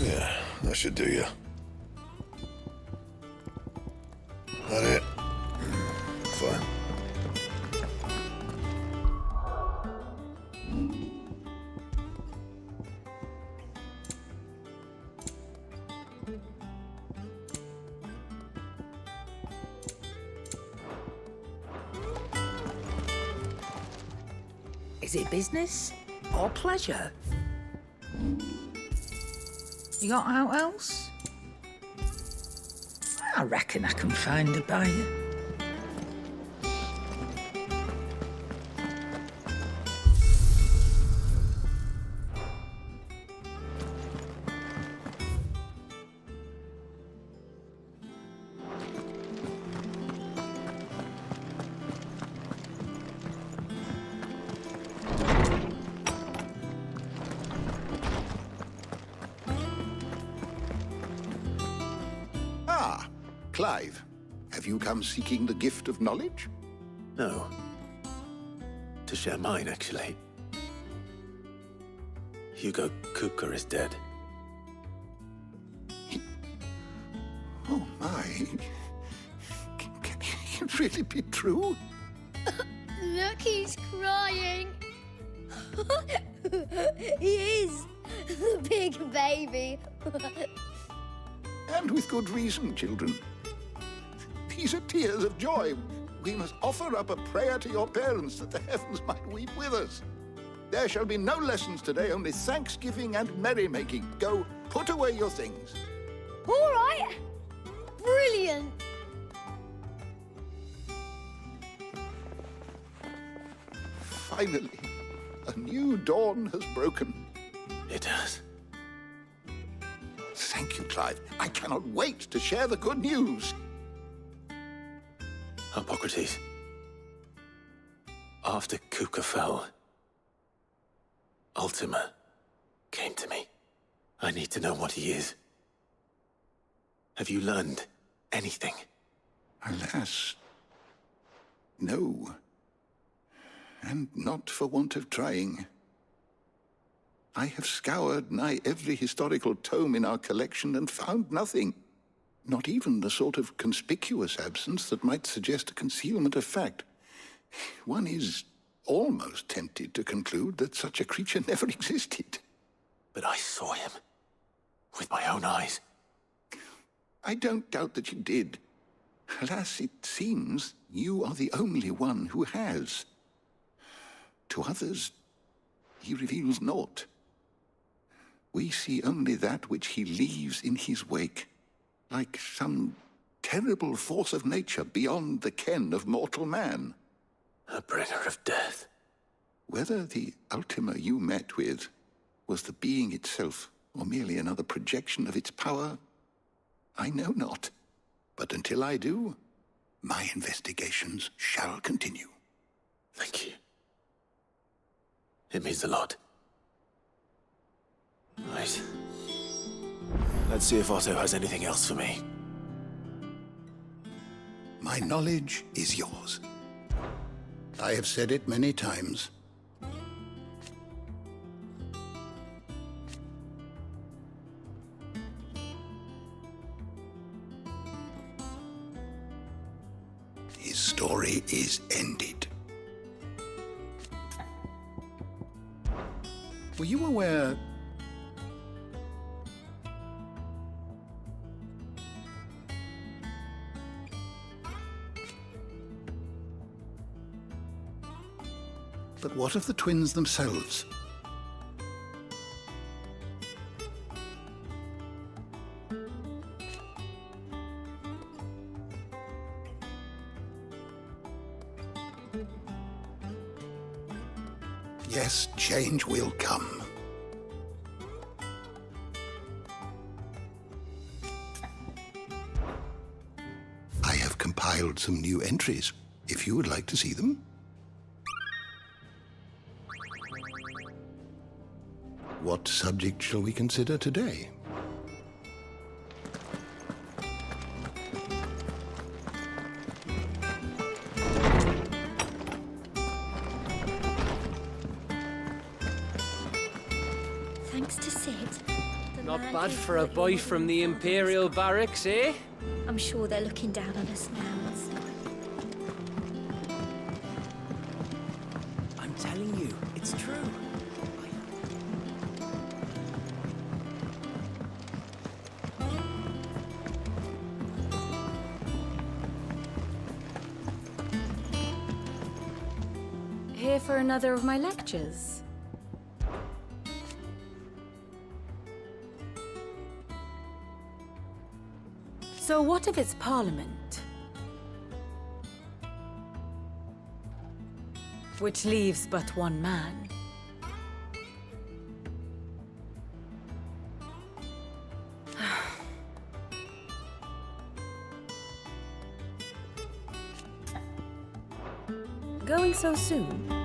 Yeah, that should do you. That it? Fine. Is it business or pleasure? You got out else? I reckon I can find a buyer. Clive, have you come seeking the gift of knowledge? No. To share mine, actually. Hugo Kuka is dead. Oh my. Can it really be true? Look, he's crying. He is. The big baby. And with good reason, children. These are tears of joy. We must offer up a prayer to your parents that the heavens might weep with us. There shall be no lessons today, only thanksgiving and merrymaking. Go, put away your things. All right. Brilliant. Finally, a new dawn has broken. It has. Thank you, Clive. I cannot wait to share the good news. Hippocrates. After Kuka fell, Ultima came to me. I need to know what he is. Have you learned anything? Alas, no. And not for want of trying. I have scoured nigh every historical tome in our collection and found nothing. Not even the sort of conspicuous absence that might suggest a concealment of fact. One is almost tempted to conclude that such a creature never existed. But I saw him. With my own eyes. I don't doubt that you did. Alas, it seems you are the only one who has. To others, he reveals naught. We see only that which he leaves in his wake. Like some terrible force of nature beyond the ken of mortal man. A bringer of death. Whether the Ultima you met with was the being itself, or merely another projection of its power, I know not. But until I do, my investigations shall continue. Thank you. It means a lot. Right. Let's see if Otto has anything else for me. My knowledge is yours. I have said it many times. His story is ended. Were you aware... But what of the twins themselves? Yes, change will come. I have compiled some new entries, if you would like to see them. What subject shall we consider today? Thanks to Sid. Not bad for a boy from the Imperial Barracks, eh? I'm sure they're looking down on us now. I'm telling you, it's true. Here for another of my lectures? So what if it's Parliament? Which leaves but one man. Going so soon?